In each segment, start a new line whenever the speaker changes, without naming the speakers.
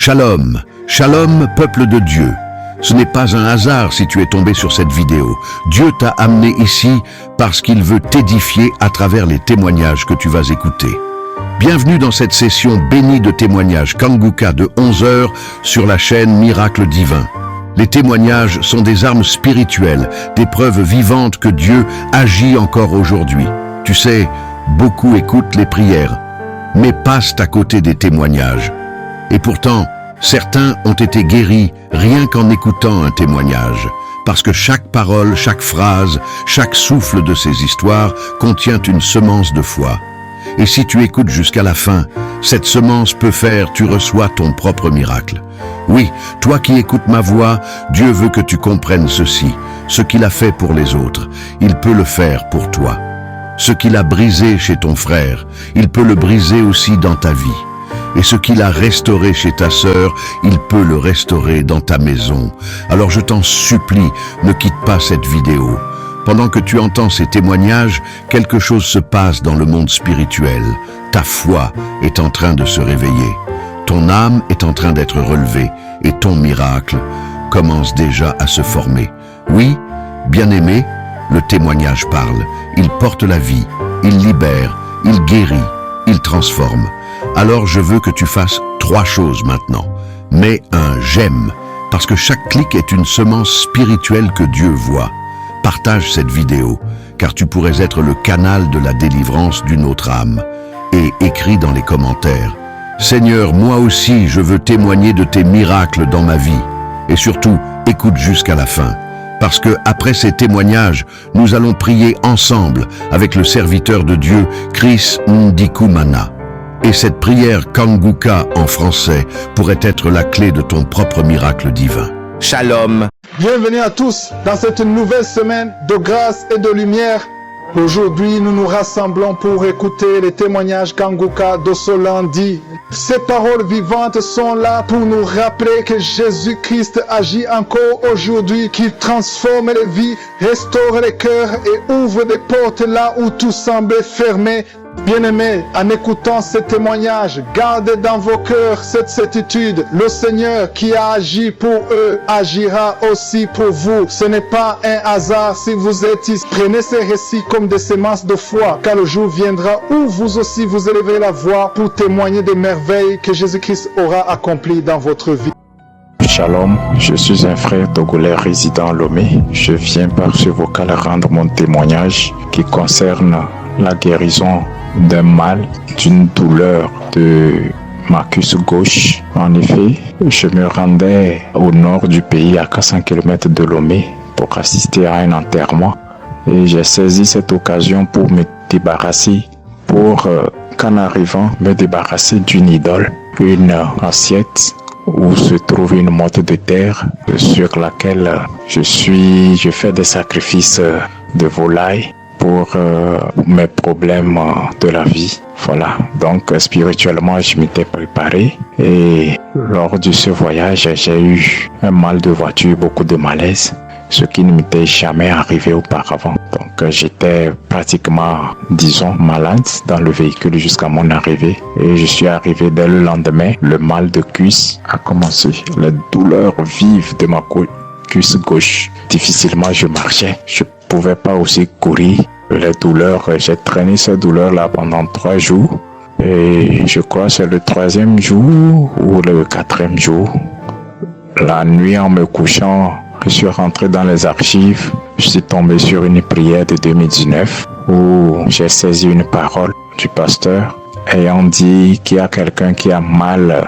Shalom, shalom peuple de Dieu. Ce n'est pas un hasard si tu es tombé sur cette vidéo. Dieu t'a amené ici parce qu'il veut t'édifier à travers les témoignages que tu vas écouter. Bienvenue dans cette session bénie de témoignages Kanguka de 11h sur la chaîne Miracle Divin. Les témoignages sont des armes spirituelles, des preuves vivantes que Dieu agit encore aujourd'hui. Tu sais, beaucoup écoutent les prières, mais passent à côté des témoignages. Et pourtant, certains ont été guéris rien qu'en écoutant un témoignage, parce que chaque parole, chaque phrase, chaque souffle de ces histoires contient une semence de foi. Et si tu écoutes jusqu'à la fin, cette semence peut faire, tu reçois ton propre miracle. Oui, toi qui écoutes ma voix, Dieu veut que tu comprennes ceci. Ce qu'il a fait pour les autres, il peut le faire pour toi. Ce qu'il a brisé chez ton frère, il peut le briser aussi dans ta vie. Et ce qu'il a restauré chez ta sœur, il peut le restaurer dans ta maison. Alors je t'en supplie, ne quitte pas cette vidéo. Pendant que tu entends ces témoignages, quelque chose se passe dans le monde spirituel. Ta foi est en train de se réveiller. Ton âme est en train d'être relevée et ton miracle commence déjà à se former. Oui, bien-aimé, le témoignage parle. Il porte la vie, il libère, il guérit, il transforme. Alors je veux que tu fasses 3 choses maintenant. Mets un j'aime, parce que chaque clic est une semence spirituelle que Dieu voit. Partage cette vidéo, car tu pourrais être le canal de la délivrance d'une autre âme. Et écris dans les commentaires: Seigneur, moi aussi je veux témoigner de tes miracles dans ma vie. Et surtout, écoute jusqu'à la fin. Parce que après ces témoignages, nous allons prier ensemble avec le serviteur de Dieu, Chris Ndikumana. Et cette prière Kanguka en français pourrait être la clé de ton propre miracle divin.
Shalom.
Bienvenue à tous dans cette nouvelle semaine de grâce et de lumière. Aujourd'hui, nous nous rassemblons pour écouter les témoignages Kanguka de ce lundi. Ces paroles vivantes sont là pour nous rappeler que Jésus-Christ agit encore aujourd'hui, qu'il transforme les vies, restaure les cœurs et ouvre des portes là où tout semblait fermé. Bien-aimés, en écoutant ces témoignages, gardez dans vos cœurs cette certitude. Le Seigneur qui a agi pour eux agira aussi pour vous. Ce n'est pas un hasard si vous êtes ici. Prenez ces récits comme des semences de foi, car le jour viendra où vous aussi vous élèverez la voix pour témoigner des merveilles que Jésus-Christ aura accomplies dans votre vie.
Shalom, je suis un frère togolais résident à Lomé. Je viens par ce vocal rendre mon témoignage qui concerne la guérison d'un mal, d'une douleur de ma cuisse gauche. En effet, je me rendais au nord du pays à 400 km de Lomé pour assister à un enterrement. Et j'ai saisi cette occasion pour me débarrasser, qu'en arrivant, me débarrasser d'une idole, une assiette où se trouve une motte de terre sur laquelle je fais des sacrifices de volaille pour mes problèmes de la vie. Voilà, donc spirituellement je m'étais préparé et lors de ce voyage j'ai eu un mal de voiture, beaucoup de malaise, ce qui ne m'était jamais arrivé auparavant. Donc j'étais pratiquement, disons, malade dans le véhicule jusqu'à mon arrivée et je suis arrivé dès le lendemain. Le mal de cuisse a commencé, les douleurs vives de ma cuisse gauche. Difficilement je marchais, je pouvais pas aussi courir. Les douleurs, j'ai traîné ces douleurs-là pendant 3 jours. Et je crois que c'est le 3e jour ou le 4e jour. La nuit en me couchant, je suis rentré dans les archives. Je suis tombé sur une prière de 2019 où j'ai saisi une parole du pasteur ayant dit qu'il y a quelqu'un qui a mal,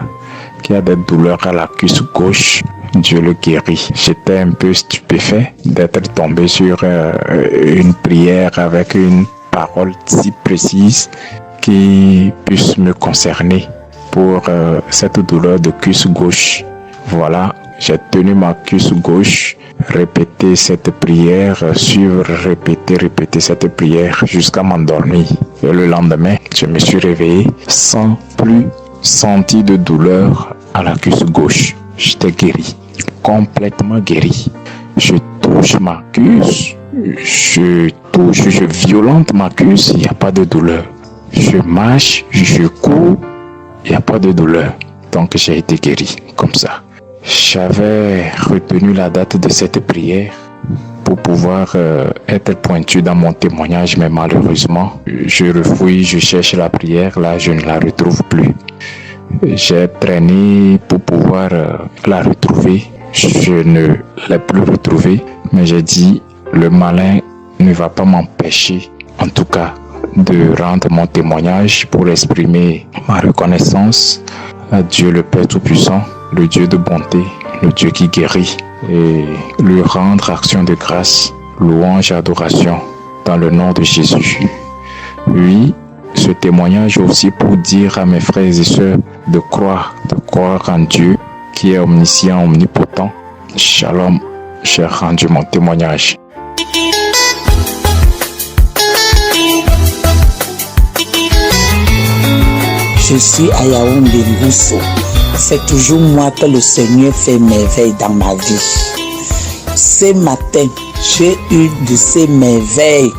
qui a des douleurs à la cuisse gauche. Dieu le guérit. J'étais un peu stupéfait d'être tombé sur une prière avec une parole si précise qui puisse me concerner pour cette douleur de cuisse gauche. Voilà, j'ai tenu ma cuisse gauche, répété cette prière, suivre, répéter cette prière jusqu'à m'endormir. Et le lendemain, je me suis réveillé sans plus sentir de douleur à la cuisse gauche. J'étais guéri, complètement guéri. Je touche ma cuisse, je violente ma cuisse, il n'y a pas de douleur. Je marche, je cours, il n'y a pas de douleur. Donc j'ai été guéri comme ça. J'avais retenu la date de cette prière pour pouvoir être pointu dans mon témoignage, mais malheureusement, je refouille, je cherche la prière, là je ne la retrouve plus. J'ai traîné pour pouvoir la retrouver, je ne l'ai plus retrouvée, mais j'ai dit, le malin ne va pas m'empêcher, en tout cas, de rendre mon témoignage pour exprimer ma reconnaissance à Dieu le Père Tout-Puissant, le Dieu de bonté, le Dieu qui guérit, et lui rendre action de grâce, louange et adoration dans le nom de Jésus. Oui, ce témoignage aussi pour dire à mes frères et sœurs de croire en Dieu qui est omniscient, omnipotent. Shalom, j'ai rendu mon témoignage.
Je suis à Yaoundé Ngousso. C'est toujours moi que le Seigneur fait merveille dans ma vie. Ce matin, j'ai eu de ces merveilles.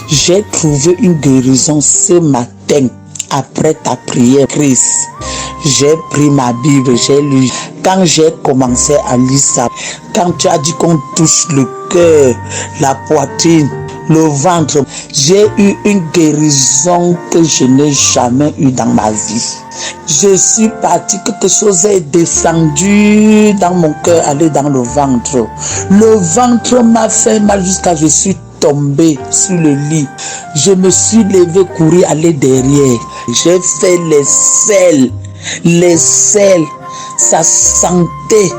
J'ai trouvé une guérison ce matin après ta prière, Chris. J'ai pris ma Bible, j'ai lu. Quand j'ai commencé à lire ça, quand tu as dit qu'on touche le cœur, la poitrine, le ventre, j'ai eu une guérison que je n'ai jamais eue dans ma vie. Je suis parti, quelque chose est descendu dans mon cœur, allé dans le ventre. Le ventre m'a fait mal jusqu'à je suis tombé sur le lit. Je me suis levé, courir, aller derrière. J'ai fait les selles, ça sentait.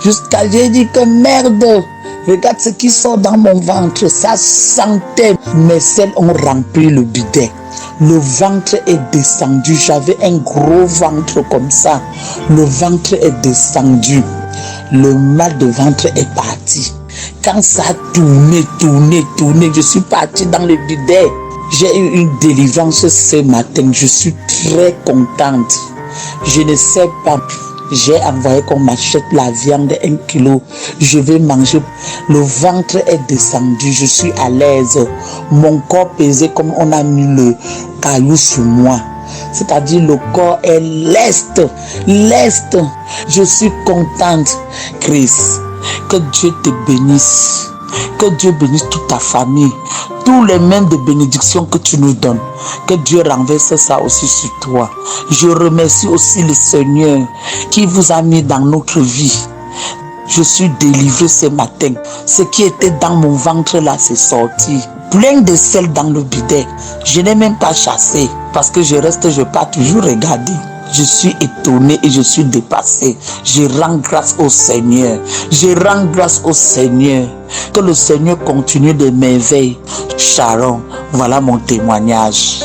Jusqu'à j'ai dit que merde. Regarde ce qui sort dans mon ventre, ça sentait. Mes selles ont rempli le bidet. Le ventre est descendu. J'avais un gros ventre comme ça. Le ventre est descendu. Le mal de ventre est parti. Quand ça a tourné, je suis parti dans le bidet. J'ai eu une délivrance ce matin. Je suis très contente. Je ne sais pas. J'ai envoyé qu'on m'achète la viande 1 kilo. Je vais manger. Le ventre est descendu. Je suis à l'aise. Mon corps pesait comme on a mis le caillou sur moi. C'est-à-dire le corps est leste. Je suis contente, Chris. Que Dieu te bénisse. Que Dieu bénisse toute ta famille. Tous les mains de bénédiction que tu nous donnes. Que Dieu renverse ça aussi sur toi. Je remercie aussi le Seigneur qui vous a mis dans notre vie. Je suis délivré ce matin. Ce qui était dans mon ventre là, c'est sorti. Plein de sel dans le bidet. Je n'ai même pas chassé. Parce que je pars toujours regarder. Je suis étonné et je suis dépassé. Je rends grâce au Seigneur. Que le Seigneur continue de m'éveiller. Sharon, voilà mon témoignage.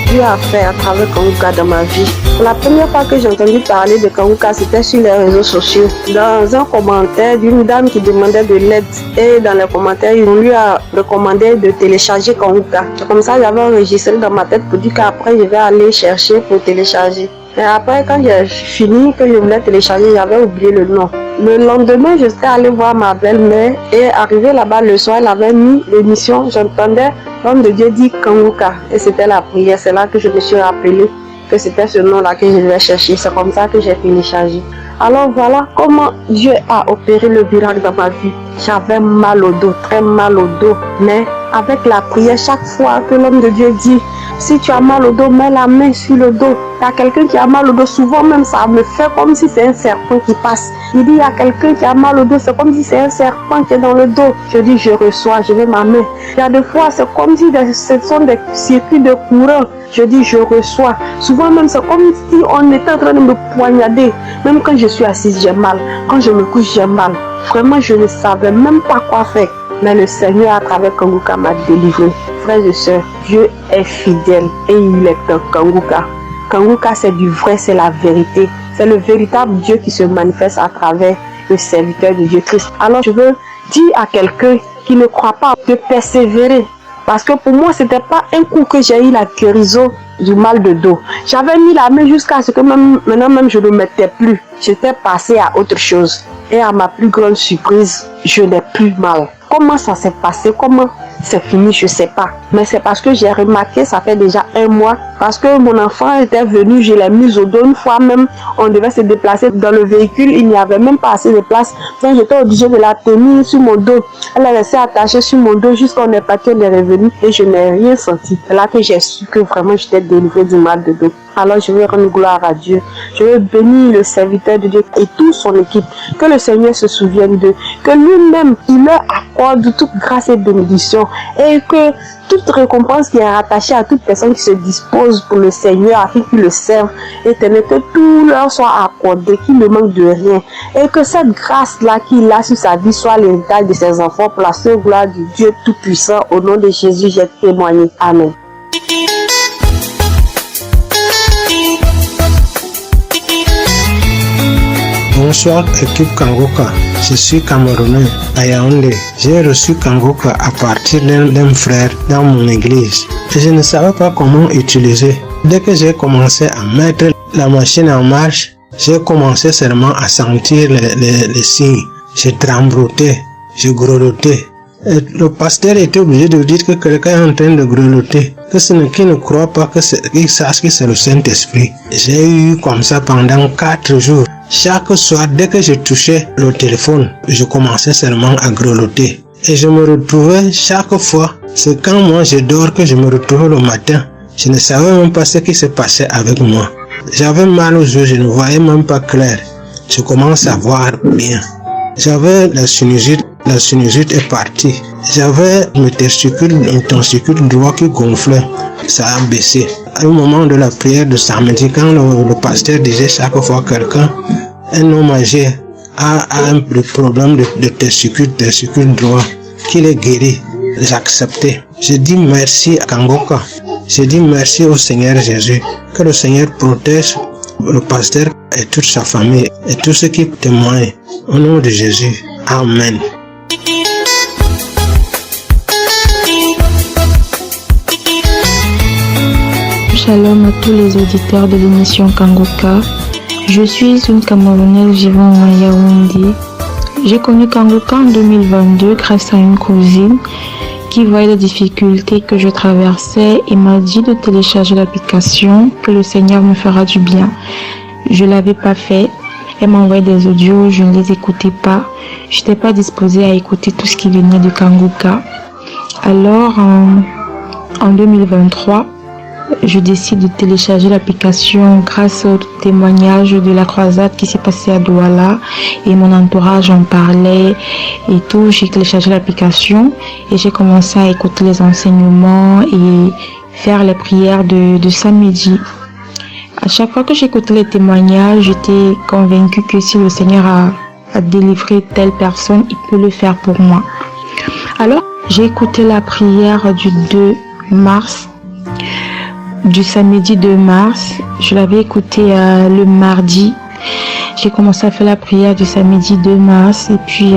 Dieu a fait à travers Kanguka dans ma vie. La première fois que j'ai entendu parler de Kanguka, c'était sur les réseaux sociaux. Dans un commentaire d'une dame qui demandait de l'aide. Et dans les commentaires, on lui a recommandé de télécharger Kanguka. Comme ça, j'avais enregistré dans ma tête pour dire qu'après, je vais aller chercher pour télécharger. Et après, quand j'ai fini, que je voulais télécharger, j'avais oublié le nom. Le lendemain, je suis allée voir ma belle-mère et arrivé là-bas le soir, elle avait mis l'émission. J'entendais l'homme de Dieu dire Kanguka et c'était la prière. C'est là que je me suis rappelé que c'était ce nom-là que je devais chercher. C'est comme ça que j'ai téléchargé. Alors voilà comment Dieu a opéré le miracle dans ma vie. J'avais mal au dos, très mal au dos. Mais avec la prière, chaque fois que l'homme de Dieu dit, si tu as mal au dos, mets la main sur le dos. Il y a quelqu'un qui a mal au dos, souvent même ça me fait comme si c'est un serpent qui passe. Il dit, il y a quelqu'un qui a mal au dos, c'est comme si c'est un serpent qui est dans le dos. Je dis, je reçois, je mets ma main. Il y a des fois, c'est comme si ce sont des circuits de courant. Je dis, je reçois. Souvent même, c'est comme si on était en train de me poignarder. Même quand je suis assise, j'ai mal. Quand je me couche, j'ai mal. Vraiment, je ne savais même pas quoi faire. Mais le Seigneur, à travers Kanguka, m'a délivré. Frères et sœurs, Dieu est fidèle et il est un Kanguka. Kanguka, c'est du vrai, c'est la vérité. C'est le véritable Dieu qui se manifeste à travers le serviteur de Dieu Christ. Alors, je veux dire à quelqu'un qui ne croit pas de persévérer. Parce que pour moi, ce n'était pas un coup que j'ai eu la guérison du mal de dos. J'avais mis la main jusqu'à ce que maintenant même je ne mettais plus. J'étais passé à autre chose. Et à ma plus grande surprise, je n'ai plus mal. Comment ça s'est passé? Comment c'est fini, je sais pas. Mais c'est parce que j'ai remarqué, ça fait déjà 1 mois, parce que mon enfant était venu, je l'ai mise au dos. Une fois même, on devait se déplacer dans le véhicule, il n'y avait même pas assez de place. Donc j'étais obligée de la tenir sur mon dos. Elle est restée attachée sur mon dos jusqu'à on est parti, on est revenu et je n'ai rien senti. C'est là que j'ai su que vraiment j'étais délivrée du mal de dos. Alors je veux rendre gloire à Dieu. Je veux bénir le serviteur de Dieu et toute son équipe. Que le Seigneur se souvienne d'eux. Que lui-même, il leur accorde toute grâce et bénédiction. Et que toute récompense qui est rattachée à toute personne qui se dispose pour le Seigneur afin qu'il le serve. Éternel, que tout leur soit accordé, qu'il ne manque de rien. Et que cette grâce-là qu'il a sur sa vie soit l'héritage de ses enfants pour la seule gloire du Dieu Tout-Puissant. Au nom de Jésus, j'ai témoigné. Amen.
Bonsoir équipe Kangoka, je suis Camerounais à Yaoundé. J'ai reçu Kangoka à partir d'un frère dans mon église et je ne savais pas comment utiliser. Dès que j'ai commencé à mettre la machine en marche, j'ai commencé seulement à sentir les signes. J'ai trembloté, j'ai grelotté. Et le pasteur était obligé de dire que quelqu'un est en train de grelotter, que ce n'est qu'il ne croit pas qu'il sache que c'est le Saint-Esprit. J'ai eu comme ça pendant 4 jours. Chaque soir, dès que je touchais le téléphone, je commençais seulement à grelotter. Et je me retrouvais chaque fois, c'est quand moi je dors que je me retrouvais le matin. Je ne savais même pas ce qui se passait avec moi. J'avais mal aux yeux, je ne voyais même pas clair. Je commence à voir bien. J'avais la sinusite est partie. J'avais mon testicule droit qui gonflait. Ça a baissé. À un moment de la prière de samedi, quand le pasteur disait chaque fois un homme âgé a un problème de testicule droit, qu'il est guéri, j'acceptais. Je dis merci à Kangoka. Je dis merci au Seigneur Jésus. Que le Seigneur protège le pasteur et toute sa famille et tous ceux qui témoignent. Au nom de Jésus. Amen.
Shalom à tous les auditeurs de l'émission Kangoka. Je suis une Camerounaise vivant à Yaoundé. J'ai connu Kangoka en 2022 grâce à une cousine qui voyait les difficultés que je traversais et m'a dit de télécharger l'application, que le Seigneur me fera du bien. Je ne l'avais pas fait. Elle m'a envoyé des audios, je ne les écoutais pas. Je n'étais pas disposée à écouter tout ce qui venait de Kangoka. Alors, en 2023, je décide de télécharger l'application grâce au témoignage de la croisade qui s'est passée à Douala et mon entourage en parlait et tout. J'ai téléchargé l'application et j'ai commencé à écouter les enseignements et faire les prières de samedi. À chaque fois que j'écoutais les témoignages, j'étais convaincue que si le Seigneur a délivré telle personne, il peut le faire pour moi. Alors, j'ai écouté la prière du 2 mars. Du samedi 2 mars, je l'avais écouté le mardi. J'ai commencé à faire la prière du samedi 2 mars et puis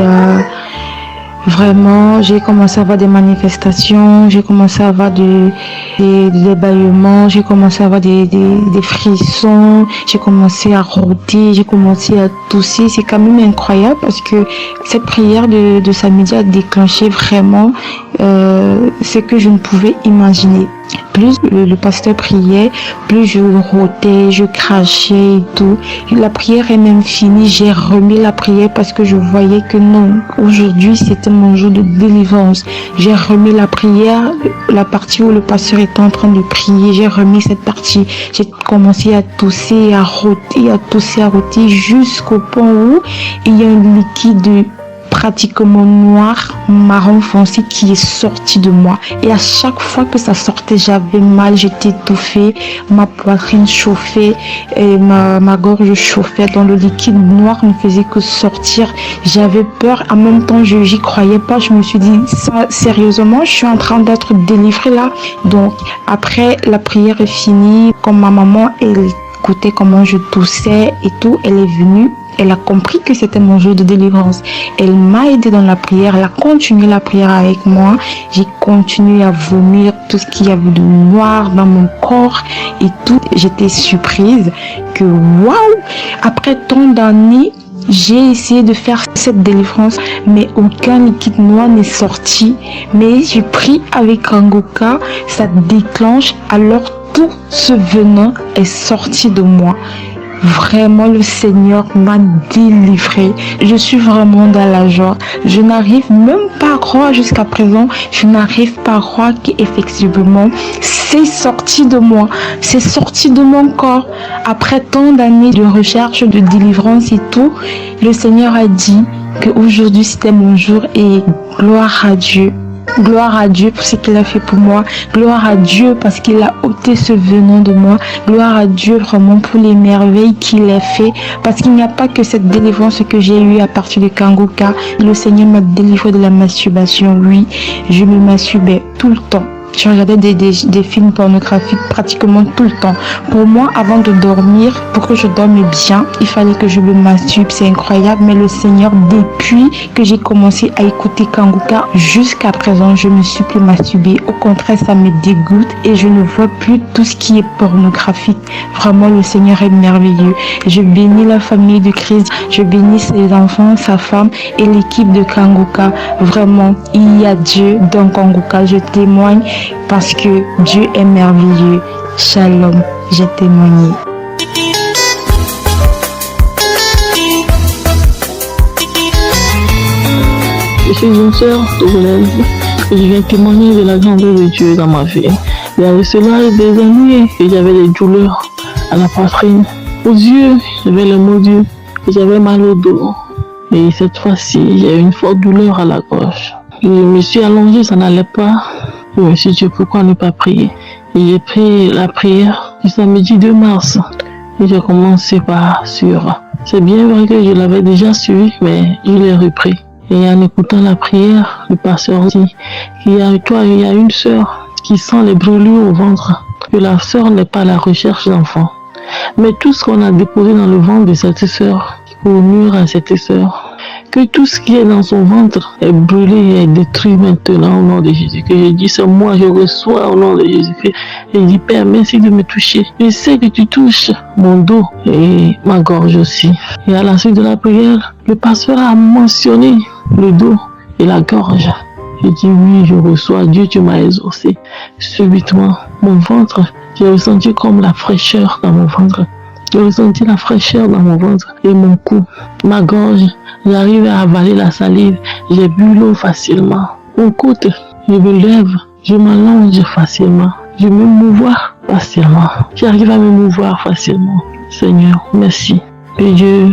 vraiment j'ai commencé à avoir des manifestations, j'ai commencé à avoir des bâillements, j'ai commencé à avoir des frissons, j'ai commencé à rôter, j'ai commencé à tousser. C'est quand même incroyable parce que cette prière de samedi a déclenché vraiment ce que je ne pouvais imaginer. Plus le pasteur priait, plus je rôtais, je crachais et tout. La prière est même finie, j'ai remis la prière parce que je voyais que non, aujourd'hui c'était mon jour de délivrance. J'ai remis la prière, la partie où le pasteur était en train de prier, j'ai remis cette partie. J'ai commencé à tousser, à rôter, à tousser, à rôter jusqu'au point où il y a un liquide pratiquement noir, marron foncé qui est sorti de moi. Et à chaque fois que ça sortait, j'avais mal, j'étais étouffée, ma poitrine chauffait, et ma gorge chauffait. Dans le liquide noir ne faisait que sortir. J'avais peur, en même temps, j'y croyais pas. Je me suis dit, ça, sérieusement, je suis en train d'être délivrée là. Donc, après, la prière est finie. Comme ma maman, elle écoutait comment je toussais et tout, elle est venue. Elle a compris que c'était mon jour de délivrance. Elle m'a aidé dans la prière. Elle a continué la prière avec moi. J'ai continué à vomir tout ce qu'il y avait de noir dans mon corps et tout. J'étais surprise que waouh! Après tant d'années, J'ai essayé de faire cette délivrance, mais aucun liquide noir n'est sorti. Mais j'ai pris avec Kangoka, ça déclenche, alors tout ce venin est sorti de moi. Vraiment, le Seigneur m'a délivré. Je suis vraiment dans la joie. Je n'arrive même pas à croire jusqu'à présent. Je n'arrive pas à croire qu'effectivement, c'est sorti de moi. C'est sorti de mon corps. Après tant d'années de recherche, de délivrance et tout, le Seigneur a dit qu'aujourd'hui c'était mon jour et gloire à Dieu. Gloire à Dieu pour ce qu'il a fait pour moi. Gloire à Dieu parce qu'il a ôté ce venin de moi. Gloire à Dieu vraiment pour les merveilles qu'il a fait. Parce qu'il n'y a pas que cette délivrance que j'ai eue à partir de Kangoka. Le Seigneur m'a délivré de la masturbation. Oui, je me masturbais tout le temps. Je regardais des films pornographiques pratiquement tout le temps. Pour moi, avant de dormir, pour que je dorme bien, il fallait que je me masturbe. C'est incroyable, mais le Seigneur, depuis que j'ai commencé à écouter Kangoka, jusqu'à présent, je ne me suis plus masturbée. Au contraire, ça me dégoûte et je ne vois plus tout ce qui est pornographique. Vraiment, le Seigneur est merveilleux. Je bénis la famille de Christ, je bénis ses enfants, sa femme et l'équipe de Kangoka. Vraiment, il y a Dieu dans Kangoka. Je témoigne parce que Dieu est merveilleux. Shalom, j'ai témoigné.
Je suis une sœur togolaise et je viens témoigner de la grandeur de Dieu dans ma vie. Il y a de cela des années que j'avais des douleurs à la poitrine, aux yeux, j'avais le mot Dieu, j'avais mal au dos. Et cette fois-ci, j'ai eu une forte douleur à la gorge. Je me suis allongée, ça n'allait pas. Je me suis dit pourquoi ne pas prier. Et j'ai pris la prière du samedi 2 mars. Et j'ai commencé par sur. C'est bien vrai que je l'avais déjà suivi, mais je l'ai repris. Et en écoutant la prière, le pasteur dit qu'il y a une sœur qui sent les brûlures au ventre, que la sœur n'est pas à la recherche d'enfants. Mais tout ce qu'on a déposé dans le ventre de cette sœur, pour mûr à cette sœur, que tout ce qui est dans son ventre est brûlé et est détruit maintenant au nom de Jésus. Que je dis ça, moi je reçois au nom de Jésus-Christ. Et je dis Père, merci de me toucher. Je sais que tu touches mon dos et ma gorge aussi. Et à la suite de la prière, le pasteur a mentionné le dos et la gorge. Je dis oui, je reçois. Dieu, tu m'as exaucé. Subitement, mon ventre, j'ai ressenti comme la fraîcheur dans mon ventre. J'ai ressenti la fraîcheur dans mon ventre et mon cou, ma gorge. J'arrive à avaler la salive, j'ai bu l'eau facilement. Mon côte, je me lève, je m'allonge facilement, je me mouvoir facilement. J'arrive à me mouvoir facilement. Seigneur, merci. Que Dieu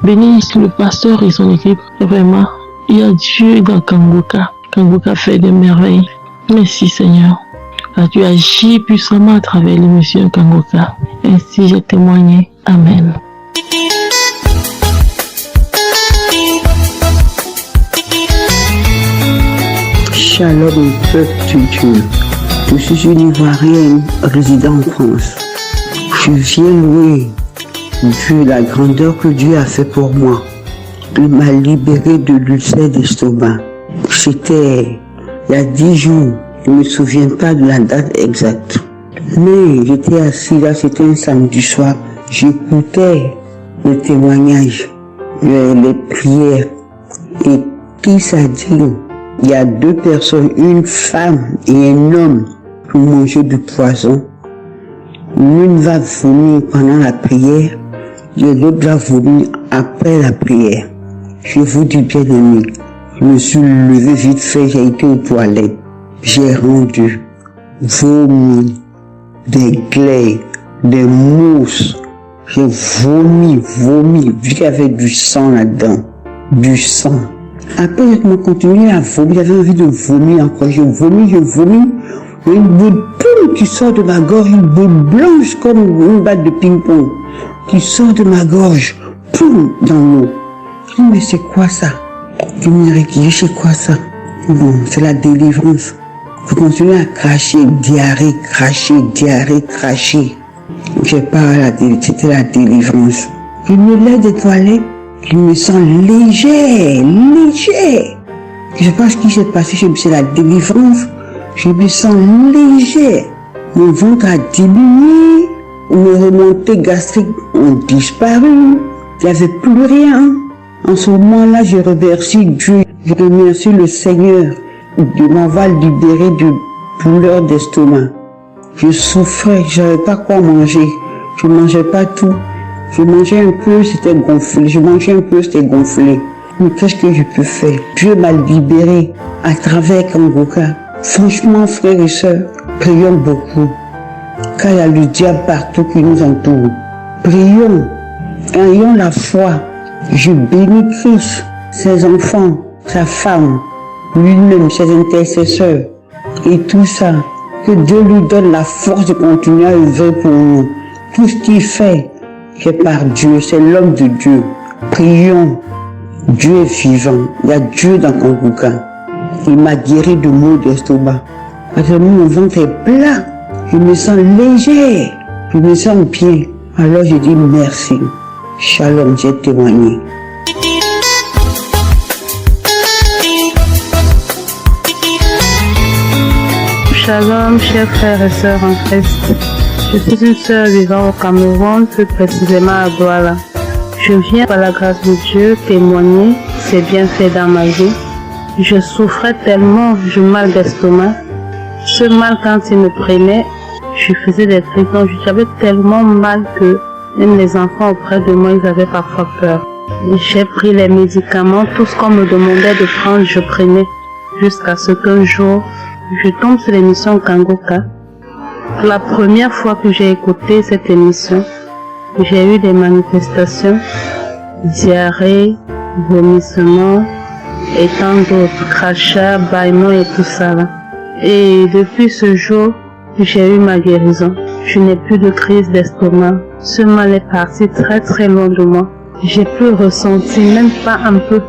bénisse le pasteur et son équipe. Vraiment, il y a Dieu dans Kangoka. Kangoka fait des merveilles. Merci Seigneur. Tu agis puissamment à travers l'émission Kangoka. Ainsi j'ai témoigné. Amen.
Shalom, peuple de Dieu. Je suis une Ivoirienne résidant en France. Je viens louer Dieu, la grandeur que Dieu a fait pour moi. Il m'a libéré de l'ulcère d'estomac. C'était il y a 10 jours. Je ne me souviens pas de la date exacte. Mais j'étais assis là, c'était un samedi soir. J'écoutais le témoignage, les prières. Et qui s'est dit, il y a 2 personnes, une femme et un homme, qui ont mangé du poison. L'une va vomir pendant la prière, et l'autre va vomir après la prière. Je vous dis bien aimé, je me suis levé vite fait, j'ai été aux toilettes. J'ai rendu vomi, des glaies, des mousses. J'ai vomi, vu qu'il y avait du sang là-dedans. Du sang. Après, je continué à vomir. J'avais envie de vomir encore. Je vomis. Il y a une boule qui sort de ma gorge, une boule blanche comme une balle de ping-pong qui sort de ma gorge, poum, dans l'eau. Je dis, mais c'est quoi ça? Je me dis, c'est quoi ça? Bon, c'est la délivrance. Je continue à cracher, diarrhée, cracher. J'ai pas c'était la délivrance. Je me lève des toilettes, je me sens léger. Je sais pas ce qui s'est passé, c'est la délivrance. Je me sens léger. Mon ventre a diminué, mes remontées gastriques ont disparu. Il n'y avait plus rien. En ce moment-là, je remercie Dieu, je remercie le Seigneur de m'avoir libéré de douleur d'estomac. Je souffrais, je n'avais pas quoi manger. Je mangeais pas tout. Je mangeais un peu, c'était gonflé. Je mangeais un peu, c'était gonflé. Mais qu'est-ce que je peux faire? Dieu m'a libéré à travers Kangoka. Franchement, frères et sœurs, prions beaucoup. Car il y a le diable partout qui nous entoure. Prions, ayons la foi. Je bénis Christ, ses enfants, sa femme, lui-même, ses intercesseurs et tout ça. Que Dieu lui donne la force de continuer à œuvrer pour nous. Tout ce qu'il fait, c'est par Dieu, c'est l'homme de Dieu. Prions. Dieu est vivant. Il y a Dieu dans Kangoka. Il m'a guéri de maux d'estomac. Parce que mon ventre est plat. Je me sens léger. Je me sens bien. Alors je dis merci. Shalom, j'ai témoigné.
Shalom, chers frères et sœurs en Christ. Je suis une sœur vivant au Cameroun, plus précisément à Douala. Je viens par la grâce de Dieu témoigner ses bienfaits dans ma vie. Je souffrais tellement du mal d'estomac. Ce mal, quand il me prenait, je faisais des cris. J'avais tellement mal que même les enfants auprès de moi, ils avaient parfois peur. J'ai pris les médicaments, tout ce qu'on me demandait de prendre, je prenais. Jusqu'à ce qu'un jour, je tombe sur l'émission Kangoka. Pour la première fois que j'ai écouté cette émission, j'ai eu des manifestations, diarrhée, vomissements et tant d'autres, crachats, bâillements et tout ça là. Et depuis ce jour, j'ai eu ma guérison. Je n'ai plus de crise d'estomac. Ce mal est parti très très loin de moi. J'ai plus ressenti, même pas un peu,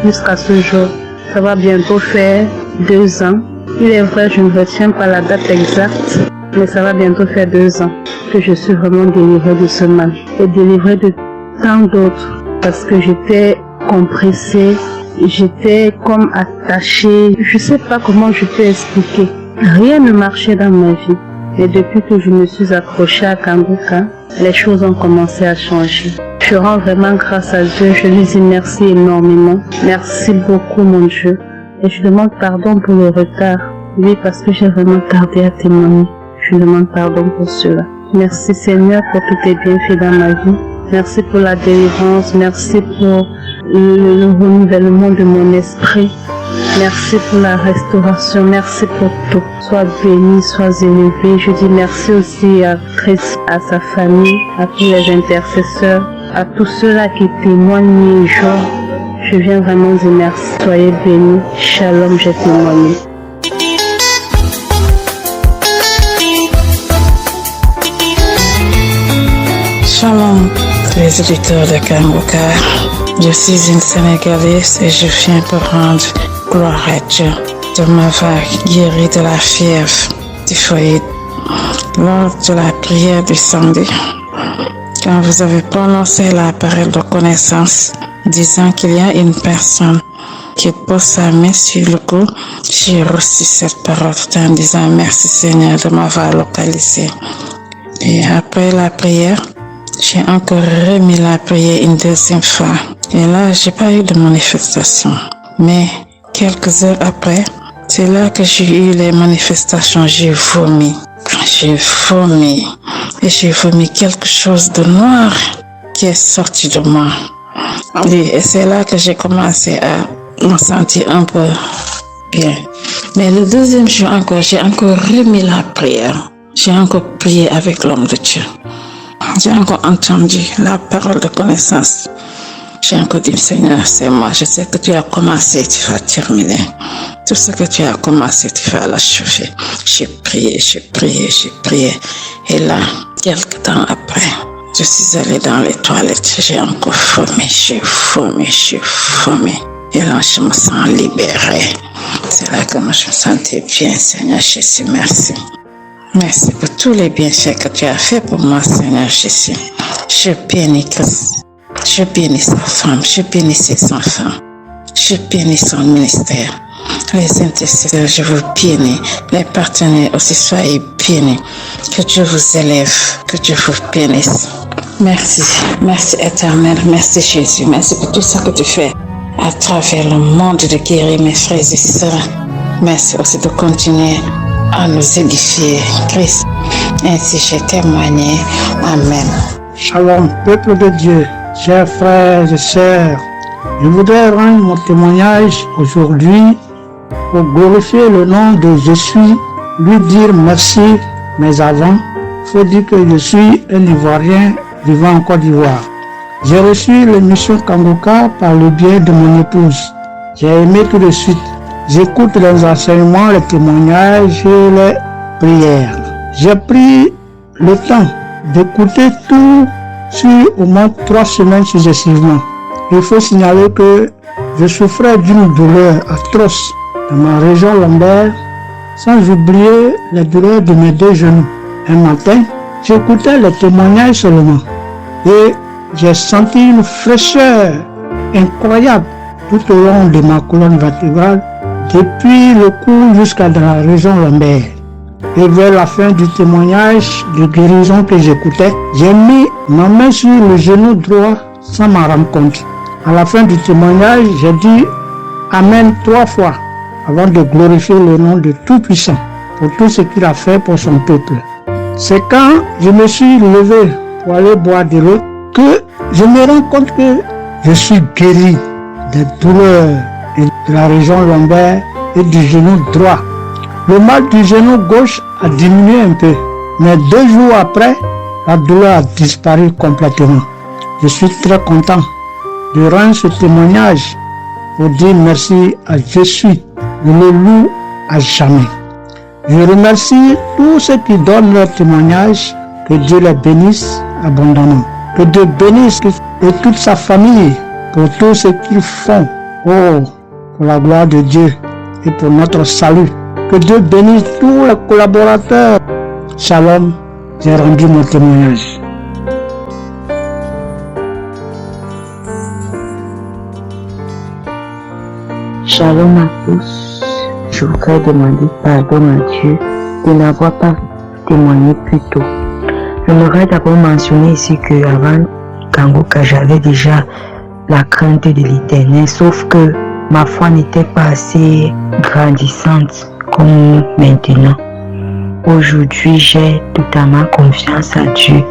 jusqu'à ce jour. Ça va bientôt faire 2 ans. Il est vrai, je ne retiens pas la date exacte, mais ça va bientôt faire 2 ans que je suis vraiment délivrée de ce mal. Et délivrée de tant d'autres, parce que j'étais compressée, j'étais comme attachée. Je sais pas comment je peux expliquer. Rien ne marchait dans ma vie. Et depuis que je me suis accrochée à Kangoka, les choses ont commencé à changer. Je rends vraiment grâce à Dieu. Je lui dis merci énormément. Merci beaucoup, mon Dieu. Et je demande pardon pour le retard. Oui, parce que j'ai vraiment tardé à témoigner. Je demande pardon pour cela. Merci Seigneur pour tous tes bienfaits dans ma vie. Merci pour la délivrance. Merci pour le renouvellement de mon esprit. Merci pour la restauration. Merci pour tout. Sois béni, sois élevé. Je dis merci aussi à Christ, à sa famille, à tous les intercesseurs, à tous ceux-là qui témoignent les jours. Je viens vraiment dire merci. Soyez bénis. Shalom, j'ai témoigné.
Shalom, les auditeurs de Kangoka. Je suis une Sénégalaise et je viens pour rendre gloire à Dieu de m'avoir guéri de la fièvre typhoïde lors de la prière du samedi. Quand vous avez prononcé la parole de connaissance, disant qu'il y a une personne qui pose sa main sur le cou, j'ai reçu cette parole en disant merci Seigneur de m'avoir localisé. Et après la prière, j'ai encore remis la prière une deuxième fois. Et là, j'ai pas eu de manifestation. Mais quelques heures après, c'est là que j'ai eu les manifestations. J'ai vomi. Et j'ai vomi quelque chose de noir qui est sorti de moi. Et c'est là que j'ai commencé à me sentir un peu bien. Mais le deuxième jour encore, j'ai encore remis la prière. J'ai encore prié avec l'homme de Dieu. J'ai encore entendu la parole de connaissance. J'ai encore dit, Seigneur, c'est moi. Je sais que tu as commencé, tu vas terminer. Tout ce que tu as commencé, tu vas l'achever. J'ai prié. Et là, quelques temps après, je suis allée dans les toilettes. J'ai encore vomi. Et là, je me sens libérée. C'est là que je me sentais bien, Seigneur Jésus. Merci. Merci pour tous les bienfaits que tu as fait pour moi, Seigneur Jésus. Je bénis Christ. Je bénis sa femme. Je bénis ses enfants. Je bénis son ministère. Les intercesseurs, je vous bénis. Les partenaires aussi, soyez bénis. Que Dieu vous élève. Que Dieu vous bénisse. Merci, merci éternel, merci Jésus, merci pour tout ça que tu fais à travers le monde de guérir mes frères et sœurs. Merci aussi de continuer à nous édifier, Christ. Ainsi j'ai témoigné. Amen.
Shalom, peuple de Dieu, chers frères et sœurs. Je voudrais rendre mon témoignage aujourd'hui pour glorifier le nom de Jésus, lui dire merci, mais avant, il faut dire que je suis un Ivoirien vivant en Côte d'Ivoire. J'ai reçu l'émission Kangoka par le biais de mon épouse. J'ai aimé tout de suite. J'écoute les enseignements, les témoignages et les prières. J'ai pris le temps d'écouter tout sur au moins 3 semaines successivement. Il faut signaler que je souffrais d'une douleur atroce dans ma région lombaire, sans oublier les douleurs de mes 2 genoux. Un matin, j'écoutais les témoignages seulement et j'ai senti une fraîcheur incroyable tout au long de ma colonne vertébrale, depuis le cou jusqu'à dans la région lombaire. Et vers la fin du témoignage de guérison que j'écoutais, j'ai mis ma main sur le genou droit sans m'en rendre compte. À la fin du témoignage, j'ai dit Amen 3 fois avant de glorifier le nom de Tout-Puissant pour tout ce qu'il a fait pour son peuple. C'est quand je me suis levé pour aller boire de l'eau que je me rends compte que je suis guéri des douleurs de la région lombaire et du genou droit. Le mal du genou gauche a diminué un peu, mais 2 jours après, la douleur a disparu complètement. Je suis très content de rendre ce témoignage pour dire merci à Jésus. Je le loue à jamais. Je remercie tous ceux qui donnent leur témoignage. Que Dieu les bénisse abondamment. Que Dieu bénisse et toute sa famille pour tout ce qu'ils font. Oh, pour la gloire de Dieu et pour notre salut. Que Dieu bénisse tous les collaborateurs. Shalom, j'ai rendu mon témoignage.
Shalom à tous. Je voudrais demander pardon à Dieu de n'avoir pas témoigné plus tôt. J'aimerais d'abord mentionner ici qu'avant Kangoka, j'avais déjà la crainte de l'Éternel, sauf que ma foi n'était pas assez grandissante comme maintenant. Aujourd'hui, j'ai totalement confiance à Dieu.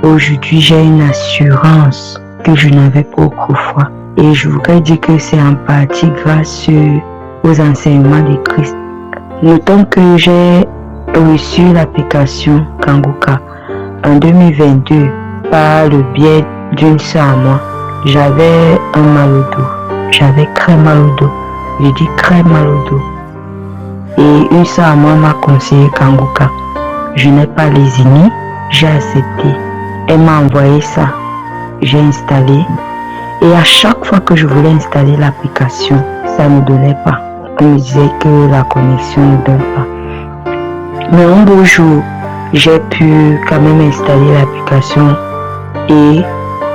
Aujourd'hui, j'ai une assurance que je n'avais pas autrefois. Et je voudrais dire que c'est en partie grâce aux enseignements de Christ. Notons que j'ai reçu l'application Kangoka en 2022 par le biais d'une sœur à moi. J'avais un mal au dos. J'avais très mal au dos. J'ai dit très mal au dos. Et une sœur à moi m'a conseillé Kangoka. Je n'ai pas lésiné. J'ai accepté. Elle m'a envoyé ça. J'ai installé. Et à chaque fois que je voulais installer l'application, ça ne donnait pas. On me disait que la connexion ne donne pas. Mais un beau jour, j'ai pu quand même installer l'application et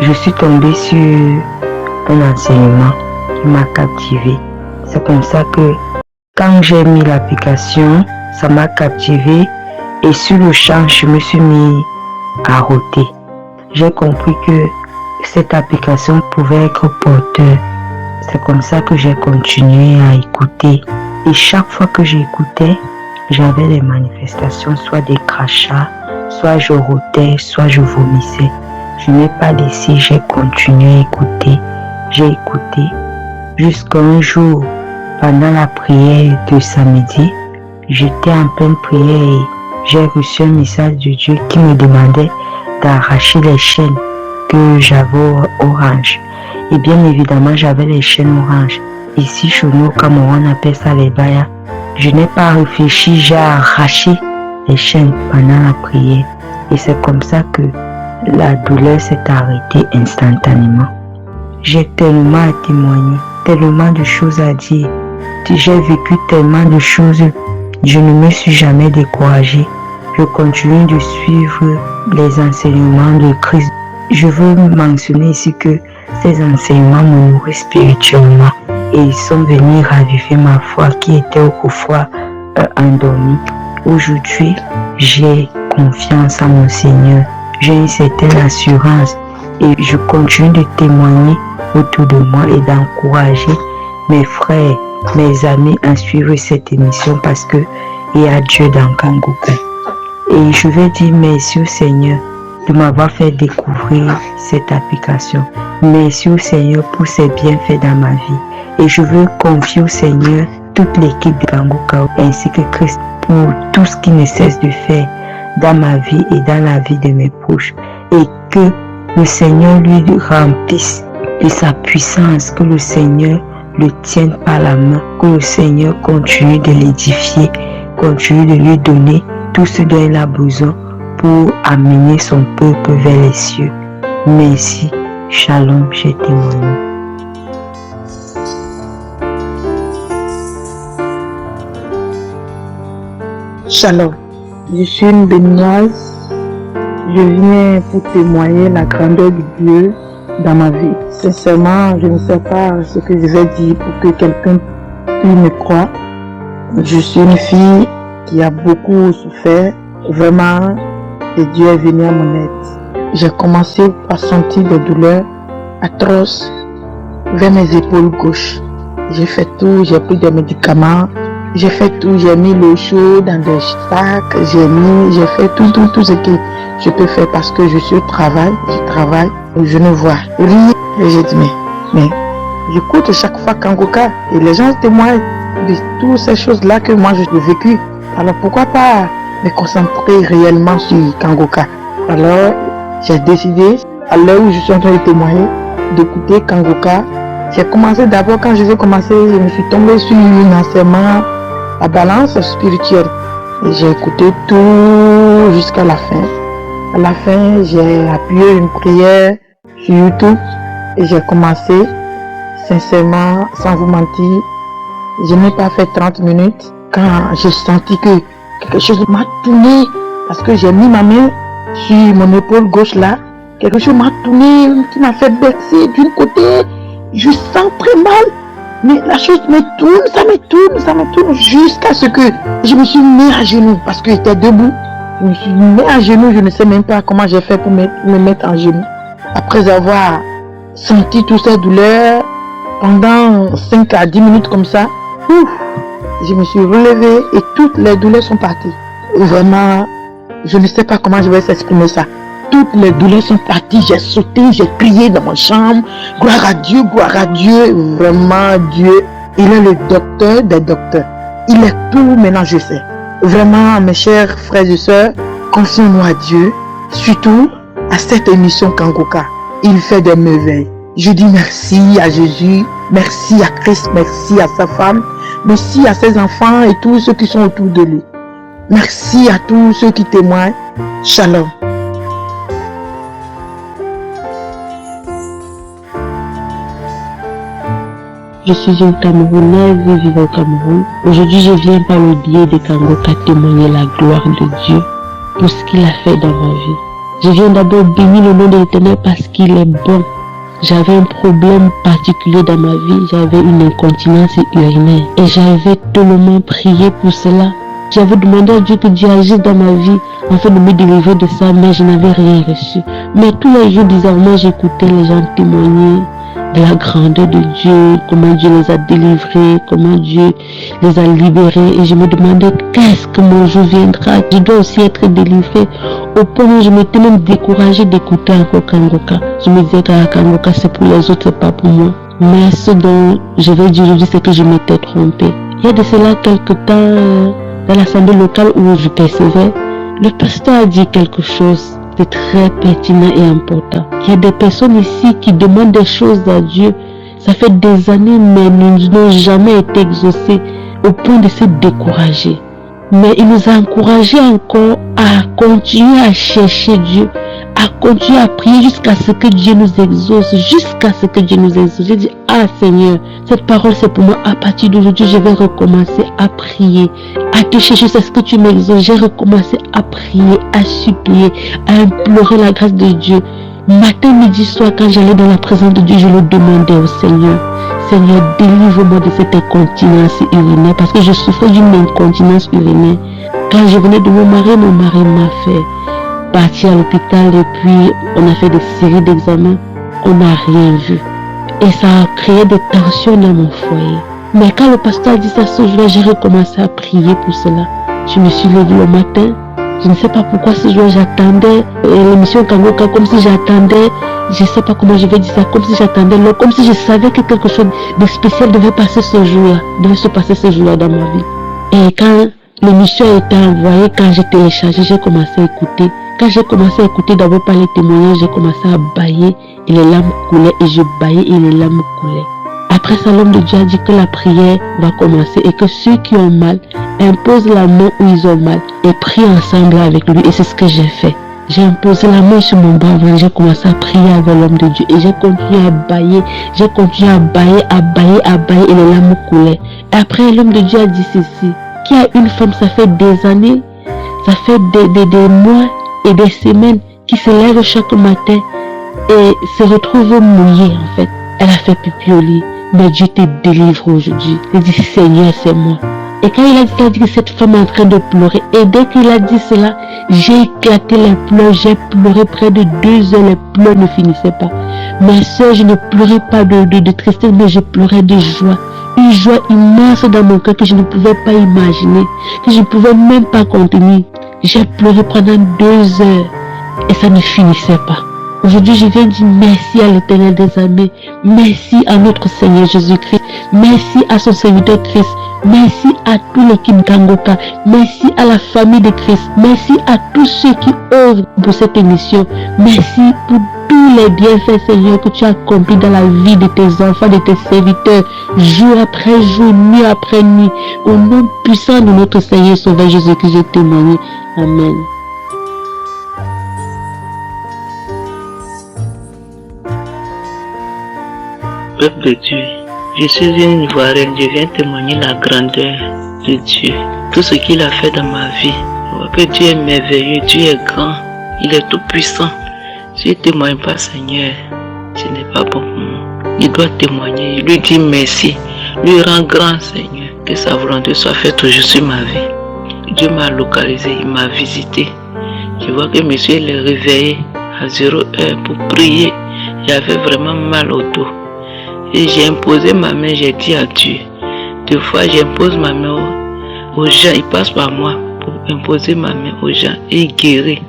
je suis tombée sur un enseignement qui m'a captivé. C'est comme ça que quand j'ai mis l'application, ça m'a captivé et sur le champ, je me suis mis à rôter. J'ai compris que cette application pouvait être porteur. C'est comme ça que j'ai continué à écouter. Et chaque fois que j'écoutais, j'avais des manifestations, soit des crachats, soit je rôtais, soit je vomissais. Je n'ai pas laissé, j'ai continué à écouter. J'ai écouté jusqu'à un jour, pendant la prière de samedi, j'étais en pleine prière et j'ai reçu un message de Dieu qui me demandait d'arracher les chaînes que j'avais orange. Et bien évidemment, j'avais les chaînes oranges. Ici, chez nous, comme on appelle ça les bayas, je n'ai pas réfléchi, j'ai arraché les chaînes pendant la prière. Et c'est comme ça que la douleur s'est arrêtée instantanément. J'ai tellement à témoigner, tellement de choses à dire. J'ai vécu tellement de choses. Je ne me suis jamais découragée. Je continue de suivre les enseignements de Christ. Je veux mentionner ici que ces enseignements me nourrissent spirituellement et ils sont venus raviver ma foi qui était autrefois endormie. Aujourd'hui, j'ai confiance en mon Seigneur. j'ai une certaine assurance et je continue de témoigner autour de moi et d'encourager mes frères, mes amis à suivre cette émission parce que il y a Dieu dans Kangoka. Et je vais dire merci au Seigneur de m'avoir fait découvrir cette application. Merci au Seigneur pour ses bienfaits dans ma vie. Et je veux confier au Seigneur toute l'équipe de Kangoka ainsi que Christ pour tout ce qu'il ne cesse de faire dans ma vie et dans la vie de mes proches. Et que le Seigneur lui remplisse de sa puissance, que le Seigneur le tienne par la main, que le Seigneur continue de l'édifier, continue de lui donner tout ce dont il a besoin pour amener son peuple vers les cieux. Merci. Shalom, j'ai témoigné.
Shalom, je suis une béninoise. Je viens pour témoigner la grandeur de Dieu dans ma vie. Sincèrement, je ne sais pas ce que je vais dire pour que quelqu'un puisse me croire. Je suis une fille qui a beaucoup souffert. Vraiment, et Dieu est venu à mon aide. J'ai commencé à sentir des douleurs atroces vers mes épaules gauches. J'ai fait tout, j'ai pris des médicaments, j'ai fait tout, j'ai mis l'eau chaude dans des sacs, j'ai fait tout ce que je peux faire parce que je suis au travail, je travaille, je ne vois rien. Et j'ai dit, mais j'écoute chaque fois Kangoka et les gens témoignent de toutes ces choses-là que moi j'ai vécu. Alors pourquoi pas me concentrer réellement sur Kangoka? Alors j'ai décidé, à l'heure où je suis en train de témoigner, d'écouter Kangoka. J'ai commencé d'abord, quand je vais commencer, je me suis tombé sur un enseignement à balance spirituelle. Et j'ai écouté tout jusqu'à la fin. À la fin, j'ai appuyé une prière sur YouTube et j'ai commencé. Sincèrement, sans vous mentir, je n'ai pas fait 30 minutes quand j'ai senti que quelque chose m'a tourné parce que j'ai mis ma main sur mon épaule gauche là. Quelque chose m'a tourné, qui m'a fait baisser d'un côté. Je sens très mal, mais la chose me tourne, ça me tourne jusqu'à ce que je me suis mis à genoux parce que j'étais debout. Je me suis mis à genoux, je ne sais même pas comment j'ai fait pour me mettre en genoux. Après avoir senti toutes ces douleurs pendant 5 à 10 minutes comme ça, je me suis relevée et toutes les douleurs sont parties. Vraiment, je ne sais pas comment je vais s'exprimer ça. Toutes les douleurs sont parties, j'ai sauté, j'ai crié dans ma chambre. Gloire à Dieu, vraiment Dieu. Il est le docteur des docteurs. Il est tout maintenant, je sais. Vraiment, mes chers frères et sœurs, confions-nous à Dieu, surtout à cette émission Kangoka. Il fait des merveilles. Je dis merci à Jésus, merci à Christ, merci à sa femme, merci à ses enfants et tous ceux qui sont autour de lui. Merci à tous ceux qui témoignent. Shalom.
Je suis une Camerounaise vivant au Cameroun. Aujourd'hui, je viens par le biais de Kangoka témoigner la gloire de Dieu pour ce qu'il a fait dans ma vie. Je viens d'abord bénir le nom de l'Éternel parce qu'il est bon. J'avais un problème particulier dans ma vie, j'avais une incontinence urinaire et j'avais tellement prié pour cela. J'avais demandé à Dieu que Dieu agisse dans ma vie afin de me délivrer de ça, mais je n'avais rien reçu. Mais tous les jours, désormais, j'écoutais les gens témoigner de la grandeur de Dieu, comment Dieu les a délivrés, comment Dieu les a libérés. Et je me demandais qu'est-ce que mon jour viendra. Je dois aussi être délivré. Au point où je m'étais même découragée d'écouter encore Kangoka. Je me disais que Kangoka c'est pour les autres, c'est pas pour moi. Mais ce dont je vais dire aujourd'hui, c'est que je m'étais trompée. Il y a de cela quelque temps, dans l'assemblée locale où je percevais, le pasteur a dit quelque chose de très pertinent et important. Il y a des personnes ici qui demandent des choses à Dieu. Ça fait des années, mais ils n'ont jamais été exaucés au point de se décourager. Mais il nous a encouragés encore à continuer à chercher Dieu, à continuer à prier jusqu'à ce que Dieu nous exauce, J'ai dit, ah Seigneur, cette parole c'est pour moi. À partir d'aujourd'hui, je vais recommencer à prier, à te chercher, c'est ce que tu m'exauces. J'ai recommencé à prier, à supplier, à implorer la grâce de Dieu. Matin, midi, soir, quand j'allais dans la présence de Dieu, je le demandais au Seigneur. Seigneur, délivre-moi de cette incontinence urinaire, parce que je souffrais d'une incontinence urinaire. Quand je venais de mon mari m'a fait
partis à l'hôpital et puis on a fait des séries d'examens. On n'a rien vu. Et ça a créé des tensions dans mon foyer. Mais quand le pasteur a dit ça ce jour-là, j'ai recommencé à prier pour cela. Je me suis levée le matin. Je ne sais pas pourquoi ce jour j'attendais l'émission Kangoka, comme si j'attendais, je ne sais pas comment je vais dire ça, comme si j'attendais l'heure, comme si je savais que quelque chose de spécial devait passer ce jour-là, devait se passer ce jour-là dans ma vie. Et quand l'émission a été envoyée, quand j'ai téléchargé, j'ai commencé à écouter. Quand j'ai commencé à écouter d'abord par les témoignages, j'ai commencé à bâiller et les larmes coulaient et je bâillais et les larmes coulaient. Après ça, l'homme de Dieu a dit que la prière va commencer et que ceux qui ont mal imposent la main où ils ont mal et prient ensemble avec lui. Et c'est ce que j'ai fait. J'ai imposé la main sur mon bras, j'ai commencé à prier avec l'homme de Dieu et j'ai continué à bâiller. J'ai continué à bâiller et les larmes coulaient. Et après, l'homme de Dieu a dit ceci, qu'il y a une femme, ça fait des années, ça fait des mois et des semaines qui se lève chaque matin et se retrouve mouillée en fait. Elle a fait pipi au lit. Mais Dieu te délivre aujourd'hui. Il dit, Seigneur, c'est moi. Et quand il a dit que cette femme est en train de pleurer, et dès qu'il a dit cela, j'ai éclaté les pleurs, j'ai pleuré près de 2 heures, les pleurs ne finissaient pas. Ma soeur, je ne pleurais pas de tristesse, mais je pleurais de joie. Une joie immense dans mon cœur que je ne pouvais pas imaginer, que je ne pouvais même pas contenir. J'ai pleuré pendant 2 heures, et ça ne finissait pas. Aujourd'hui, je viens dire merci à l'Éternel des armées, merci à notre Seigneur Jésus-Christ, merci à son serviteur Christ, merci à tout l'équipe Kangoka, merci à la famille de Christ, merci à tous ceux qui œuvrent pour cette émission, merci pour tous les bienfaits, Seigneur, que tu as accomplis dans la vie de tes enfants, de tes serviteurs, jour après jour, nuit après nuit, au nom puissant de notre Seigneur Sauveur Jésus-Christ, je témoigne. Amen.
Peuple de Dieu, je suis une Ivoirienne, je viens témoigner la grandeur de Dieu, tout ce qu'il a fait dans ma vie. Je vois que Dieu est merveilleux, Dieu est grand, il est tout puissant. Si je ne témoigne pas, Seigneur, ce n'est pas bon pour moi. Il doit témoigner, il lui dit merci, lui rend grand, Seigneur, que sa volonté soit faite toujours sur ma vie. Dieu m'a localisé, il m'a visité. Je vois que monsieur est réveillé à 0 heure pour prier. J'avais vraiment mal au dos. Et j'ai imposé ma main, j'ai dit à Dieu. 2 fois, j'impose ma main aux gens, ils passent par moi pour imposer ma main aux gens et ils guérissent.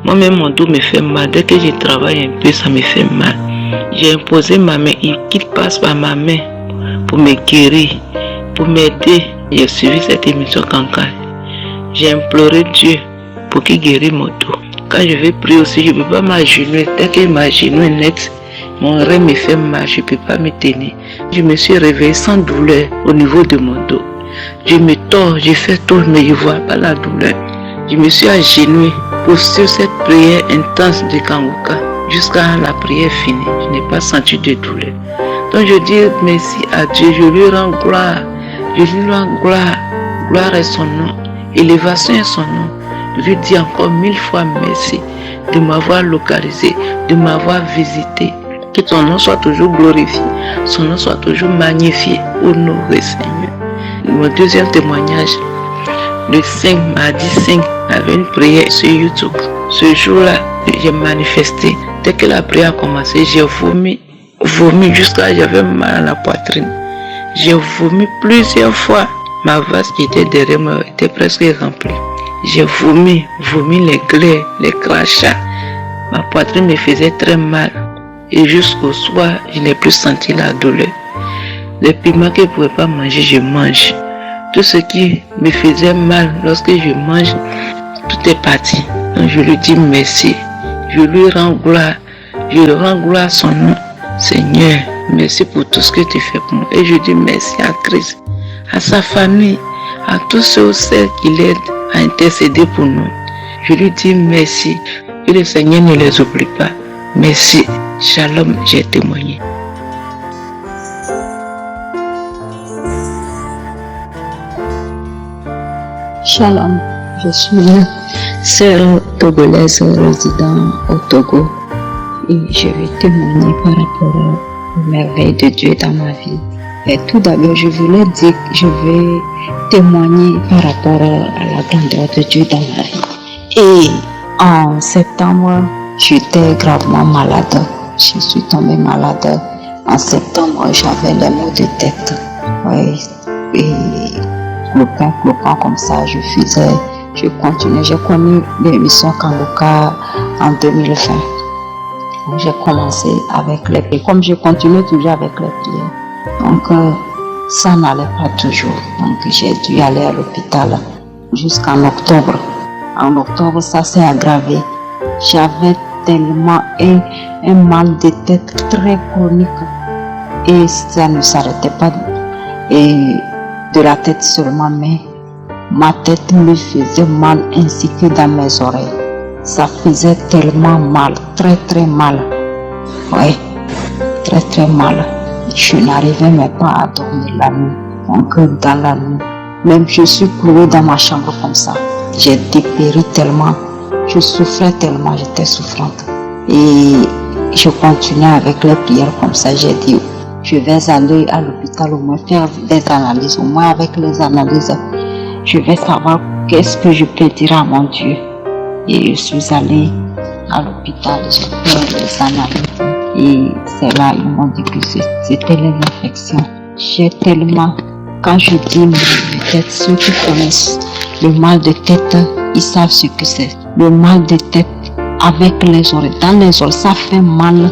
Moi-même, mon dos me fait mal. Dès que je travaille un peu, ça me fait mal. J'ai imposé ma main, qu'ils passent par ma main pour me guérir, pour m'aider. J'ai suivi cette émission Kanka. J'ai imploré Dieu pour qu'il guérisse mon dos. Quand je vais prier aussi, je ne peux pas m'agenouiller. Dès que ma genou est net, mon rein me fait mal, je ne peux pas me tenir. Je me suis réveillé sans douleur au niveau de mon dos. Je me tords, je fais tout, mais je ne vois pas la douleur. Je me suis agenouillé pour suivre cette prière intense de Kangoka jusqu'à la prière finie. Je n'ai pas senti de douleur. Donc je dis merci à Dieu, je lui rends gloire. Je lui rends gloire. Gloire est son nom. Élévation est son nom. Je lui dis encore 1000 fois merci de m'avoir localisé, de m'avoir visité. Que ton nom soit toujours glorifié, son nom soit toujours magnifié, honoré, Seigneur. Mon deuxième témoignage, le 5, mardi 5, j'avais une prière sur YouTube. Ce jour-là, j'ai manifesté. Dès que la prière a commencé, j'ai vomi jusqu'à ce que j'avais mal à la poitrine. J'ai vomi plusieurs fois. Ma vase qui était derrière moi était presque remplie. J'ai vomi les glaires, les crachats. Ma poitrine me faisait très mal. Et jusqu'au soir, je n'ai plus senti la douleur. Les piments que je ne pouvais pas manger, je mange. Tout ce qui me faisait mal lorsque je mange, tout est parti. Donc je lui dis merci. Je lui rends gloire. Je rends gloire à son nom. Seigneur, merci pour tout ce que tu fais pour moi. Et je dis merci à Christ, à sa famille, à tous ceux et celles qui l'aident à intercéder pour nous. Je lui dis merci. Que le Seigneur ne les oublie pas. Merci. Shalom, j'ai témoigné.
Shalom, je suis sœur togolaise résidant au Togo et je vais témoigner par rapport aux merveilles de Dieu dans ma vie. Et tout d'abord, je voulais dire que je vais témoigner par rapport à la grandeur de Dieu dans ma vie. Et En septembre, j'étais gravement malade. Je suis tombée malade. En septembre, j'avais les maux de tête. Oui. Et clopin comme ça, je continuais. J'ai connu l'émission Kangoka en 2020. J'ai commencé avec les prières. Comme je continue toujours avec les prières. Donc, ça n'allait pas toujours. Donc, j'ai dû aller à l'hôpital jusqu'en octobre. En octobre, ça s'est aggravé. J'avais tellement un mal de tête très chronique. Et ça ne s'arrêtait pas. Et de la tête seulement, mais ma tête me faisait mal ainsi que dans mes oreilles. Ça faisait tellement mal, très très mal. Oui, très très mal. Je n'arrivais même pas à dormir la nuit. Donc dans la nuit, même je suis clouée dans ma chambre comme ça. J'ai dépéri tellement, je souffrais tellement, j'étais souffrante. Et je continuais avec les prières comme ça. J'ai dit, je vais aller à l'hôpital au moins faire des analyses. Au moins avec les analyses, je vais savoir qu'est-ce que je peux dire à mon Dieu. Et je suis allée à l'hôpital, j'ai fait les analyses. Et c'est là ils m'ont dit que c'était les infections. J'ai tellement, quand je dis mal de tête, ceux qui connaissent le mal de tête, ils savent ce que c'est. Le mal de tête avec les oreilles. Dans les oreilles, ça fait mal.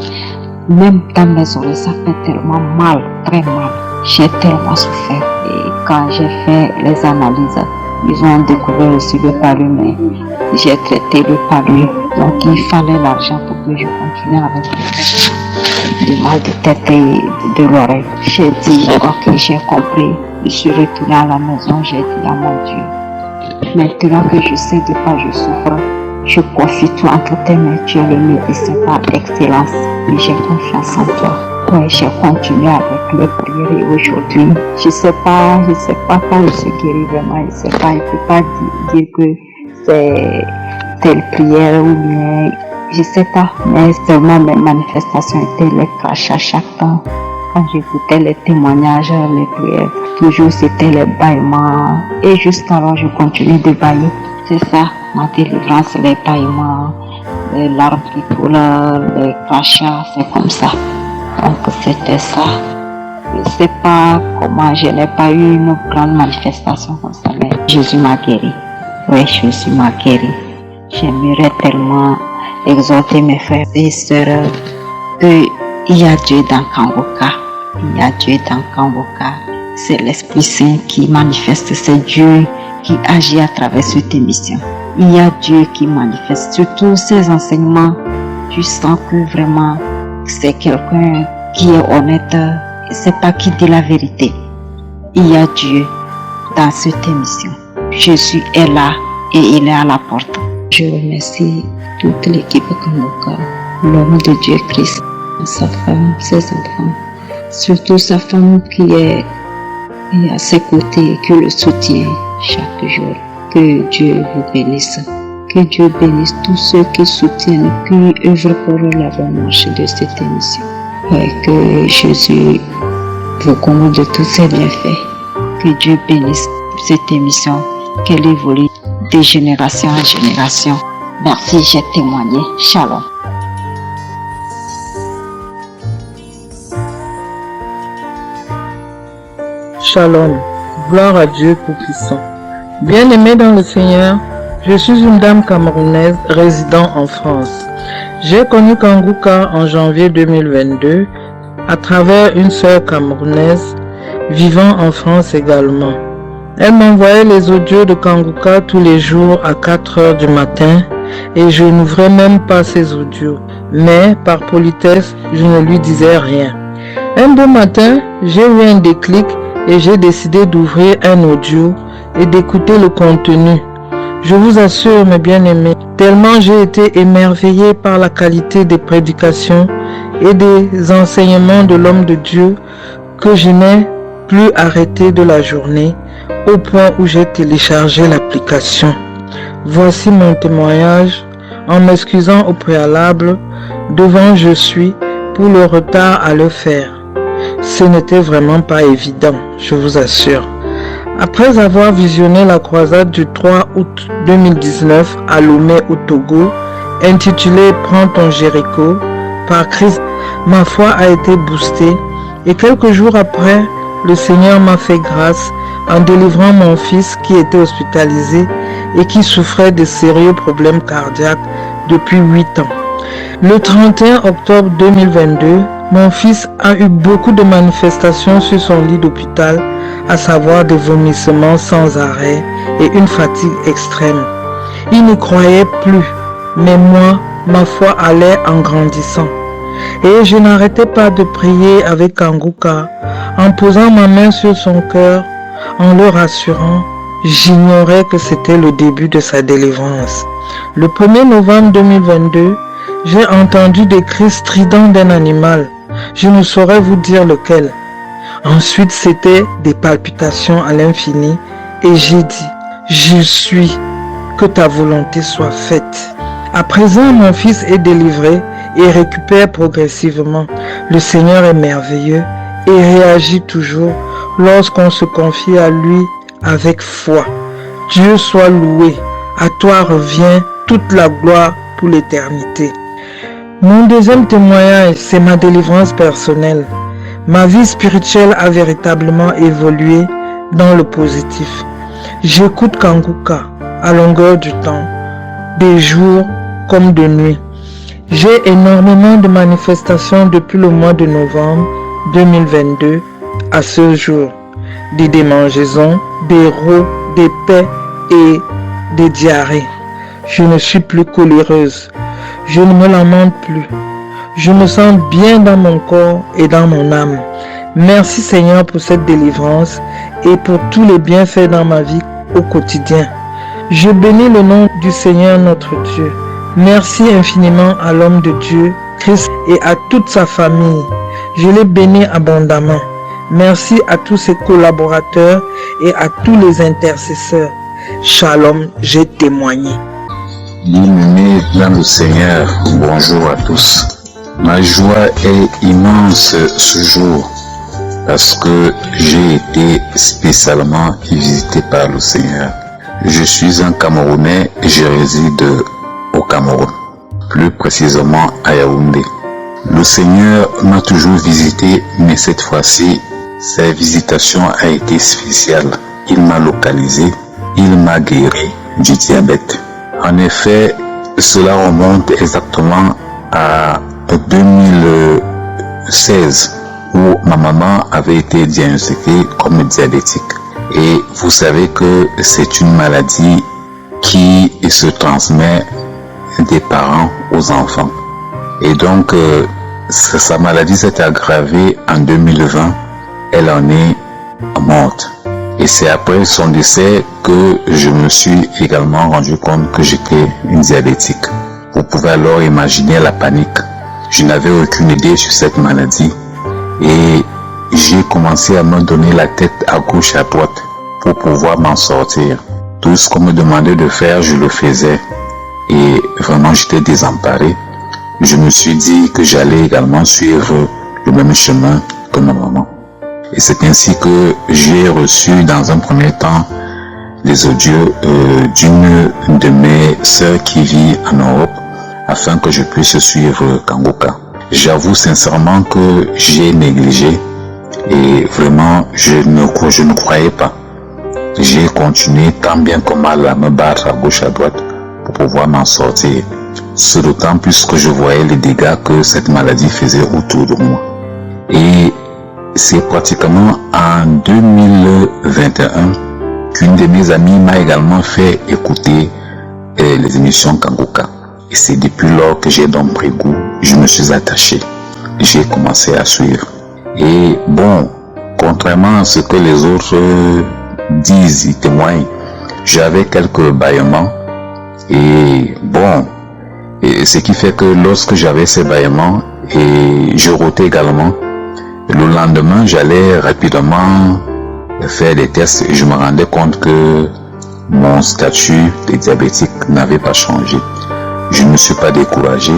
Même dans mes oreilles, ça fait tellement mal, très mal. J'ai tellement souffert. Et quand j'ai fait les analyses, ils ont découvert aussi le palu, mais j'ai traité le palu. Donc il fallait l'argent pour que je continue avec le mal de tête et de l'oreille. J'ai dit, ok, j'ai compris. Je suis retournée à la maison, j'ai dit à mon Dieu, maintenant que je sais de quoi je souffre, je confie tout entre tes mains, tu es le médecin par excellence et j'ai confiance en toi. Oui, j'ai continué avec les prières et aujourd'hui, je sais pas quand je suis guérie vraiment, je sais pas, je peux pas dire que c'est telle prière ou bien, je sais pas, mais seulement mes manifestations étaient les crachats chaque temps. Quand j'écoutais les témoignages, les prières, toujours c'était les bâillements et jusqu'alors je continue de bailler. C'est ça, ma délivrance, les bâillements, les larmes qui coulent, les crachats, c'est comme ça. Donc c'était ça. Je sais pas comment, je n'ai pas eu une grande manifestation comme ça, mais Jésus m'a guéri. Oui, Jésus m'a guéri. J'aimerais tellement exhorter mes frères et sœurs qu'il y a Dieu dans Kangoka. Il y a Dieu dans Kangoka. C'est l'Esprit Saint qui manifeste, c'est Dieu qui agit à travers cette émission. Il y a Dieu qui manifeste, surtout ces enseignements. Tu sens que vraiment c'est quelqu'un qui est honnête, c'est pas qui dit la vérité. Il y a Dieu dans cette émission. Jésus est là et il est à la porte. Je remercie toute l'équipe Kangoka, l'homme de Dieu Christ, sa femme, ses enfants, surtout sa femme qui est à ses côtés, qui le soutient chaque jour. Que Dieu vous bénisse. Que Dieu bénisse tous ceux qui soutiennent, qui œuvrent pour la bonne marche de cette émission. Et que Jésus vous comble de tous ses bienfaits. Que Dieu bénisse cette émission, qu'elle évolue de génération en génération. Merci, j'ai témoigné. Shalom.
Shalom. Gloire à Dieu Tout-Puissant. Bien-aimée dans le Seigneur, je suis une dame camerounaise résidant en France. J'ai connu Kangoka en janvier 2022 à travers une sœur camerounaise vivant en France également. Elle m'envoyait les audios de Kangoka tous les jours à 4 h du matin et je n'ouvrais même pas ces audios. Mais par politesse, je ne lui disais rien. Un beau matin, j'ai eu un déclic et j'ai décidé d'ouvrir un audio et d'écouter le contenu. Je vous assure, mes bien-aimés, tellement j'ai été émerveillé par la qualité des prédications et des enseignements de l'homme de Dieu que je n'ai plus arrêté de la journée au point où j'ai téléchargé l'application. Voici mon témoignage en m'excusant au préalable devant je suis pour le retard à le faire. Ce n'était vraiment pas évident, je vous assure. Après avoir visionné la croisade du 3 août 2019 à Lomé au Togo, intitulée « Prends ton Jéricho » par Christ, ma foi a été boostée et quelques jours après, le Seigneur m'a fait grâce en délivrant mon fils qui était hospitalisé et qui souffrait de sérieux problèmes cardiaques depuis 8 ans. Le 31 octobre 2022, mon fils a eu beaucoup de manifestations sur son lit d'hôpital, à savoir des vomissements sans arrêt et une fatigue extrême. Il n'y croyait plus, mais moi, ma foi allait en grandissant. Et je n'arrêtais pas de prier avec Kanguka, en posant ma main sur son cœur, en le rassurant. J'ignorais que c'était le début de sa délivrance. Le 1er novembre 2022, j'ai entendu des cris stridents d'un animal. Je ne saurais vous dire lequel. Ensuite, c'était des palpitations à l'infini et j'ai dit, je suis, que ta volonté soit faite. À présent, mon fils est délivré et récupère progressivement. Le Seigneur est merveilleux et réagit toujours lorsqu'on se confie à lui avec foi. Dieu soit loué. À toi revient toute la gloire pour l'éternité. Mon deuxième témoignage, c'est ma délivrance personnelle. Ma vie spirituelle a véritablement évolué dans le positif. J'écoute Kanguka à longueur du temps, des jours comme de nuit. J'ai énormément de manifestations depuis le mois de novembre 2022 à ce jour. Des démangeaisons, des rots, des paix et des diarrhées. Je ne suis plus coléreuse. Je ne me lamente plus. Je me sens bien dans mon corps et dans mon âme. Merci Seigneur pour cette délivrance et pour tous les bienfaits dans ma vie au quotidien. Je bénis le nom du Seigneur notre Dieu. Merci infiniment à l'homme de Dieu, Christ, et à toute sa famille. Je les bénis abondamment. Merci à tous ses collaborateurs et à tous les intercesseurs. Shalom, j'ai témoigné.
Bien-aimés dans le Seigneur, bonjour à tous. Ma joie est immense ce jour parce que j'ai été spécialement visité par le Seigneur. Je suis un Camerounais et je réside au Cameroun, plus précisément à Yaoundé. Le Seigneur m'a toujours visité, mais cette fois-ci, sa visitation a été spéciale. Il m'a localisé, il m'a guéri du diabète. En effet, cela remonte exactement à 2016 où ma maman avait été diagnostiquée comme diabétique. Et vous savez que c'est une maladie qui se transmet des parents aux enfants. Et donc, sa maladie s'est aggravée en 2020. Elle en est morte. Et c'est après son décès que je me suis également rendu compte que j'étais une diabétique. Vous pouvez alors imaginer la panique. Je n'avais aucune idée sur cette maladie et j'ai commencé à me donner la tête à gauche et à droite pour pouvoir m'en sortir. Tout ce qu'on me demandait de faire, je le faisais et vraiment j'étais désemparé. Je me suis dit que j'allais également suivre le même chemin que ma maman. Et c'est ainsi que j'ai reçu dans un premier temps les audios d'une de mes sœurs qui vit en Europe afin que je puisse suivre Kanguka. J'avoue sincèrement que j'ai négligé et vraiment je ne croyais pas. J'ai continué tant bien que mal à me battre à gauche à droite pour pouvoir m'en sortir. C'est d'autant plus que je voyais les dégâts que cette maladie faisait autour de moi. Et c'est pratiquement en 2021 qu'une de mes amies m'a également fait écouter les émissions Kanguka. Et c'est depuis lors que j'ai donc pris goût, je me suis attaché. J'ai commencé à suivre. Et bon, contrairement à ce que les autres disent, ils témoignent, j'avais quelques bâillements. Et bon, et ce qui fait que lorsque j'avais ces bâillements, et je rotais également, le lendemain, j'allais rapidement faire des tests et je me rendais compte que mon statut de diabétique n'avait pas changé. Je ne me suis pas découragé,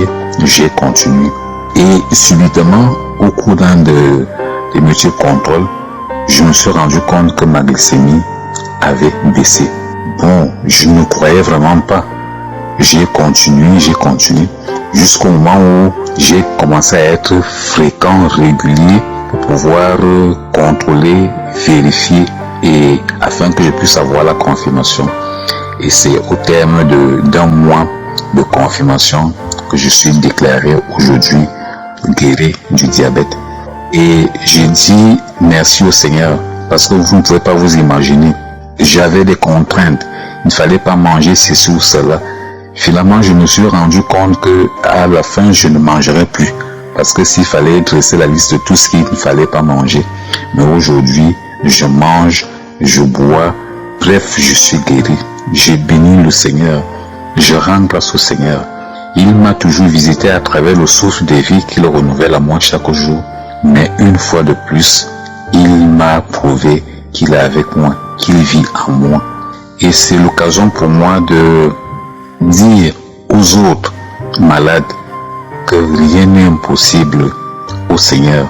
j'ai continué. Et subitement, au cours d'un de multiples contrôles, je me suis rendu compte que ma glycémie avait baissé. Bon, je ne croyais vraiment pas. J'ai continué, jusqu'au moment où j'ai commencé à être fréquent, régulier, pour pouvoir contrôler, vérifier, et afin que je puisse avoir la confirmation. Et c'est au terme d'un mois de confirmation que je suis déclaré aujourd'hui guéri du diabète. Et j'ai dit merci au Seigneur, parce que vous ne pouvez pas vous imaginer. J'avais des contraintes, il ne fallait pas manger ceci ou cela. Finalement, je me suis rendu compte que à la fin, je ne mangerai plus, parce que s'il fallait dresser la liste de tout ce qu'il ne fallait pas manger. Mais aujourd'hui, je mange, je bois, bref, je suis guéri. J'ai béni le Seigneur, je rends grâce au Seigneur. Il m'a toujours visité à travers le souffle de vie qu'il renouvelle à moi chaque jour. Mais une fois de plus, il m'a prouvé qu'il est avec moi, qu'il vit en moi. Et c'est l'occasion pour moi de dire aux autres malades que rien n'est impossible au Seigneur.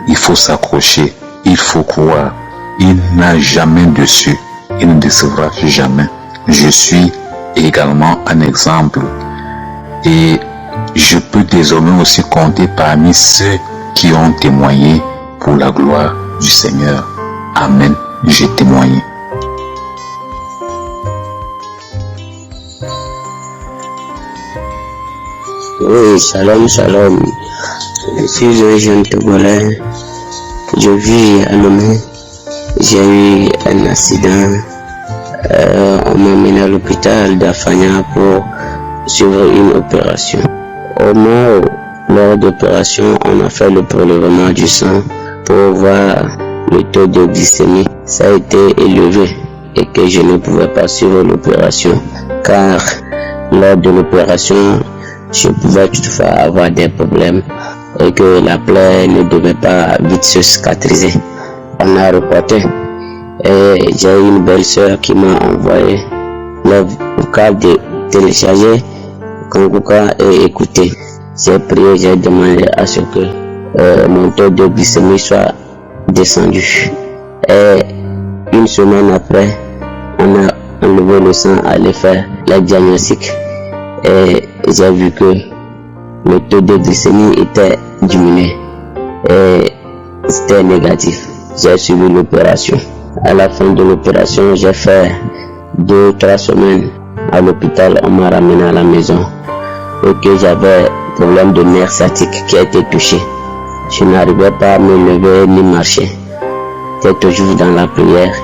Il faut s'accrocher, il faut croire. Il n'a jamais déçu, il ne décevra jamais. Je suis également un exemple et je peux désormais aussi compter parmi ceux qui ont témoigné pour la gloire du Seigneur. Amen, j'ai témoigné.
Oui, shalom, shalom. Je suis un jeune Togolais. Je vis à Lomé. J'ai eu un accident. On m'a mené à l'hôpital d'Afanya pour suivre une opération. Au moment où, lors d'opération, on a fait le prélèvement du sang pour voir le taux de glycémie. Ça a été élevé et que je ne pouvais pas suivre l'opération car lors de l'opération, je pouvais toutefois avoir des problèmes et que la plaie ne devait pas vite se cicatriser. On a reporté et j'ai eu une belle sœur qui m'a envoyé le vocal de télécharger Kanguka et écouter. J'ai prié, j'ai demandé à ce que mon taux de glycémie soit descendu. Et une semaine après, on a enlevé le sang, aller faire le diagnostic. Et j'ai vu que le taux de glycémie était diminué et c'était négatif. J'ai suivi l'opération. À la fin de l'opération, j'ai fait 2-3 semaines à l'hôpital. On m'a ramené à la maison et que j'avais problème de nerf sciatique qui a été touché. Je n'arrivais pas à me lever ni marcher. J'étais toujours dans la prière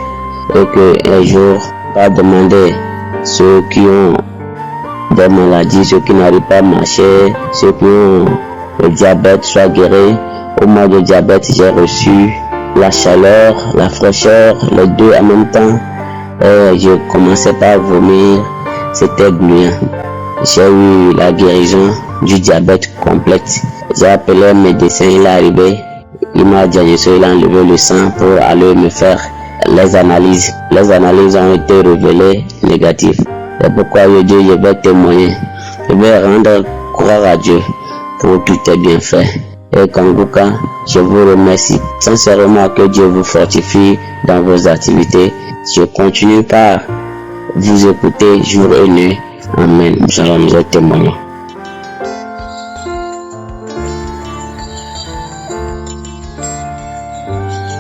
et que un jour, on va demander ceux qui ont des maladies, ceux qui n'arrivent pas à marcher, ceux qui ont le diabète soient guéris. Au mois de diabète, j'ai reçu la chaleur, la fraîcheur, les deux en même temps. Et je commençais par vomir, c'était gluant. J'ai eu la guérison du diabète complète. J'ai appelé un médecin, il est arrivé, il m'a diagnostiqué, il a enlevé le sang pour aller me faire les analyses. Les analyses ont été révélées négatives. C'est pourquoi je dis, je vais témoigner, je vais rendre gloire à Dieu pour tout est bien fait. Et Kanguka, je vous remercie sincèrement, que Dieu vous fortifie dans vos activités. Je continue par vous écouter jour et nuit. Amen. Shalom, je témoigne.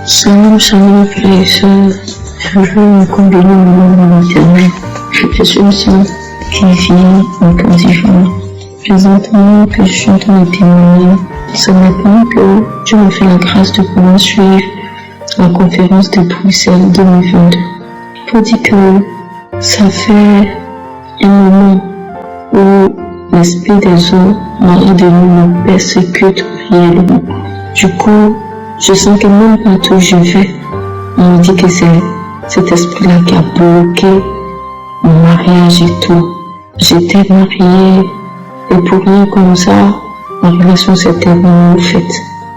Shalom, shalom, frères et sœurs. Je veux me combiner au nom de l'Éternel. Je suis une sœur qui vit en Côte d'Ivoire. Présentement que je suis en train de témoigner, ce matin que Dieu m'a fait la grâce de pouvoir suivre la conférence de Bruxelles 2022. Il faut dire que ça fait un moment où l'esprit des eaux malades de nous me persécute réellement. Du coup, je sens que même partout où je vais, on me dit que c'est cet esprit-là qui a bloqué mon mariage et tout. J'étais mariée et pour rien comme ça, ma relation s'était vraiment faite.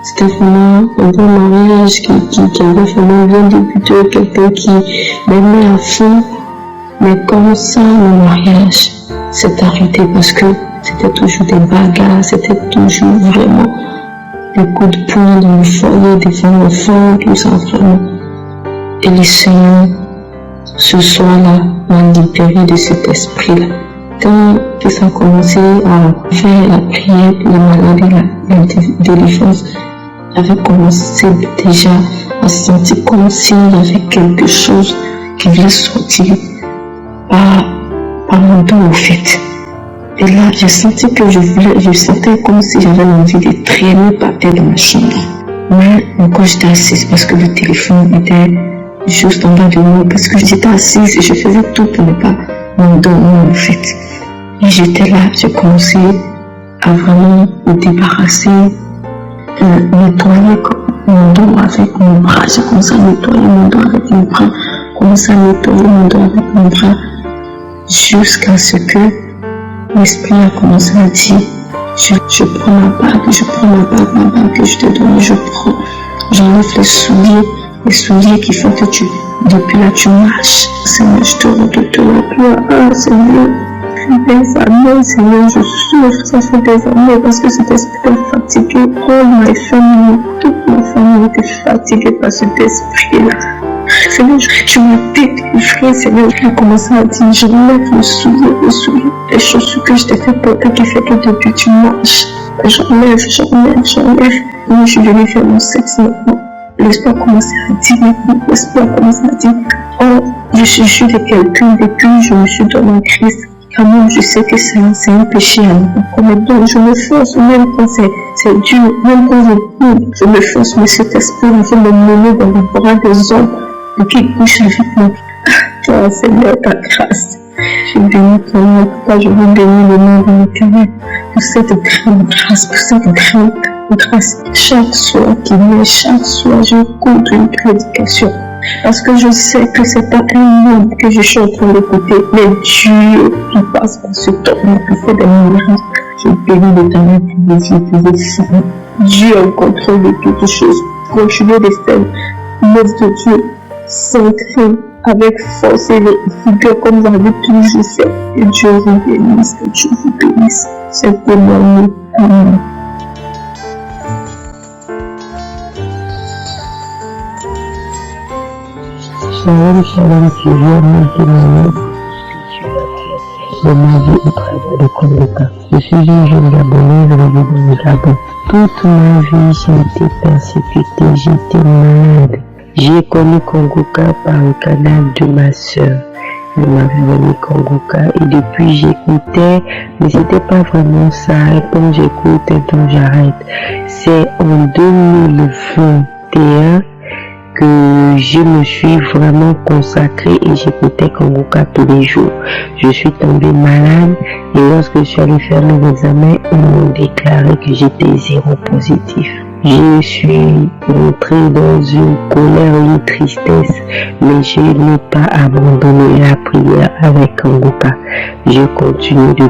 C'était vraiment un bon mariage qui avait vraiment bien débuté, quelqu'un qui m'aimait à fond. Mais comme ça, mon mariage s'est arrêté parce que c'était toujours des bagarres, c'était toujours vraiment des coups de poing dans le foyer, des femmes enfants, tout ça vraiment. Et le Seigneur
ce soir-là m'a libéré de cet esprit-là. Quand ça a commencé à faire la prière pour les malades et la délivrance, j'avais commencé déjà à sentir comme s'il y avait quelque chose qui venait sortir par mon dos au fait. Et là, j'ai senti que je sentais comme si j'avais envie de traîner par terre dans ma chambre. Mais encore j'étais assise parce que le téléphone était juste en bas de moi, parce que j'étais assise et je faisais tout pour ne pas m'endormir en fait. Et j'étais là, j'ai commencé à vraiment me débarrasser, nettoyer mon dos avec mon bras. J'ai commencé à nettoyer mon dos avec mon bras, commencé à nettoyer mon dos avec mon bras, jusqu'à ce que l'esprit a commencé à dire, je prends ma bague que je te donne, j'enlève les souliers qui font que depuis là tu marches. Seigneur, je te rends toute la gloire. Seigneur, des années, Seigneur, je souffre, ça fait des années parce que cet esprit est fatigué. Oh, ma famille, toute ma famille était fatiguée par cet esprit-là. Seigneur, tu m'as délivré, Seigneur, je commencé à dire, j'enlève les souliers, les chaussures que je t'ai fait porter qui fait que depuis tu marches. J'enlève. Moi, je suis venue faire mon sexe maintenant. L'esprit a commencé à dire, oh, je suis juste de quelqu'un depuis je me suis donné en Christ. Quand même, je sais que c'est un péché à ne pas commettre. Donc, je me force, même quand c'est dur, même quand je me force, mais cet esprit veut me mener dans les bras des hommes qui couchent avec moi. Toi, Seigneur, ta grâce. Je bénis ton nom, pourquoi je veux bénir le nom de l'Éternel pour cette grande grâce, pour cette grande grâce. Chaque soir chaque soir, j'écoute une prédication. Parce que je sais que c'est pas un homme que je suis en train d'écouter, mais Dieu qui passe par ce temps, qui fait des miracles. Je bénis l'Éternel pour les yeux de vos femmes. Dieu est au contrôle de toutes choses. Continuez de faire l'œuvre de Dieu sans crainte, avec force et vigueur comme vous avez toujours fait. Que Dieu vous bénisse, que Dieu vous bénisse. C'est témoigné. Amen.
Shalom, je viens maintenant de ma vie au travers de Kongoka. Je suis un jeune Gabonais, je vis dans le Gabon. Toute ma vie, j'ai été persécuté, j'étais malade. J'ai connu Kongoka par le canal de ma soeur. Elle m'avait donné Kongoka et depuis j'écoutais, mais c'était pas vraiment ça. Et quand j'écoute, et donc j'arrête. C'est en 2021 que je me suis vraiment consacrée et j'écoutais Kongoka tous les jours. Je suis tombée malade et lorsque je suis allée faire mes examens, on m'a déclaré que j'étais séropositif. Je suis entrée dans une colère, une tristesse, mais je n'ai pas abandonné la prière avec Kongoka. Je continue de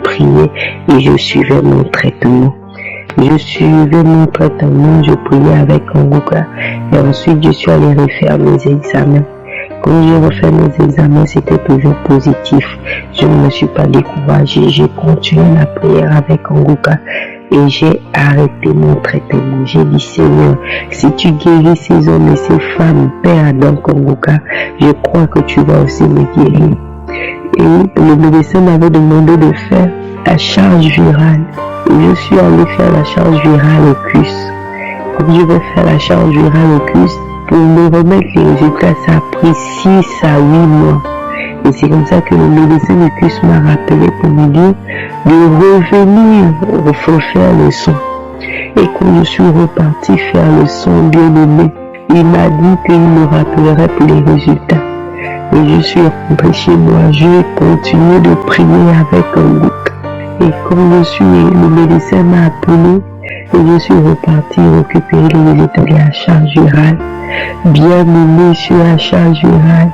prier et je suivais mon traitement. Je priais avec Kongoka et ensuite je suis allée refaire mes examens. Quand j'ai refait mes examens, c'était toujours positif. Je ne me suis pas découragée, j'ai continué la prière avec Kongoka et j'ai arrêté mon traitement. J'ai dit, Seigneur, si tu guéris ces hommes et ces femmes, Père Adam Kongoka, je crois que tu vas aussi me guérir. Et le médecin m'avait demandé de faire la charge virale. Et je suis allée faire la charge virale au CUS. Comme je vais faire la charge virale au CUS, pour me remettre les résultats, ça a pris 6 à 8 mois. Et c'est comme ça que le médecin du CUS m'a rappelé pour me dire de revenir refaire le son. Et quand je suis reparti faire le son bien aimé, il m'a dit qu'il me rappellerait pour les résultats. Et je suis rentré chez moi, je continue de prier avec un bouc. Et comme le médecin m'a appelé et je suis reparti récupérer les résultats de la charge virale. Bien aimé sur la charge virale,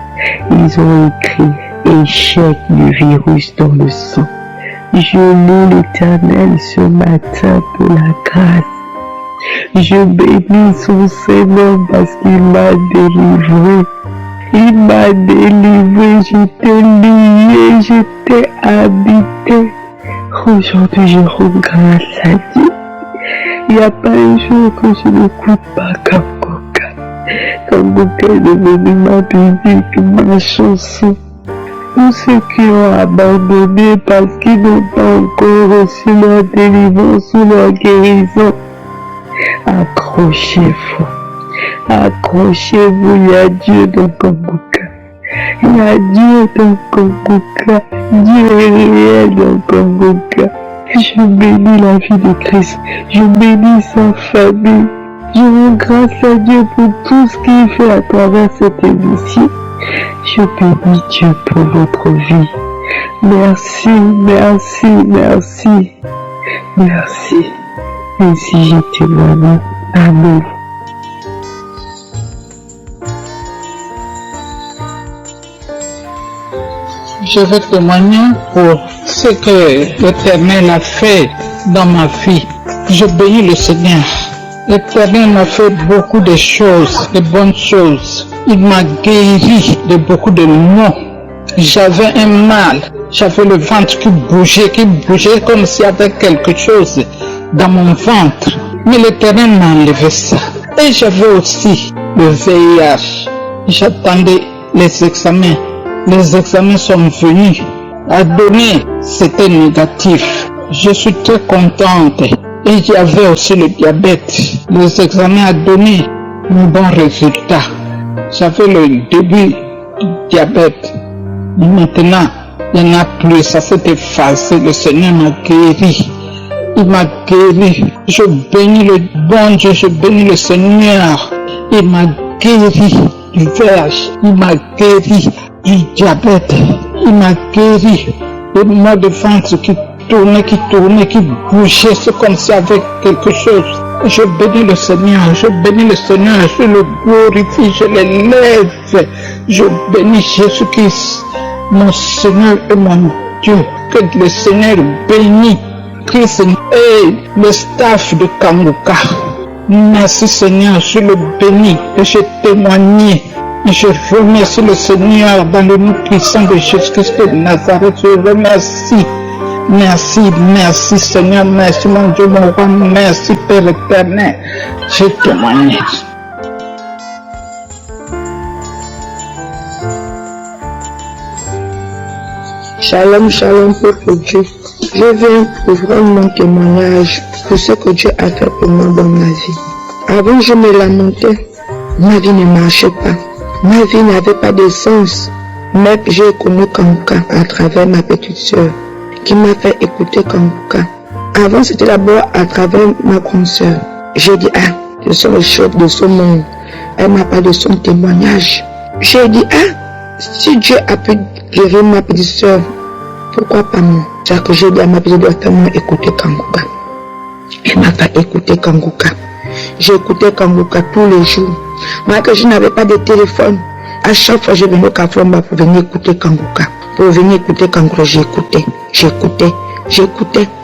ils ont écrit échec du virus dans le sang. Je loue l'Éternel ce matin pour la grâce. Je bénis son Seigneur parce qu'il m'a délivré. Il m'a délivré, j'étais lié, j'étais habité. Aujourd'hui, je rends grâce à Dieu. Il n'y a pas un jour que je n'écoute pas Kongoka.
Kanguka est devenu ma musique, ma chanson. Tous ceux qui ont abandonné parce qu'ils n'ont pas encore reçu leur délivrance ou leur guérison, accrochez-vous. Accrochez-vous, il y a Dieu dans Kanguka. Il y a Dieu dans Kanguka. Dieu est réel dans Kanguka. Je bénis la vie de Christ. Je bénis sa famille. Je rends grâce à Dieu pour tout ce qu'il fait à travers cette émission. Je bénis Dieu pour votre vie. Merci, merci, merci. Merci. Ainsi je témoigne. Amen.
Je veux témoigner pour ce que l'Éternel a fait dans ma vie. Je bénis le Seigneur. L'Éternel m'a fait beaucoup de choses, de bonnes choses. Il m'a guéri de beaucoup de maux. J'avais un mal. J'avais le ventre qui bougeait comme s'il y avait quelque chose dans mon ventre. Mais l'Éternel m'a enlevé ça. Et j'avais aussi le VIH. J'attendais les examens. Les examens sont venus. À donner, c'était négatif. Je suis très contente. Et il y avait aussi le diabète. Les examens à donner un bon résultat. J'avais le début du diabète. Mais maintenant, il n'y en a plus. Ça s'est effacé. Le Seigneur m'a guéri. Il m'a guéri. Je bénis le bon Dieu. Je bénis le Seigneur. Il m'a guéri du VIH. Il m'a guéri du diabète. Il m'a guéri des maux de ventre qui tournaient, qui bougeaient. C'est comme s'il y avait quelque chose. Je bénis le Seigneur, je le glorifie, je l'élève. Je bénis Jésus-Christ, mon Seigneur et mon Dieu. Que le Seigneur bénisse Christ et le staff de Kanguka. Merci Seigneur, je le bénis et je témoigne. Je remercie le Seigneur dans le nom puissant de Jésus-Christ de Nazareth. Je remercie. Merci, merci Seigneur, merci mon Dieu, mon roi, merci Père éternel. Je témoigne.
Shalom, shalom, peuple Dieu. Je viens pour rendre mon témoignage pour ce que Dieu a fait pour moi dans ma vie. Avant, je me lamentais. Ma vie ne marchait pas. Ma vie n'avait pas de sens. Mais j'ai connu Kanguka à travers ma petite soeur qui m'a fait écouter Kanguka. Avant, c'était d'abord à travers ma grande soeur. J'ai dit, je suis le chef de ce monde. Elle m'a parlé de son témoignage. J'ai dit, si Dieu a pu guérir ma petite soeur, pourquoi pas moi? C'est que j'ai dit à ma petite soeur, fais-moi écouter Kanguka. Elle m'a fait écouter Kanguka. J'ai écouté Kanguka tous les jours. Moi que je n'avais pas de téléphone, à chaque fois je venais au Kaflomba pour venir écouter Kanguka. Pour venir écouter Kanguka, j'écoutais.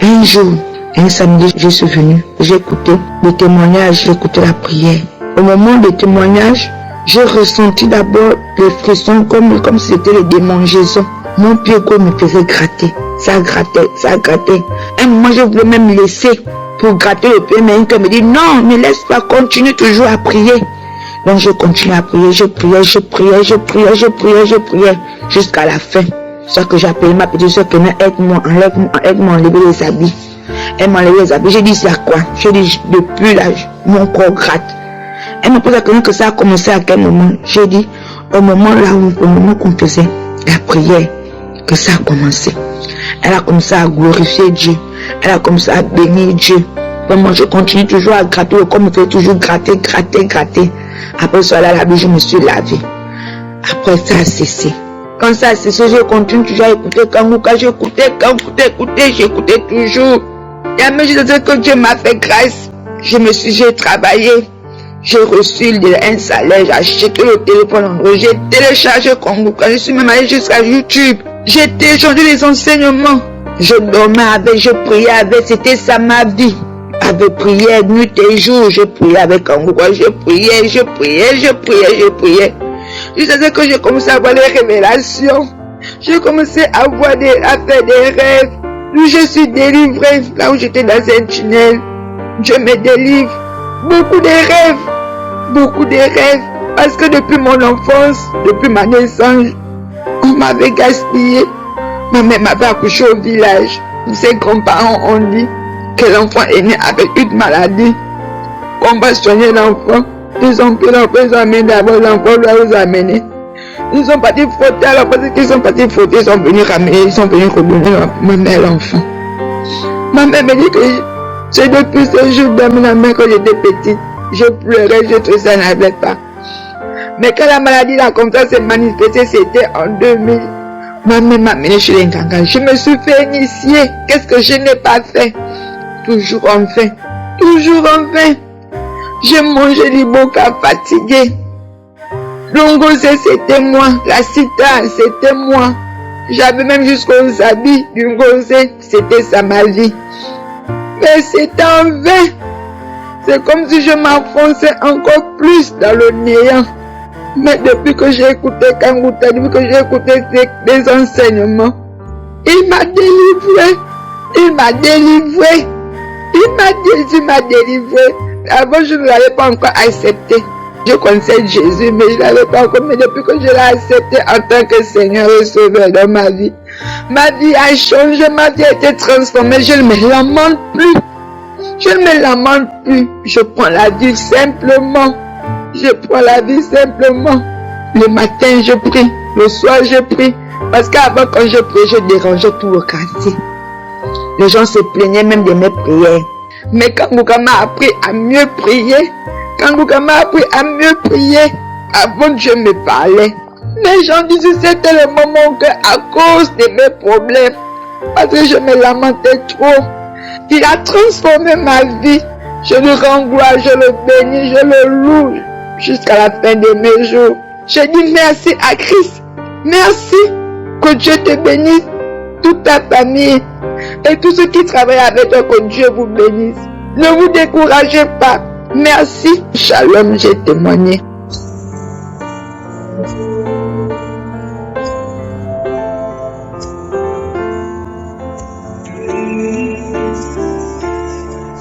Un jour, un samedi, je suis venue. J'écoutais le témoignage, j'écoutais la prière. Au moment des témoignages, j'ai ressenti d'abord les frissons comme si c'était les démangeaisons. Mon pied gauche me faisait gratter. Ça grattait. Un moment, je voulais même me laisser pour gratter le pied, mais un cœur me dit non, ne laisse pas, continue toujours à prier. Donc je continuais à prier, je priais jusqu'à la fin. C'est que j'ai appelé ma petite soeur qui m'a aide-moi, enlève-moi, enlever les habits. Elle m'a enlevé les habits. J'ai dit c'est à quoi? J'ai dit depuis là, mon corps gratte. Elle m'a posé la question que ça a commencé à quel moment? J'ai dit au moment qu'on faisait la prière, que ça a commencé. Elle a commencé à glorifier Dieu. Elle a commencé à bénir Dieu. Moi, je continue toujours à gratter, comme je fais toujours gratter. Après ça, là, je me suis lavé. Après, ça a cessé. Quand ça a cessé, je continue toujours à écouter Kanguka. J'écoutais toujours. Et à mesure que Dieu m'a fait grâce, j'ai travaillé. J'ai reçu un salaire, j'ai acheté le téléphone Android, j'ai téléchargé Kanguka. Je suis même allé jusqu'à YouTube. J'ai téléchargé les enseignements. Je dormais avec, je priais avec, c'était ça ma vie. Avec prière, nuit et jour, je priais avec Kanguka, je priais. Jusqu'à ce que j'ai commencé à avoir les révélations. J'ai commencé à faire des rêves. Je suis délivré, là où j'étais dans un tunnel. Dieu me délivre. Beaucoup de rêves.
Parce que depuis mon enfance, depuis ma naissance, on m'avait gaspillé. Ma mère m'avait accouché au village. Ses grands-parents ont dit que l'enfant est né avec une maladie. On va soigner l'enfant. Ils ont pris l'enfant, ils ont amené d'abord l'enfant, ils ont amené. Ils sont partis frotter, alors parce qu'ils sont partis frotter, ils sont venus ramener, ils sont venus redonner ma mère l'enfant. Ma mère me dit que c'est depuis ce jour de ma mère quand j'étais petite. Je pleurais, je trouvais ça n'allait pas. Mais quand la maladie là comme ça s'est manifestée, c'était en 2000. Ma mère m'a amené chez les Nganga. Je me suis fait initier. Qu'est-ce que je n'ai pas fait? Toujours en vain. Toujours en vain. J'ai mangé l'iboka fatigué. L'ongosé c'était moi. La cita c'était moi. J'avais même jusqu'aux habits du ngosé. C'était ça ma vie. Mais c'était en vain. C'est comme si je m'enfonçais encore plus dans le néant. Mais depuis que j'ai écouté Kangouka, depuis que j'ai écouté des enseignements, il m'a délivré. Il m'a délivré. Jésus m'a délivré. Avant, je ne l'avais pas encore accepté. Je connaissais Jésus, mais je ne l'avais pas encore. Mais depuis que je l'ai accepté en tant que Seigneur et Sauveur dans ma vie a changé, ma vie a été transformée. Je ne me lamente plus. Je ne me lamente plus. Je prends la vie simplement. Je prends la vie simplement. Le matin, je prie. Le soir, je prie. Parce qu'avant, quand je priais, je dérangeais tout le quartier. Les gens se plaignaient même de mes prières. Mais quand Ngouka m'a appris à mieux prier, avant Dieu me parlait. Les gens disaient c'était le moment que, à cause de mes problèmes, parce que je me lamentais trop, il a transformé ma vie. Je le rends gloire, je le bénis, je le loue jusqu'à la fin de mes jours. Je dis merci à Christ. Merci. Que Dieu te bénisse, toute ta famille et tous ceux qui travaillent avec toi, que Dieu vous bénisse. Ne vous découragez pas. Merci. Shalom, j'ai témoigné.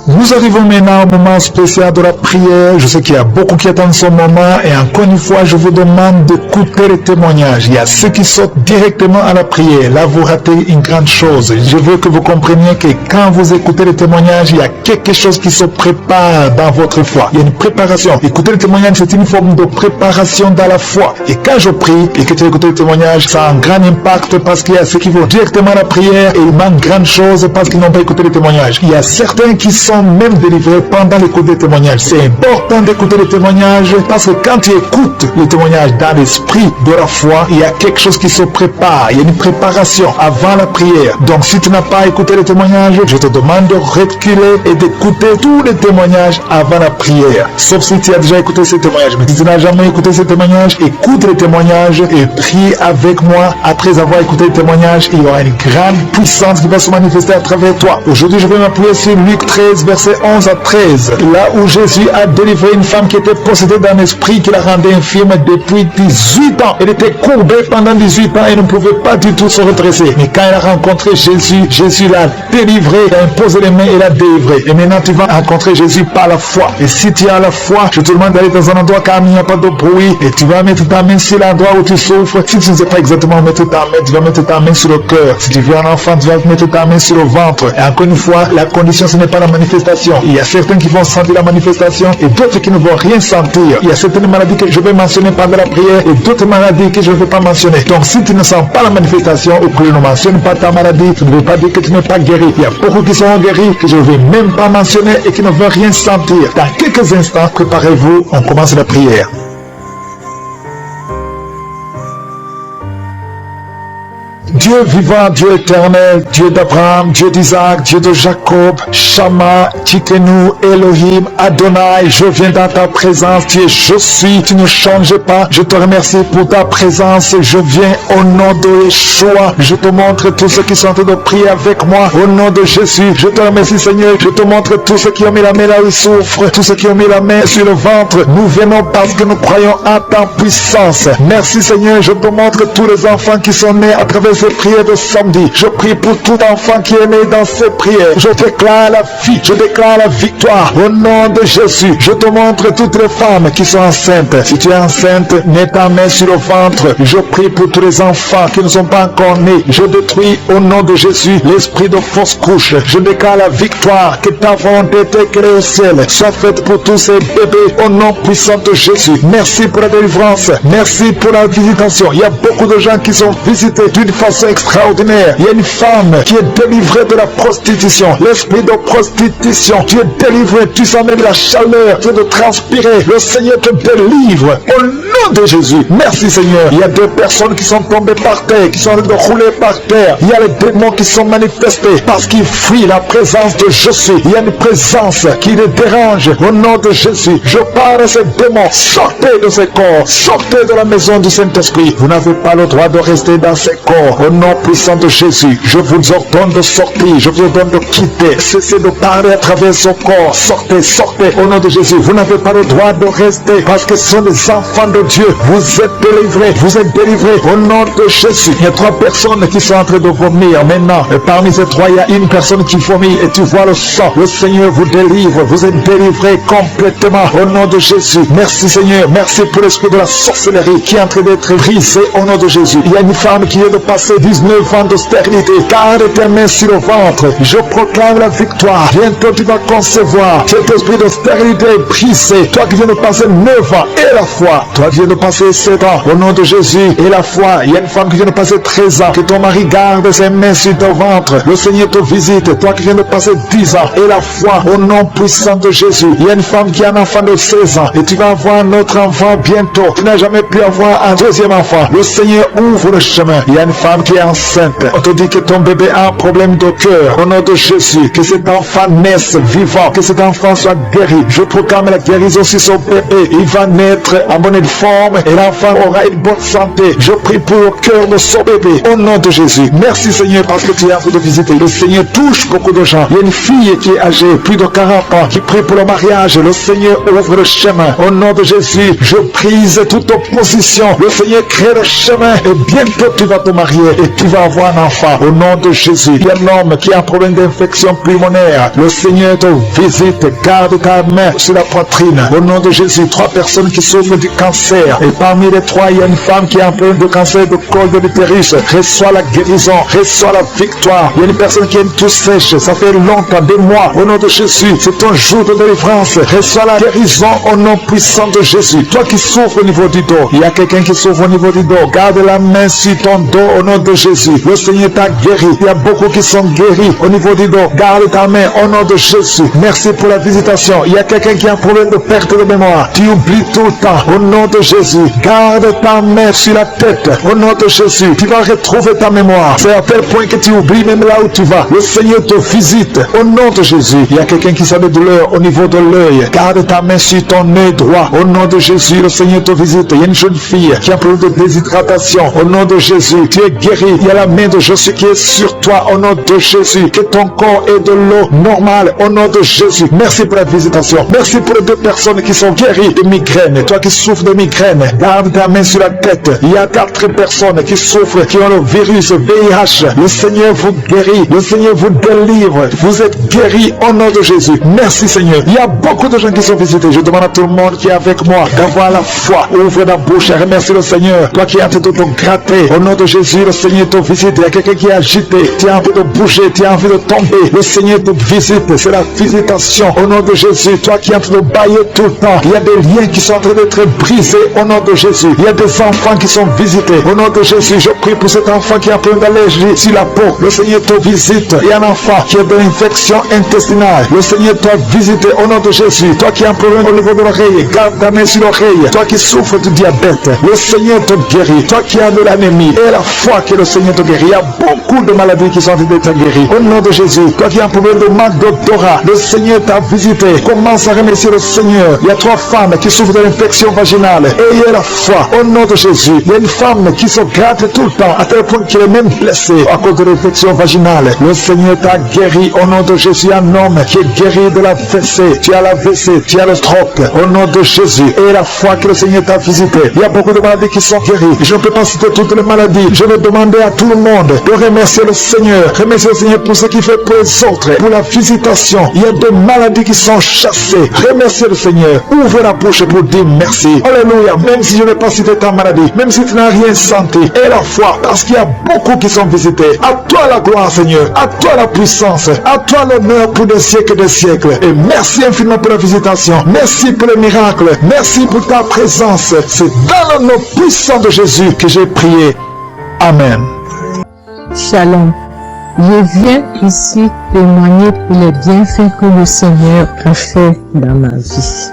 Nous arrivons maintenant au moment spécial de la prière. Je sais qu'il y a beaucoup qui attendent ce moment et encore une fois, je vous demande d'écouter les témoignages. Il y a ceux qui sortent directement à la prière. Là, vous ratez une grande chose. Je veux que vous compreniez que quand vous écoutez les témoignages, il y a quelque chose qui se prépare dans votre foi. Il y a une préparation. Écouter les témoignages, c'est une forme de préparation dans la foi. Et quand je prie et que tu écoutes les témoignages, ça a un grand impact parce qu'il y a ceux qui vont directement à la prière et ils manquent grande chose parce qu'ils n'ont pas écouté les témoignages. Il y a certains qui sont même délivrés pendant l'écoute des témoignages. C'est important d'écouter les témoignages parce que quand tu écoutes les témoignages dans l'esprit de la foi, il y a quelque chose qui se prépare. Il y a une préparation avant la prière. Donc si tu n'as pas écouté les témoignages, je te demande de reculer et d'écouter tous les témoignages avant la prière. Sauf si tu as déjà écouté ces témoignages. Mais si tu n'as jamais écouté ces témoignages, écoute les témoignages et prie avec moi. Après avoir écouté les témoignages, il y aura une grande puissance qui va se manifester à travers toi. Aujourd'hui, je vais m'appuyer sur Luc 13, verset 11 à 13, là où Jésus a délivré une femme qui était possédée d'un esprit qui la rendait infirme depuis 18 ans. Elle était courbée pendant 18 ans et ne pouvait pas du tout se redresser. Mais quand elle a rencontré Jésus, Jésus l'a délivrée, il a imposé les mains et l'a délivrée. Et maintenant tu vas rencontrer Jésus par la foi. Et si tu as la foi, je te demande d'aller dans un endroit calme, il n'y a pas de bruit, et tu vas mettre ta main sur l'endroit où tu souffres. Si tu ne sais pas exactement mettre ta main, tu vas mettre ta main sur le cœur. Si tu veux un enfant, tu vas mettre ta main sur le ventre. Et encore une fois, la condition, ce n'est pas la manifestation. Il y a certains qui vont sentir la manifestation et d'autres qui ne vont rien sentir. Il y a certaines maladies que je vais mentionner pendant la prière et d'autres maladies que je ne vais pas mentionner. Donc si tu ne sens pas la manifestation ou que je ne mentionne pas ta maladie, tu ne veux pas dire que tu n'es pas guéri. Il y a beaucoup qui sont guéris que je ne vais même pas mentionner et qui ne veulent rien sentir. Dans quelques instants, préparez-vous, on commence la prière. Dieu vivant, Dieu éternel, Dieu d'Abraham, Dieu d'Isaac, Dieu de Jacob, Shama, Tikenu, Elohim, Adonai, je viens dans ta présence, tu es je suis, tu ne changes pas, je te remercie pour ta présence, je viens au nom de Yeshua, je te montre tous ceux qui sont en train de prier avec moi, au nom de Jésus, je te remercie Seigneur, je te montre tous ceux qui ont mis la main là où ils souffrent, tous ceux qui ont mis la main sur le ventre, nous venons parce que nous croyons à ta puissance, merci Seigneur, je te montre tous les enfants qui sont nés à travers cette prières de samedi. Je prie pour tout enfant qui est né dans ces prières. Je déclare la vie, je déclare la victoire. Au nom de Jésus, je te montre toutes les femmes qui sont enceintes. Si tu es enceinte, mets ta main sur le ventre. Je prie pour tous les enfants qui ne sont pas encore nés. Je détruis au nom de Jésus l'esprit de fausse couche. Je déclare la victoire, que ta volonté créée au ciel soit faite pour tous ces bébés au nom puissant de Jésus. Merci pour la délivrance. Merci pour la visitation. Il y a beaucoup de gens qui sont visités d'une façon extraordinaire. Il y a une femme qui est délivrée de la prostitution. L'esprit de prostitution. Tu es délivré. Tu sens même la chaleur. Tu es de transpirer. Le Seigneur te délivre. Au nom de Jésus. Merci Seigneur. Il y a deux personnes qui sont tombées par terre, qui sont en train de rouler par terre. Il y a les démons qui sont manifestés parce qu'ils fuient la présence de Jésus. Il y a une présence qui les dérange. Au nom de Jésus, je parle à ces démons. Sortez de ces corps. Sortez de la maison du Saint-Esprit. Vous n'avez pas le droit de rester dans ces corps. Au nom puissant de Jésus, je vous ordonne de sortir. Je vous ordonne de quitter. Cessez de parler à travers son corps. Sortez, sortez. Au nom de Jésus, vous n'avez pas le droit de rester parce que ce sont des enfants de Dieu. Vous êtes délivrés. Vous êtes délivrés. Au nom de Jésus. Il y a 3 personnes qui sont en train de vomir maintenant. Et parmi ces 3, il y a une personne qui vomit et tu vois le sang. Le Seigneur vous délivre. Vous êtes délivrés complètement au nom de Jésus. Merci Seigneur. Merci pour l'esprit de la sorcellerie qui est en train d'être brisé au nom de Jésus. Il y a une femme qui vient de passer 19 ans de stérilité. Garde tes mains sur le ventre. Je proclame la victoire. Bientôt tu vas concevoir. Cet esprit de stérilité est brisé. Toi qui viens de passer 9 ans et la foi. Toi qui viens de passer 7 ans au nom de Jésus et la foi. Il y a une femme qui vient de passer 13 ans. Que ton mari garde ses mains sur ton ventre. Le Seigneur te visite. Toi qui viens de passer 10 ans et la foi au nom puissant de Jésus. Il y a une femme qui a un enfant de 16 ans et tu vas avoir un autre enfant bientôt. Tu n'as jamais pu avoir un deuxième enfant. Le Seigneur ouvre le chemin. Il y a une femme qui est enceinte. On te dit que ton bébé a un problème de cœur. Au nom de Jésus, que cet enfant naisse vivant, que cet enfant soit guéri. Je proclame la guérison sur son bébé. Il va naître en bonne forme et l'enfant aura une bonne santé. Je prie pour le cœur de son bébé. Au nom de Jésus. Merci Seigneur parce que tu es en train de visiter. Le Seigneur touche beaucoup de gens. Il y a une fille qui est âgée, plus de 40 ans, qui prie pour le mariage. Le Seigneur ouvre le chemin. Au nom de Jésus, je brise toute opposition. Le Seigneur crée le chemin et bientôt tu vas te marier et tu vas avoir un enfant. Au nom de Jésus, il y a un homme qui a un problème d'infection pulmonaire. Le Seigneur te visite. Garde ta main sur la poitrine. Au nom de Jésus, 3 personnes qui souffrent du cancer. Et parmi les 3, il y a une femme qui a un problème de cancer de col de l'utérus. Reçois la guérison. Reçois la victoire. Il y a une personne qui a une toux sèche. Ça fait longtemps, des mois. Au nom de Jésus, c'est ton jour de délivrance. Reçois la guérison au nom puissant de Jésus. Toi qui souffres au niveau du dos, il y a quelqu'un qui souffre au niveau du dos. Garde la main sur ton dos au nom de Jésus. Le Seigneur t'a guéri. Il y a beaucoup qui sont guéris au niveau du dos. Garde ta main au nom de Jésus. Merci pour la visitation. Il y a quelqu'un qui a un problème de perte de mémoire. Tu oublies tout le temps au nom de Jésus. Garde ta main sur la tête au nom de Jésus. Tu vas retrouver ta mémoire. C'est à tel point que tu oublies même là où tu vas. Le Seigneur te visite au nom de Jésus. Il y a quelqu'un qui a des douleurs au niveau de l'œil. Garde ta main sur ton œil droit. Au nom de Jésus, le Seigneur te visite. Il y a une jeune fille qui a un problème de déshydratation. Au nom de Jésus, tu es guéri. Il y a la main de Jésus qui est sur toi. Au nom de Jésus, que ton corps ait de l'eau normale. Au nom de Jésus, merci pour la visitation. Merci pour les 2 personnes qui sont guéries de migraine. Toi qui souffres de migraine, garde ta main sur la tête. Il y a 4 personnes qui souffrent, qui ont le virus VIH. Le Seigneur vous guérit. Le Seigneur vous délivre. Vous êtes guéris au nom de Jésus. Merci Seigneur. Il y a beaucoup de gens qui sont visités. Je demande à tout le monde qui est avec moi d'avoir la foi. Ouvre la bouche et remercie le Seigneur. Toi qui es en train de te gratter, au nom de Jésus, le Seigneur te visite. Il y a quelqu'un qui est agité. Tu as envie de bouger. Tu as envie de tomber. Le Seigneur te visite. C'est la visitation. Au nom de Jésus, toi qui es en train de bailler tout le temps, il y a des liens qui sont en train d'être brisés. Au nom de Jésus, il y a des enfants qui sont visités. Au nom de Jésus, je prie pour cet enfant qui a un problème d'allergie sur la peau. Le Seigneur te visite. Il y a un enfant qui a de l'infection intestinale. Le Seigneur t'a visité au nom de Jésus. Toi qui as un problème au niveau de l'oreille, garde ta main sur l'oreille. Toi qui souffres du diabète, le Seigneur te guérit. Toi qui as de l'anémie, et la foi que le Seigneur te guérit. Il y a beaucoup de maladies qui sont en train d'être guéries. Au nom de Jésus, toi qui as un problème de manque d'odorat, le Seigneur t'a visité. Commence à remercier le Seigneur. Il y a 3 femmes qui souffrent de l'infection vaginale. Ayez la foi au nom de Jésus. Il y a une femme qui se gratte tout le temps, à tel point qu'elle est même blessée à cause de l'infection vaginale. Le Seigneur t'a guéri au nom de Jésus. Un homme qui est guéri de la WC. Tu as la WC, tu as le stroke. Au nom de Jésus. Et la foi que le Seigneur t'a visité. Il y a beaucoup de maladies qui sont guéries. Je ne peux pas citer toutes les maladies. Je me demande demander à tout le monde de remercier le Seigneur. Remercier le Seigneur pour ce qu'il fait pour les autres, pour la visitation. Il y a des maladies qui sont chassées. Remerciez le Seigneur. Ouvre la bouche pour dire merci. Alléluia. Même si je n'ai pas cité ta maladie, même si tu n'as rien senti, et la foi, parce qu'il y a beaucoup qui sont visités. À toi la gloire, Seigneur. À toi la puissance. À toi l'honneur pour des siècles et des siècles. Et merci infiniment pour la visitation. Merci pour le miracle. Merci pour ta présence. C'est dans le nom puissant de Jésus que j'ai prié. Amen.
Shalom. Je viens ici témoigner pour les bienfaits que le Seigneur a fait dans ma vie.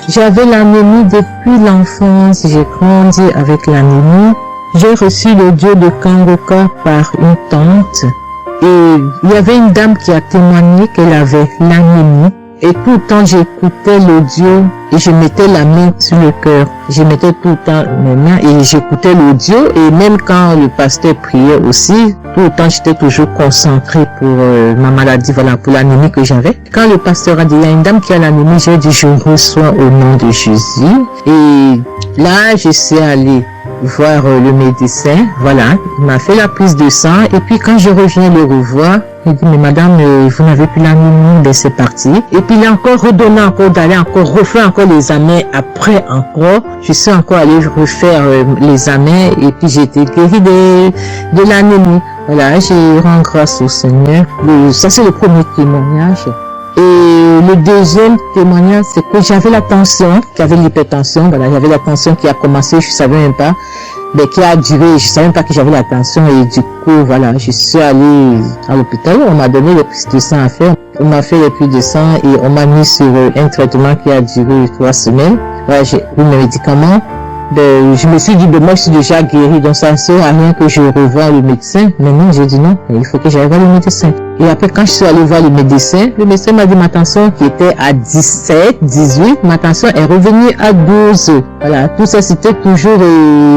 J'avais l'anémie depuis l'enfance, j'ai grandi avec l'anémie. J'ai reçu le Dieu de Kangoka par une tante et il y avait une dame qui a témoigné qu'elle avait l'anémie. Et tout le temps, j'écoutais l'audio et je mettais la main sur le cœur. Je mettais tout le temps mes mains et j'écoutais l'audio. Et même quand le pasteur priait aussi, tout le temps, j'étais toujours concentrée pour ma maladie, voilà, pour l'anémie que j'avais. Quand le pasteur a dit, il y a une dame qui a l'anémie, j'ai dit, je reçois au nom de Jésus. Et là, je suis allée voir le médecin, voilà, il m'a fait la prise de sang. Et puis quand je reviens le revoir, il dit, mais madame, vous n'avez plus l'anémie, ben c'est parti. Et puis il a encore redonné encore d'aller encore refaire encore les examens. Après encore, je suis encore allée refaire les examens et puis j'ai été guérie de l'anémie. Voilà, j'ai rendu grâce au Seigneur. Ça c'est le premier témoignage. Et le deuxième témoignage, c'est que j'avais la tension, j'avais l'hypertension, voilà, j'avais la tension qui a commencé, je savais même pas, mais qui a duré, je savais même pas que j'avais la tension et du coup, voilà, je suis allée à l'hôpital, on m'a donné les prises de sang à faire, on m'a fait les prises de sang et on m'a mis sur un traitement qui a duré 3 semaines. Voilà, j'ai eu mes médicaments. Ben, je me suis dit, ben, moi, je suis déjà guérie, donc ça ne sert à rien que je revoie le médecin. Mais non, j'ai dit non, il faut que j'aille voir le médecin. Et après, quand je suis allée voir le médecin m'a dit ma tension qui était à 17, 18, ma tension est revenue à 12. Voilà, tout ça, c'était toujours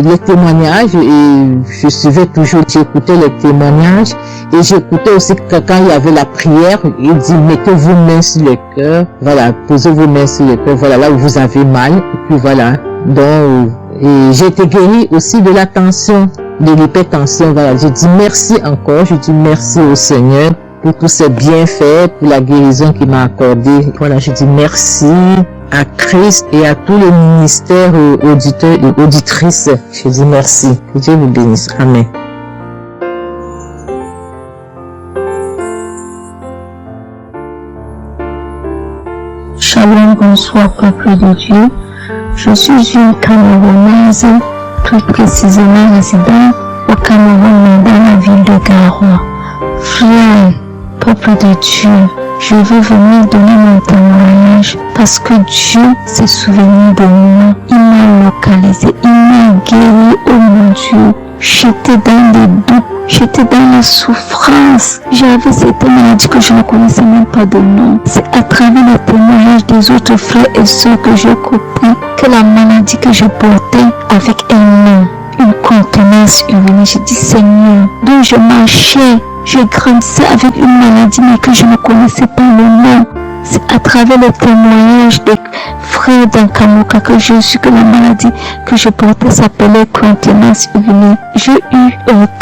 les témoignages et je suivais toujours, j'écoutais les témoignages et j'écoutais aussi que quand il y avait la prière, il dit, mettez vos mains sur le cœur, voilà, posez vos mains sur le cœur, voilà, là où vous avez mal, et puis voilà. Donc, et j'ai été guérie aussi de la tension, de l'hypertension. Voilà, je dis merci encore, je dis merci au Seigneur pour tous ses bienfaits, pour la guérison qu'il m'a accordée. Voilà, je dis merci à Christ et à tous les ministères auditeurs et auditrices. Je dis merci. Que Dieu vous bénisse. Amen.
Shalom, bonsoir, peuple de Dieu. Je suis une Camerounaise, plus précisément résident au Cameroun, dans la ville de Garoua. Frère, peuple de Dieu, je veux venir donner mon témoignage parce que Dieu s'est souvenu de moi. Il m'a localisé, il m'a guéri, oh mon Dieu. J'étais dans les doutes, j'étais dans la souffrance. J'avais cette maladie que je ne connaissais même pas de nom. C'est à travers le témoignage des autres frères et sœurs que j'ai compris que la maladie que je portais avec un nom, une contenance urinée. J'ai dit Seigneur, donc je marchais, je grandissais avec une maladie mais que je ne connaissais pas le nom. C'est à travers le témoignage des frères d'Ankamoka que j'ai su que la maladie que je portais s'appelait contenance urinée. J'ai eu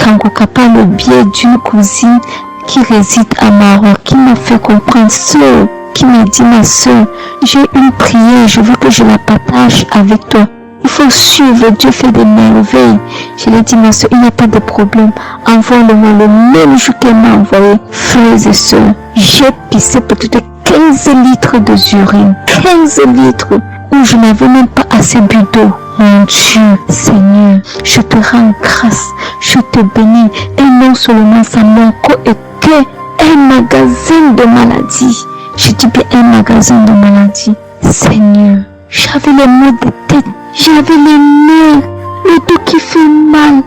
Kangoka par le biais d'une cousine qui réside à Maroc, qui m'a fait comprendre sœur, qui m'a dit ma sœur, j'ai une prière, je veux que je la partage avec toi. Il faut suivre, Dieu fait des merveilles. Je lui ai dit ma sœur, il n'y a pas de problème. Envoie-le-moi le même jour qu'elle m'a envoyé. Frères et sœurs, j'ai pissé peut-être 15 litres de urine, 15 litres, où je n'avais même pas assez bu d'eau. Mon Dieu, Seigneur, je te rends grâce, je te bénis. Et non seulement ça, mon corps était un magasin de maladies. Je dis bien un magasin de maladies. Seigneur, j'avais les maux de tête, j'avais les nerfs, le dos qui fait mal,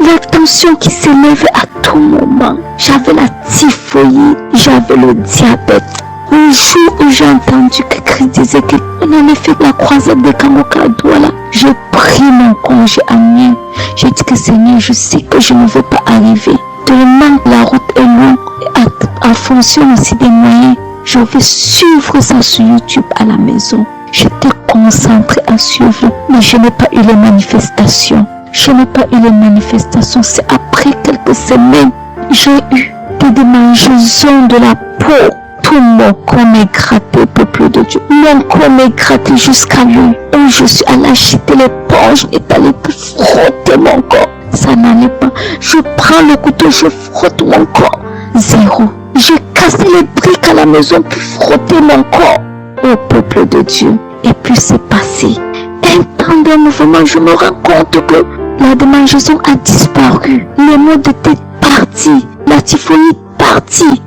la tension qui s'élève à tout moment. J'avais la typhoïde, j'avais le diabète. Le jour où j'ai entendu que Christ disait qu'on allait faire la croisade de Kangoka à Douala, j'ai pris mon congé à mien. J'ai dit que Seigneur, je sais que je ne veux pas arriver. Tellement la route est longue et en fonction aussi des moyens, je vais suivre ça sur YouTube à la maison. J'étais concentrée à suivre, mais je n'ai pas eu les manifestations. je n'ai pas eu les manifestations. C'est après quelques semaines, j'ai eu des démangeaisons de la peau. Tout mon corps m'est gratté, peuple de Dieu. Mon corps m'est gratté jusqu'à l'œil. Et je suis allée acheter l'éponge et allée frotter mon corps. Ça n'allait pas. Je prends le couteau, je frotte mon corps. Zéro. J'ai cassé les briques à la maison pour frotter mon corps. Au peuple de Dieu. Et puis c'est passé. Un temps d'un mouvement, je me rends compte que la démangeaison a disparu. Les maux de tête partis. La typhoïde partie.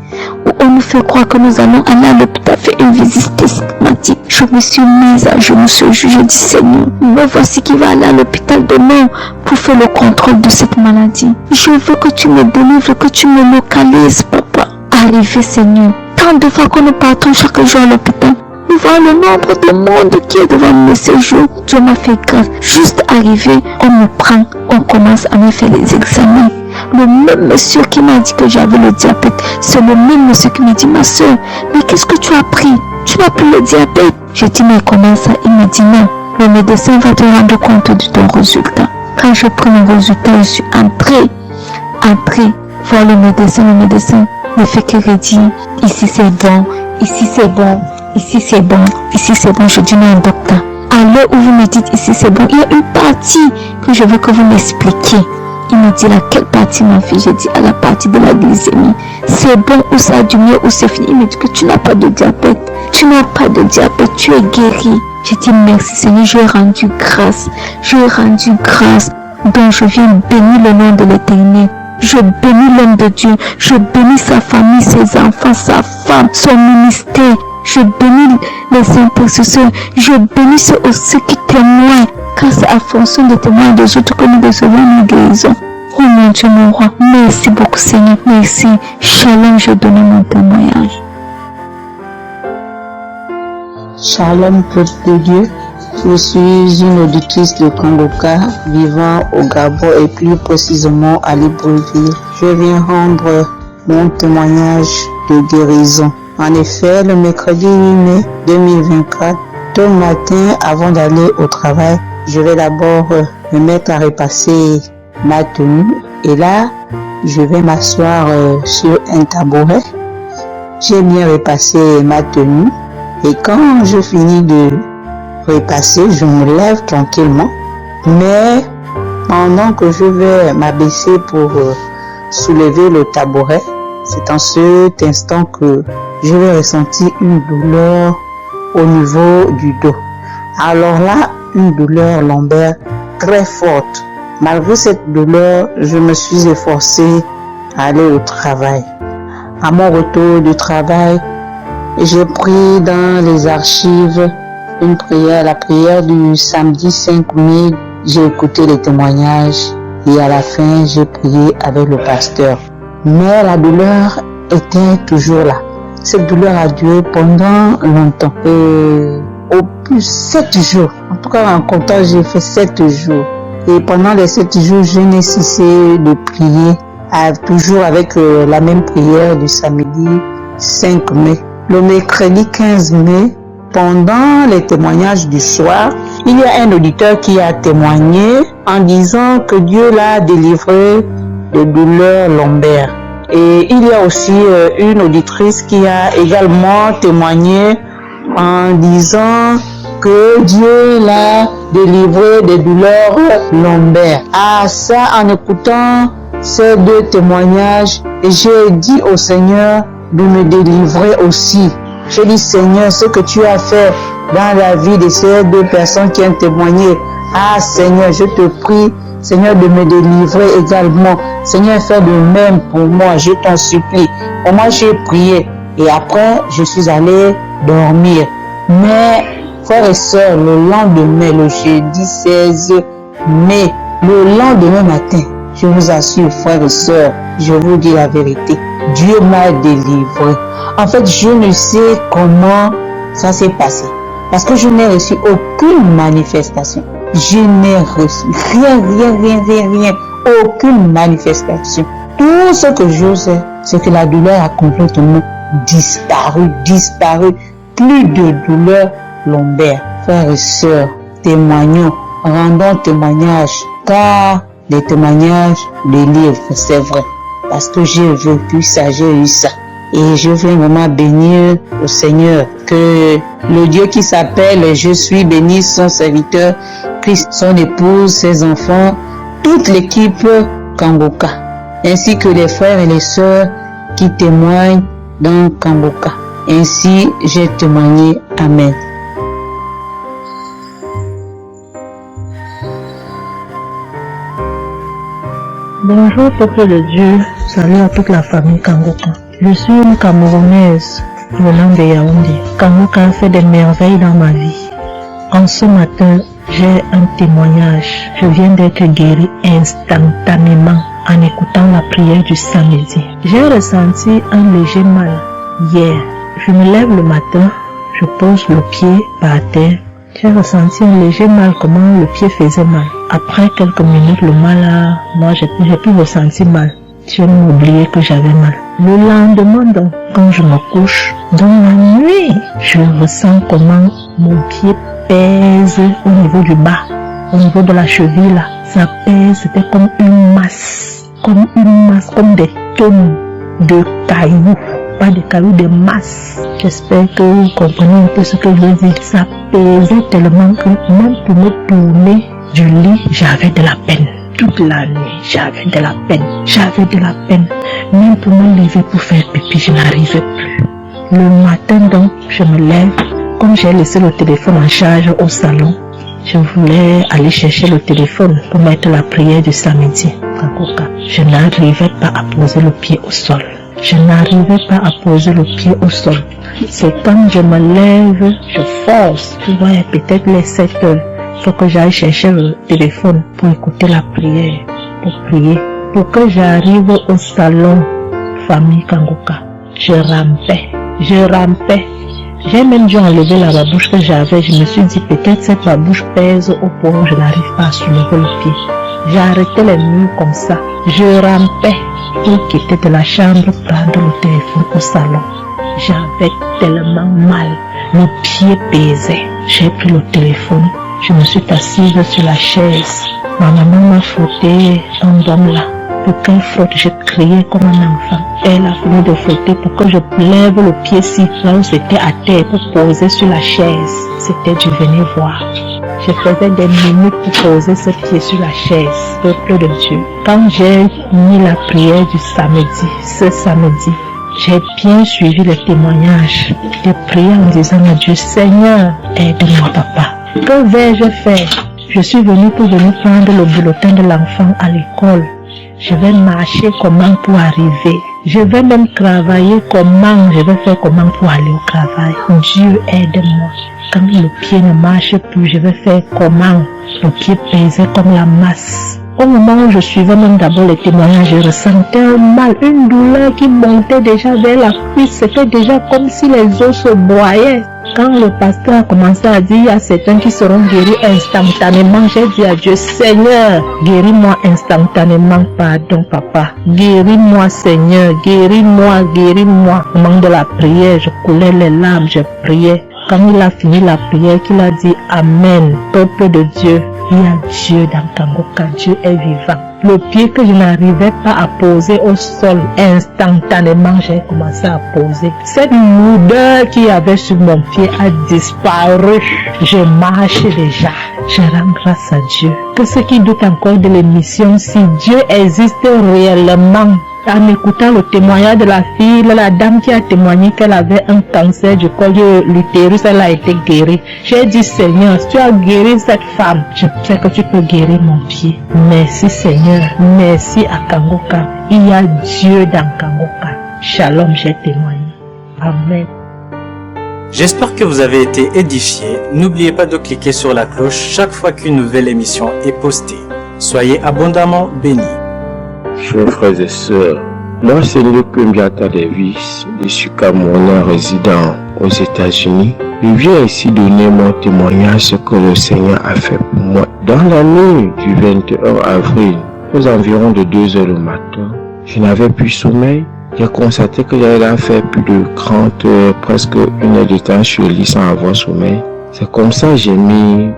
On nous fait croire que nous allons aller à l'hôpital faire une visite systématique. Je me suis mise à genoux ce jour. Je dis Seigneur, me voici qui va aller à l'hôpital demain pour faire le contrôle de cette maladie. Je veux que tu me délivres, que tu me localises, papa. Arrivé Seigneur, tant de fois que nous partons chaque jour à l'hôpital, nous voyons le nombre de monde qui est devant nous ce jour. Dieu m'a fait grâce. Juste arrivé, on me prend, on commence à me faire les examens. Le même monsieur qui m'a dit que j'avais le diabète, c'est le même monsieur qui m'a dit, ma soeur, mais qu'est-ce que tu as pris? Tu n'as plus le diabète. J'ai dit, mais comment ça? Il m'a dit, non, le médecin va te rendre compte de ton résultat. Quand je prends mon résultat, je suis entrée voir le médecin ne fait que redire, ici c'est bon, ici c'est bon, ici c'est bon, ici c'est bon. Je dis, non, docteur, à l'heure où vous me dites ici c'est bon, il y a une partie que je veux que vous m'expliquiez. Il me dit, laquelle partie, ma fille? J'ai dit, à la partie de la glycémie. C'est bon ou ça a du mieux ou c'est fini? Il me dit que tu n'as pas de diabète. Tu n'as pas de diabète, tu es guéri. J'ai dit, merci Seigneur, je rendu grâce. Donc je viens bénir le nom de l'Éternel. Je bénis l'homme de Dieu. Je bénis sa famille, ses enfants, sa femme, son ministère. Je bénis les intercesseurs. Je bénis ceux aussi qui témoignent. Car c'est à fonction des témoins des autres que nous recevons nos guérisons. Oh mon Dieu, mon roi. Merci beaucoup Seigneur. Merci. Shalom, je donne mon témoignage.
Shalom, peuple de Dieu. Je suis une auditrice de Kangoka vivant au Gabon et plus précisément à Libreville. Je viens rendre mon témoignage de guérison. En effet, le mercredi 8 mai 2024, tôt le matin, avant d'aller au travail, je vais d'abord me mettre à repasser ma tenue et là, je vais m'asseoir sur un tabouret. J'ai bien repassé ma tenue et quand je finis de repasser, je me lève tranquillement. Mais pendant que je vais m'abaisser pour soulever le tabouret, c'est en cet instant que je vais ressentir une douleur au niveau du dos. Alors là, une douleur lombaire très forte. Malgré cette douleur, je me suis efforcé à aller au travail. À mon retour du travail, j'ai pris dans les archives une prière, la prière du samedi 5 mai. J'ai écouté les témoignages et à la fin, j'ai prié avec le pasteur. Mais la douleur était toujours là. Cette douleur a duré pendant longtemps. Et au plus 7 jours. En tout cas, en comptant, j'ai fait 7 jours. Et pendant les 7 jours, je n'ai cessé de prier, toujours avec la même prière du samedi 5 mai. Le mercredi 15 mai, pendant les témoignages du soir, il y a un auditeur qui a témoigné en disant que Dieu l'a délivré de douleurs lombaires. Et il y a aussi une auditrice qui a également témoigné en disant que Dieu l'a délivré des douleurs lombaires. À ça, en écoutant ces deux témoignages, j'ai dit au Seigneur de me délivrer aussi. J'ai dit, Seigneur, ce que tu as fait dans la vie de ces deux personnes qui ont témoigné, ah Seigneur, je te prie, Seigneur, de me délivrer également. Seigneur, fais de même pour moi, je t'en supplie. Et moi, j'ai prié et après, je suis allé dormir. Mais, frères et sœurs, le lendemain, le jeudi 16 mai, le lendemain matin, je vous assure, frères et sœurs, je vous dis la vérité, Dieu m'a délivré. En fait, je ne sais comment ça s'est passé. Parce que je n'ai reçu aucune manifestation. Je n'ai reçu rien. Aucune manifestation. Tout ce que je sais, c'est que la douleur a complètement disparu. Plus de douleur lombaire. Frères et sœurs, témoignons, rendons témoignage car les témoignages, les livres, c'est vrai. Parce que j'ai vécu ça, j'ai eu ça. Et je veux vraiment bénir au Seigneur que le Dieu qui s'appelle Je suis béni, son serviteur, Christ, son épouse, ses enfants, toute l'équipe Kangoka, ainsi que les frères et les sœurs qui témoignent dans Kangoka. Ainsi, j'ai témoigné. Amen.
Bonjour peuple de Dieu, salut à toute la famille Kangoka. Je suis une Camerounaise venant de Yaoundé. Kangoka a fait des merveilles dans ma vie. En ce matin, j'ai un témoignage. Je viens d'être guérie instantanément en écoutant la prière du samedi. J'ai ressenti un léger mal hier. Je me lève le matin, je pose le pied par terre. J'ai ressenti un léger mal, comment le pied faisait mal. Après quelques minutes, le mal j'ai plus ressenti mal. J'ai oublié que j'avais mal. Le lendemain, donc, quand je me couche, dans la nuit, je ressens comment mon pied pèse au niveau du bas, au niveau de la cheville là. Ça pèse, c'était comme une masse, comme des tonnes de cailloux. Pas des cailloux, des masses. J'espère que vous comprenez un peu ce que je veux dire. Ça pesait tellement que même pour me tourner du lit, j'avais de la peine. Toute la nuit, j'avais de la peine. Même pour me lever pour faire pipi, je n'arrivais plus. Le matin donc, je me lève. Comme j'ai laissé le téléphone en charge au salon, je voulais aller chercher le téléphone pour mettre la prière du samedi. Je n'arrivais pas à poser le pied au sol. C'est quand je me lève, je force. Tu vois, peut-être les 7 heures. Il faut que j'aille chercher le téléphone pour écouter la prière, pour prier. Pour que j'arrive au salon, famille Kangoka, je rampais. J'ai même dû enlever la babouche que j'avais. Je me suis dit, peut-être cette babouche pèse au point où je n'arrive pas à soulever le pied. J'ai arrêté les murs comme ça. Je rampais pour quitter de la chambre, prendre le téléphone au salon. J'avais tellement mal. Le pied pesait. J'ai pris le téléphone. Je me suis assise sur la chaise. Ma maman m'a frotté un baume là. Pour qu'elle frotte, j'ai crié comme un enfant. Elle a fini de frotter pour que je lève le pied si là où c'était à terre pour poser sur la chaise. C'était du venez voir. Je faisais des minutes pour poser ce pied sur la chaise, peuple de Dieu. Quand j'ai mis la prière du samedi, ce samedi, j'ai bien suivi les témoignages. J'ai prié en disant à Dieu, Seigneur, aide-moi papa. Que vais-je faire? Je suis venue pour venir prendre le bulletin de l'enfant à l'école. Je vais marcher comment pour arriver. Je vais même travailler comment. Je vais faire comment pour aller au travail. Dieu aide-moi. Quand le pied ne marche plus, je vais faire comment? Le pied pesait comme la masse. Au moment où je suivais même d'abord les témoignages, je ressentais un mal, une douleur qui montait déjà vers la cuisse. C'était déjà comme si les os se broyaient. Quand le pasteur a commencé à dire, il y a certains qui seront guéris instantanément, j'ai dit à Dieu, Seigneur, guéris-moi instantanément, pardon papa. Guéris-moi Seigneur, guéris-moi. Au moment de la prière, je coulais les larmes, je priais. Quand il a fini la prière, qu'il a dit Amen, peuple de Dieu, il y a Dieu dans Kangoka, Dieu est vivant. Le pied que je n'arrivais pas à poser au sol, instantanément j'ai commencé à poser. Cette lourdeur qu'il y avait sur mon pied a disparu. Je marche déjà. Je rends grâce à Dieu. Que ceux qui doutent encore de l'émission, si Dieu existe réellement, en écoutant le témoignage de la fille, la dame qui a témoigné qu'elle avait un cancer du col de l'utérus, elle a été guérie. J'ai dit, Seigneur, si tu as guéri cette femme, je sais que tu peux guérir mon pied. Merci Seigneur, merci à Kangoka. Il y a Dieu dans Kangoka. Shalom, j'ai témoigné. Amen.
J'espère que vous avez été édifiés. N'oubliez pas de cliquer sur la cloche chaque fois qu'une nouvelle émission est postée. Soyez abondamment bénis.
Chers frères et sœurs, moi c'est Luc Mbiata Davis, je suis Camerounais résident aux États-Unis. Je viens ici donner mon témoignage ce que le Seigneur a fait pour moi. Dans la nuit du 21 avril, aux environs de 2 heures le matin, je n'avais plus sommeil. J'ai constaté que j'allais faire plus de 30 heures, presque 1 heure de temps sur le lit sans avoir sommeil. C'est comme ça que j'ai mis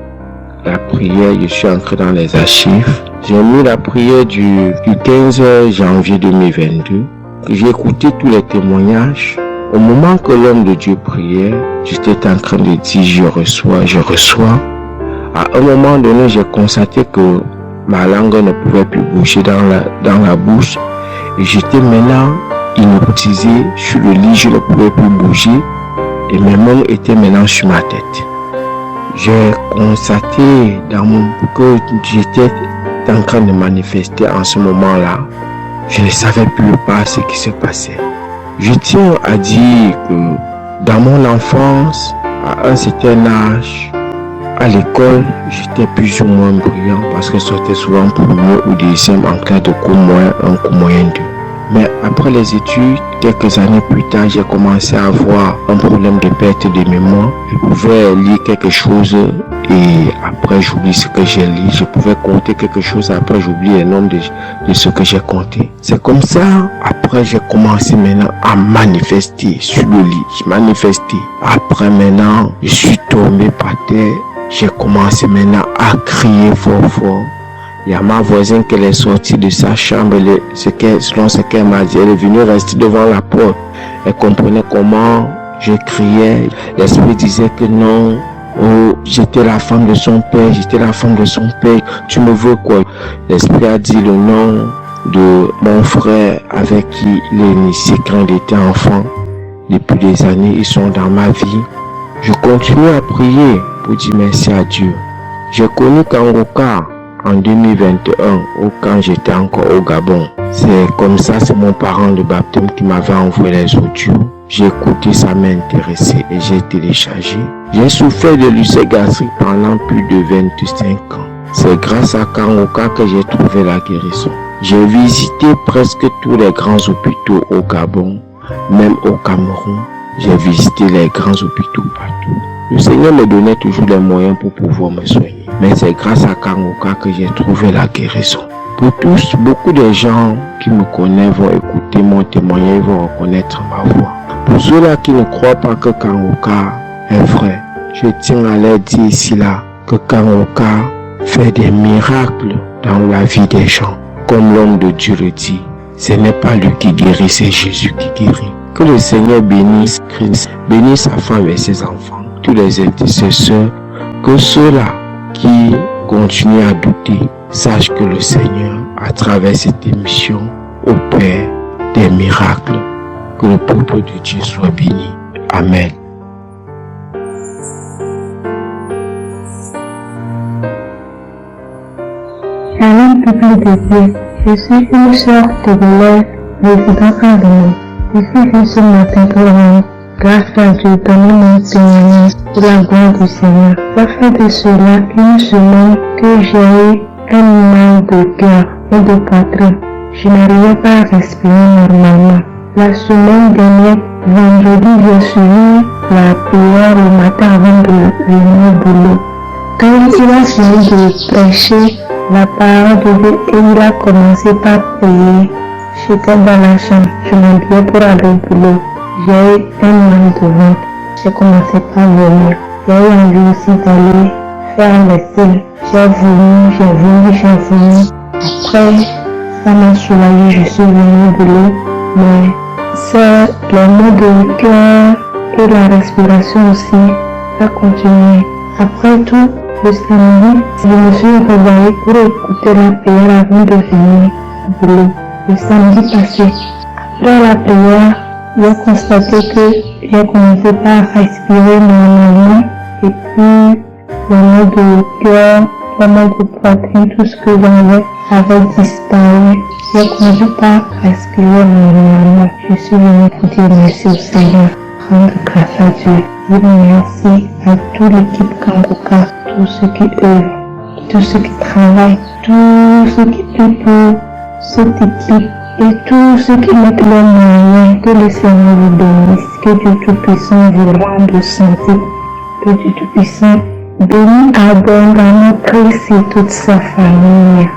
la prière, je suis entré dans les archives. J'ai mis la prière du 15 janvier 2022. J'ai écouté tous les témoignages. Au moment que l'homme de Dieu priait, j'étais en train de dire je reçois. À un moment donné, j'ai constaté que ma langue ne pouvait plus bouger dans la bouche. Et j'étais maintenant inutilisé sur le lit, je ne pouvais plus bouger. Et mes mains étaient maintenant sur ma tête. J'ai constaté que j'étais en train de manifester en ce moment-là. Je ne savais plus pas ce qui se passait. Je tiens à dire que dans mon enfance, à un certain âge, à l'école, j'étais plus ou moins brillant parce que je sortais souvent premier ou deuxième en classe de cours moyen 1, cours moyen 2. Mais après les études, quelques années plus tard, j'ai commencé à avoir un problème de perte de mémoire. Je pouvais lire quelque chose et après j'oublie ce que j'ai lu. Je pouvais compter quelque chose et après j'oublie le nombre de ce que j'ai compté. C'est comme ça, après j'ai commencé maintenant à manifester sur le lit. Je manifestais. Après maintenant, je suis tombé par terre. J'ai commencé maintenant à crier fort. Il y a ma voisine qui est sortie de sa chambre, selon ce qu'elle m'a dit, elle est venue rester devant la porte. Elle comprenait comment je criais. L'esprit disait que non, j'étais la femme de son père, tu me veux quoi? L'esprit a dit le nom de mon frère avec qui il est initié quand il était enfant. Depuis des années, ils sont dans ma vie. Je continue à prier pour dire merci à Dieu. J'ai connu Kangoka en 2021, quand j'étais encore au Gabon. C'est comme ça, c'est mon parent de baptême qui m'avait envoyé les audios. J'ai écouté, ça m'a intéressé et j'ai téléchargé. J'ai souffert de l'ulcère gastrique pendant plus de 25 ans. C'est grâce à Kangoka que j'ai trouvé la guérison. J'ai visité presque tous les grands hôpitaux au Gabon, même au Cameroun. J'ai visité les grands hôpitaux partout. Le Seigneur me donnait toujours les moyens pour pouvoir me soigner. Mais c'est grâce à Kangoka que j'ai trouvé la guérison. Pour tous, beaucoup de gens qui me connaissent vont écouter mon témoignage, vont reconnaître ma voix. Pour ceux-là qui ne croient pas que Kangoka est vrai, je tiens à leur dire ici là que Kangoka fait des miracles dans la vie des gens. Comme l'homme de Dieu le dit, ce n'est pas lui qui guérit, c'est Jésus qui guérit. Que le Seigneur bénisse Christ, bénisse sa femme et ses enfants, tous les intercesseurs, que ceux-là qui continuent à douter sachent que le Seigneur, à travers cette émission, opère des miracles. Que le peuple de Dieu soit béni. Amen.
Shalom, peuple de Dieu. Je suis une sœur togolaise, résidant à Lyon. Je suis venue ce matin pour rendre grâce à Dieu, donner mon témoignage pour la gloire du Seigneur. Ça fait de cela une semaine que j'ai eu un mal de cœur et de poitrine. Je n'arrivais pas à respirer normalement. La semaine dernière, vendredi, j'ai suivi la prière le matin avant de venir au boulot. Quand il a fini de prêcher la parole de Dieu et il a commencé par prier, j'étais dans la chambre, je m'habillais pour aller au boulot. J'ai eu un mal de ventre. J'ai commencé par vomir. J'ai eu envie aussi d'aller faire les selles. J'ai vomi. Après, ça m'a soulagé, je suis venue au boulot. Mais c'est le mot de cœur et la respiration aussi, ça continue. Après tout, le samedi, je me suis réveillée pour écouter la prière avant de venir au boulot. Le samedi passé, après la prière, j'ai constaté que j'ai commencé par respirer normalement et puis le mal de cœur, le mal de poitrine, tout ce que j'avais avait disparu. J'ai commencé par respirer normalement. Je suis venue pour dire merci au Seigneur, rendre grâce à Dieu. Dire merci à toute l'équipe Kangoka, tous ceux qui œuvrent, tous ceux qui travaillent, tous ceux qui prient pour cette équipe. Et tous ceux qui mettent leurs moyens, que le Seigneur vous bénisse, que Dieu Tout-Puissant vous rende santé, que Dieu Tout-Puissant bénisse abondamment Christ et toute sa famille,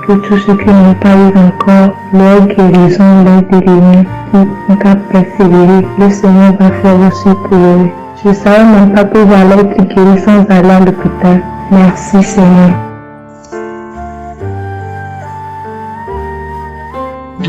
que tous ceux qui n'ont pas eu encore leur guérison, leur délivrance, qui n'ont qu'à persévérer, le Seigneur va faire aussi pour eux. Je ne savais même pas que j'allais être guéri sans aller à l'hôpital. Merci Seigneur.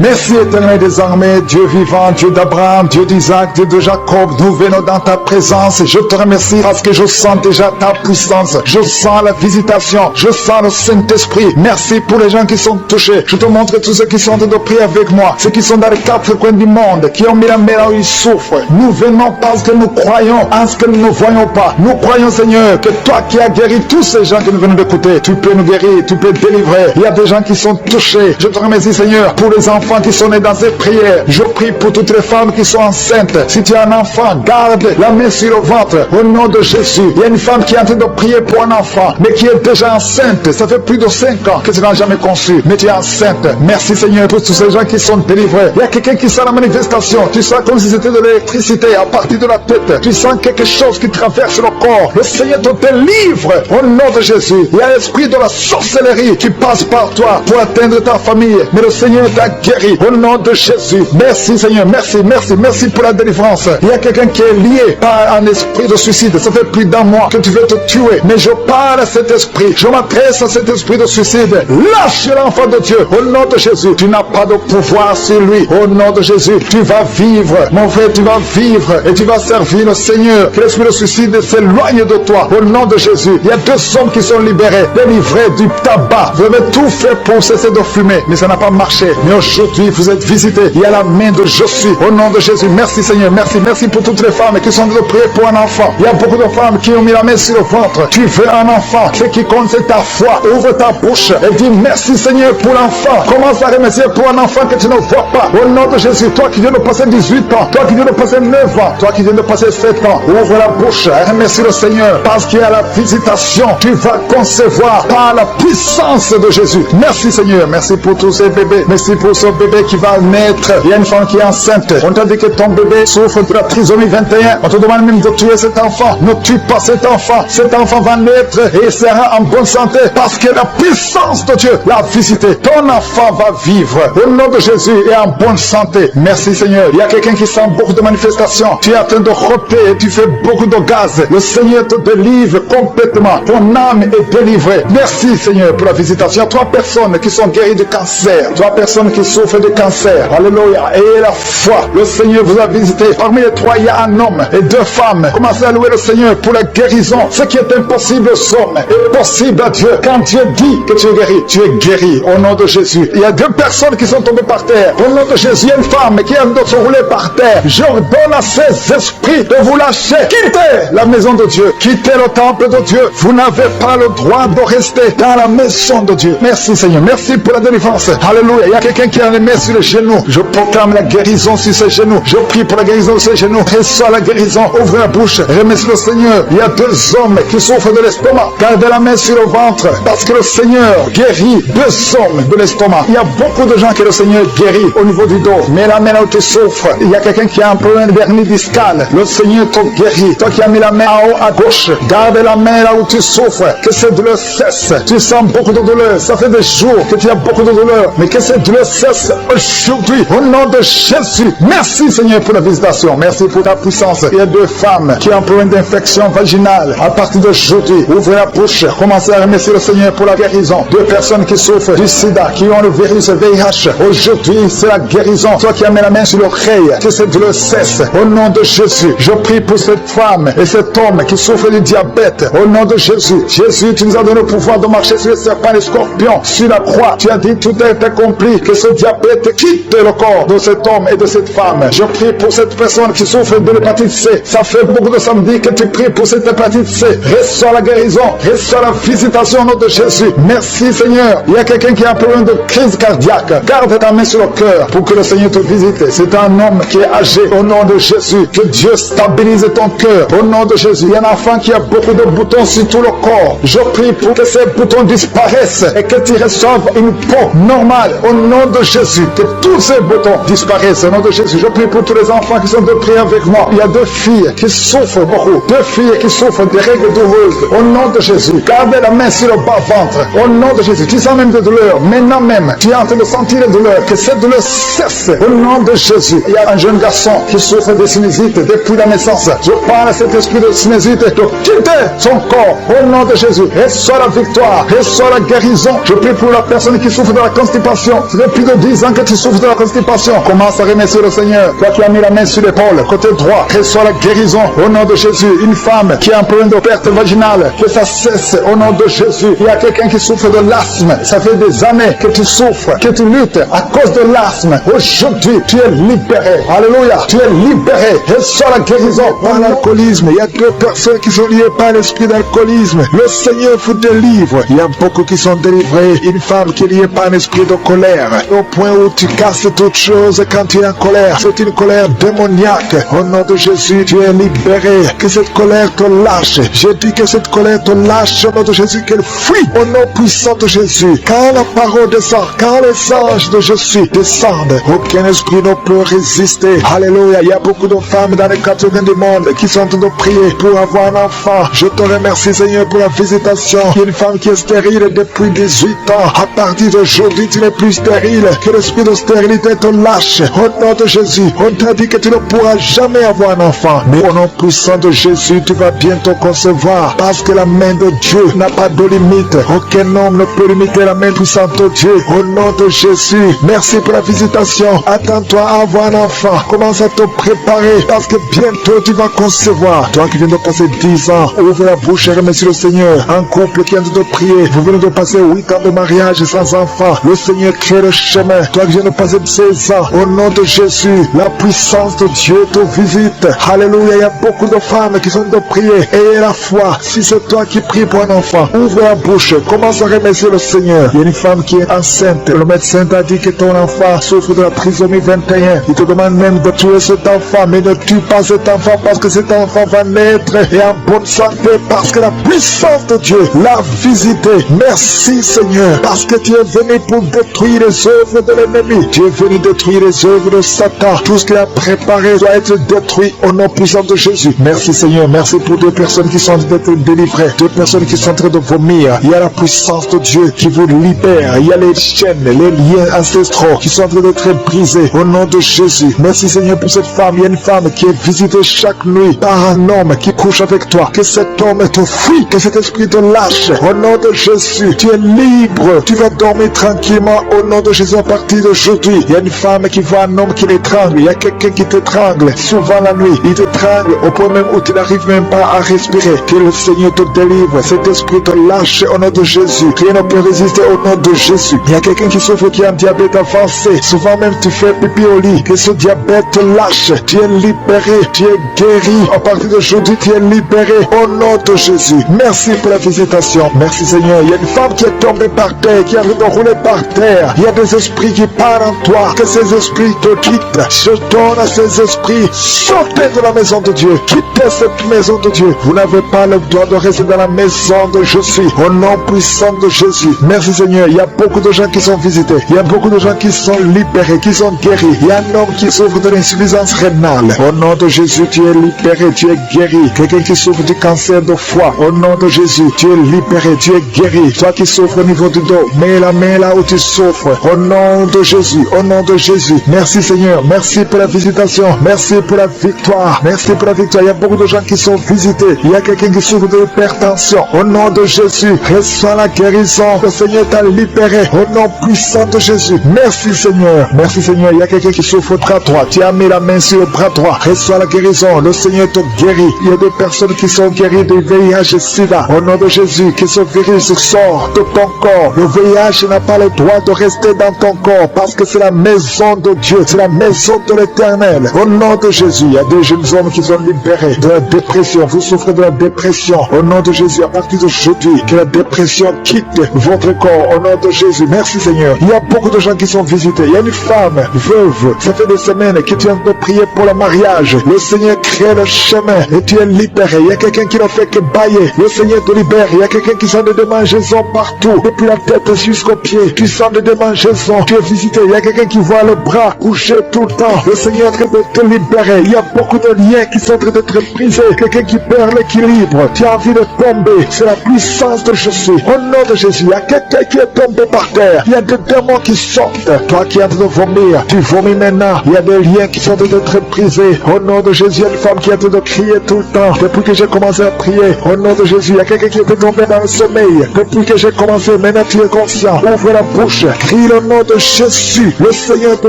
Merci éternel des armées, Dieu vivant, Dieu d'Abraham, Dieu d'Isaac, Dieu de Jacob, nous venons dans ta présence. Je te remercie parce que je sens déjà ta puissance. Je sens la visitation, je sens le Saint-Esprit. Merci pour les gens qui sont touchés. Je te montre tous ceux qui sont en train de prier avec moi, ceux qui sont dans les quatre coins du monde, qui ont mis la main là où ils souffrent. Nous venons parce que nous croyons en ce que nous ne voyons pas. Nous croyons, Seigneur, que toi qui as guéri tous ces gens que nous venons d'écouter, tu peux nous guérir, tu peux délivrer. Il y a des gens qui sont touchés. Je te remercie, Seigneur, pour les enfants qui sont nés dans ces prières. Je prie pour toutes les femmes qui sont enceintes. Si tu as un enfant, garde la main sur le ventre au nom de Jésus. Il y a une femme qui est en train de prier pour un enfant, mais qui est déjà enceinte. Ça fait plus de 5 ans que tu n'as jamais conçu, mais tu es enceinte. Merci Seigneur pour tous ces gens qui sont délivrés. Il y a quelqu'un qui sent la manifestation. Tu sens comme si c'était de l'électricité à partir de la tête. Tu sens quelque chose qui traverse le corps. Le Seigneur te délivre au nom de Jésus. Il y a l'esprit de la sorcellerie qui passe par toi pour atteindre ta famille, mais le Seigneur t'a guéri au nom de Jésus. Merci Seigneur, merci pour la délivrance. Il y a quelqu'un qui est lié par un esprit de suicide. Ça fait plus d'un mois que tu veux te tuer, mais je parle à cet esprit, je m'adresse à cet esprit de suicide. Lâche l'enfant de Dieu au nom de Jésus. Tu n'as pas de pouvoir sur lui au nom de Jésus. Tu vas vivre, mon frère, tu vas vivre et tu vas servir le Seigneur. Que l'esprit de suicide s'éloigne de toi au nom de Jésus. Il y a 2 hommes qui sont libérés, délivrés du tabac. Vous avez tout fait pour cesser de fumer, mais ça n'a pas marché. Mais aujourd'hui, vous êtes visités. Il y a la main de je suis au nom de Jésus. Merci Seigneur, merci pour toutes les femmes qui sont en train de prier pour un enfant. Il y a beaucoup de femmes qui ont mis la main sur le ventre. Tu veux un enfant, ce qui compte c'est ta foi. Ouvre ta bouche et dis merci Seigneur pour l'enfant. Commence à remercier pour un enfant que tu ne vois pas. Au nom de Jésus, toi qui viens de passer 18 ans, toi qui viens de passer 9 ans, toi qui viens de passer 7 ans, ouvre la bouche et remercie le Seigneur parce qu'il y a la visitation. Tu vas concevoir par la puissance de Jésus. Merci Seigneur, merci pour tous ces bébés. Merci pour ce bébé qui va naître. Il y a une femme qui est enceinte. On t'a dit que ton bébé souffre de la trisomie 21. On te demande même de tuer cet enfant. Ne tue pas cet enfant. Cet enfant va naître et il sera en bonne santé parce que la puissance de Dieu l'a visité. Ton enfant va vivre au nom de Jésus et en bonne santé. Merci Seigneur. Il y a quelqu'un qui sent beaucoup de manifestations. Tu es en train de rôter et tu fais beaucoup de gaz. Le Seigneur te délivre complètement. Ton âme est délivrée. Merci Seigneur pour la visitation. Il y a 3 personnes qui sont guéries de cancer. 3 personnes qui souffrent de cancer. Alléluia. Et la foi. Le Seigneur vous a visité. Parmi les 3, il y a un homme et 2 femmes. Commencez à louer le Seigneur pour la guérison. Ce qui est impossible aux hommes est possible à Dieu. Quand Dieu dit que tu es guéri au nom de Jésus. Il y a 2 personnes qui sont tombées par terre. Au nom de Jésus, il y a une femme qui est de se rouler par terre. J'ordonne à ces esprits de vous lâcher. Quittez la maison de Dieu. Quittez le temple de Dieu. Vous n'avez pas le droit de rester dans la maison de Dieu. Merci Seigneur. Merci pour la délivrance. Alléluia. Il y a quelqu'un qui a les mains sur les genoux. Je proclame la guérison sur ses genoux. Je prie pour la guérison de ses genoux. Reçois la guérison. Ouvre la bouche. Remercie le Seigneur. Il y a 2 hommes qui souffrent de l'estomac. Gardez la main sur le ventre. Parce que le Seigneur guérit 2 hommes de l'estomac. Il y a beaucoup de gens que le Seigneur guérit au niveau du dos. Mais la main là où tu souffres, il y a quelqu'un qui a un problème de hernie discale. Le Seigneur te guérit. Toi qui as mis la main en haut à gauche, garde la main là où tu souffres. Que cette douleur cesse. Tu sens beaucoup de douleur. Ça fait des jours que tu as beaucoup de douleur. Mais que cette douleur cesse aujourd'hui. Au nom de Jésus. Merci Seigneur pour la visitation. Merci pour ta puissance. Il y a 2 femmes qui ont un problème d'infection vaginale. À partir d'aujourd'hui, ouvrez la bouche. Commencez à remercier le Seigneur pour la guérison. 2 personnes qui souffrent du sida, qui ont le virus VIH. Aujourd'hui, c'est la guérison. Toi qui as mis la main sur l'oreille, que cette douleur cesse. Au nom de Jésus, je prie pour cette femme et cet homme qui souffre du diabète. Au nom de Jésus. Jésus, tu nous as donné le pouvoir de marcher sur les serpents et les scorpions. Sur la croix, tu as dit tout est accompli. Que ce diabète quitte le corps de cet homme et de cette femme. Je prie pour cette personne qui souffre de l'hépatite C. Ça fait beaucoup de samedis que tu pries pour cette hépatite C. Reçois la guérison. Reçois la visitation au nom de Jésus. Merci Seigneur. Il y a quelqu'un qui a un problème de crise cardiaque. Garde ta main sur le cœur pour que le Seigneur te visite. C'est un homme qui est âgé. Au nom de Jésus. Que Dieu stabilise ton cœur. Au nom de Jésus. Il y a un enfant qui a beaucoup de boutons sur tout le corps. Je prie pour que ces boutons disparaissent et que tu reçoives une peau normale. Au nom de Jésus, que tous ces boutons disparaissent. Au nom de Jésus, je prie pour tous les enfants qui sont de prier avec moi. Il y a 2 filles qui souffrent beaucoup. 2 filles qui souffrent des règles douloureuses. Au nom de Jésus, gardez la main sur le bas-ventre. Au nom de Jésus, tu sens même de douleur. Maintenant même, tu es en train de sentir la douleur. Que cette douleur cesse. Au nom de Jésus, il y a un jeune garçon qui souffre de sinusite depuis la naissance. Je parle à cet esprit de sinusite de quitter son corps. Au nom de Jésus, reçois la victoire, reçois la guérison. Je prie pour la personne qui souffre de la constipation. Ça fait plus de 10 ans que tu souffres de la constipation. Commence à remercier le Seigneur. Toi qui as mis la main sur l'épaule, côté droit, reçois la guérison. Au nom de Jésus, une femme qui est en problème de perte vaginale, que ça cesse. Au nom de Jésus, il y a quelqu'un qui souffre de l'asthme. Ça fait des années que tu souffres, que tu luttes à cause de l'asthme. Aujourd'hui, tu es libéré. Alléluia. Tu es libéré. Reçois la guérison. Par l'alcoolisme, il y a 2 personnes qui sont liées par l'esprit d'alcoolisme. Le Seigneur vous délivre. Il y a beaucoup qui sont délivrés. Une femme qui est liée par un esprit de colère. Au point où tu casses toute chose quand tu es en colère. C'est une colère démoniaque. Au nom de Jésus, tu es libéré. Que cette colère te lâche. Je dis que cette colère te lâche. Au nom de Jésus, qu'elle fuit. Au nom puissant de Jésus. Quand la parole descend, quand les anges de Jésus descendent, aucun esprit ne peut résister. Alléluia. Il y a beaucoup de femmes dans les 4 coins du monde qui sont en train de prier pour avoir un enfant. Je te remercie, Seigneur, pour la visitation. Il y a une femme qui est stérile depuis 18 ans. À partir d'aujourd'hui, tu n'es plus stérile. Que l'esprit de stérilité te lâche. Au nom de Jésus, on t'a dit que tu ne pourras jamais avoir un enfant. Mais au nom puissant de Jésus, tu vas bientôt concevoir. Parce que la main de Dieu n'a pas de limite. Aucun homme ne peut limiter la main puissante de Dieu. Au nom de Jésus, merci pour la visitation. Attends-toi à avoir un enfant. Commence à te préparer. Parce que bientôt tu vas concevoir. Toi qui viens de passer 10 ans, ouvre la bouche et remercie le Seigneur. Un couple qui vient de prier. Vous venez de passer 8 ans de mariage sans enfant. Le Seigneur crée le chemin. Toi qui viens de passer 16 ans, au nom de Jésus, la puissance de Dieu te visite. Alléluia. Il y a beaucoup de femmes qui sont de prier. Ayez la foi. Si c'est toi qui pries pour un enfant, ouvre la bouche. Commence à remercier le Seigneur. Il y a une femme qui est enceinte. Le médecin t'a dit que ton enfant souffre de la trisomie 21. Il te demande même de tuer cet enfant. Mais ne tue pas cet enfant parce que cet enfant va naître et en bonne santé parce que la puissance de Dieu l'a visité. Merci Seigneur parce que tu es venu pour détruire les œuvres de l'ennemi. Tu es venu détruire les œuvres de Satan. Tout ce qu'il a préparé doit être détruit au nom puissant de Jésus. Merci Seigneur. Merci pour 2 personnes qui sont en train d'être délivrées. 2 personnes qui sont en train de vomir. Il y a la puissance de Dieu qui vous libère. Il y a les chaînes, les liens ancestraux qui sont en train d'être brisés au nom de Jésus. Merci Seigneur pour cette femme. Il y a une femme qui est visitée chaque nuit par un homme qui couche avec toi. Que cet homme te fuit, que cet esprit te lâche. Au nom de Jésus, tu es libre. Tu vas dormir tranquillement au nom de Jésus à partir d'aujourd'hui. Il y a une femme qui voit un homme qui l'étrangle. Il y a quelqu'un qui t'étrangle souvent la nuit. Il t'étrangle au point même où tu n'arrives même pas à respirer. Que le Seigneur te délivre. Cet esprit te lâche au nom de Jésus. Rien ne peut résister au nom de Jésus. Il y a quelqu'un qui souffre qui a un diabète avancé. Souvent même tu fais pipi au lit. Que ce diabète te lâche. Tu es libéré. Tu es guéri. À partir d'aujourd'hui, tu es libéré au nom de Jésus. Merci pour la visitation. Merci Seigneur. Il y a une femme qui est tombée par terre, qui a envie de rouler par terre. Il y a des esprits qui parlent en toi. Que ces esprits te quittent. Je donne à ces esprits. Sortez de la maison de Dieu. Quittez cette maison de Dieu. Vous n'avez pas le droit de rester dans la maison de Jésus. Au nom puissant de Jésus. Merci Seigneur. Il y a beaucoup de gens qui sont visités. Il y a beaucoup de gens qui sont libérés, qui sont guéris. Il y a un homme qui souffre de l'insuffisance rénale. Au nom de Jésus, tu es libéré, tu es guéri. Quelqu'un qui souffre du cancer de foie. Au nom de Jésus, tu es libéré, tu es guéri. Toi qui souffres au niveau du dos, mets la main là où tu souffres. Au nom de Jésus, au nom de Jésus. Merci Seigneur. Merci pour la visitation. Merci pour la victoire. Merci pour la victoire. Il y a beaucoup de gens qui sont visités. Il y a quelqu'un qui souffre de l'hypertension. Au nom de Jésus, reçois la guérison. Le Seigneur t'a libéré. Au nom puissant de Jésus. Merci Seigneur. Merci Seigneur. Il y a quelqu'un qui souffre au bras droit. Tu as mis la main sur le bras droit. Reçois la guérison. Le Seigneur te guérit. Il y a des personnes qui sont guéries de VIH et SIDA. Au nom de Jésus, que ce virus sort de ton corps. Le VIH n'a pas le droit de rester dans ton corps parce que c'est la maison de Dieu. C'est la maison de l'Éternel. Au nom de Jésus, il y a des jeunes hommes qui sont libérés de la dépression. Vous souffrez de la dépression. Au nom de Jésus, à partir d'aujourd'hui, que la dépression quitte votre corps. Au nom de Jésus, merci Seigneur. Il y a beaucoup de gens qui sont visités. Il y a une femme veuve. Ça fait des semaines que tu viens de prier pour le mariage. Le Seigneur crée le chemin et tu es libéré. Il y a quelqu'un qui ne fait que bailler. Le Seigneur te libère. Il y a quelqu'un qui sent des démangeaisons partout. Depuis la tête jusqu'aux pieds. Tu sens des démangeaisons. tu es visité. Il y a quelqu'un qui voit le bras couché tout le temps. Le Seigneur est en train de te libérer. Il y a beaucoup de liens qui sont en train d'être brisés. Quelqu'un qui perd l'équilibre. Tu as envie de tomber. C'est la puissance de Jésus. Au nom de Jésus, il y a quelqu'un qui est tombé par terre. Il y a des démons qui sortent. Toi qui es en train de vomir, tu vomis maintenant. Il y a des liens qui sont en train d'être brisés. Au nom de Jésus, il y a une femme qui est en train de crier tout le temps. Depuis que j'ai commencé à prier, au nom de Jésus, il y a quelqu'un qui est tombé dans le sommeil. Depuis que j'ai commencé, maintenant tu es conscient. Ouvre la bouche, crie le nom de Jésus. Le Seigneur te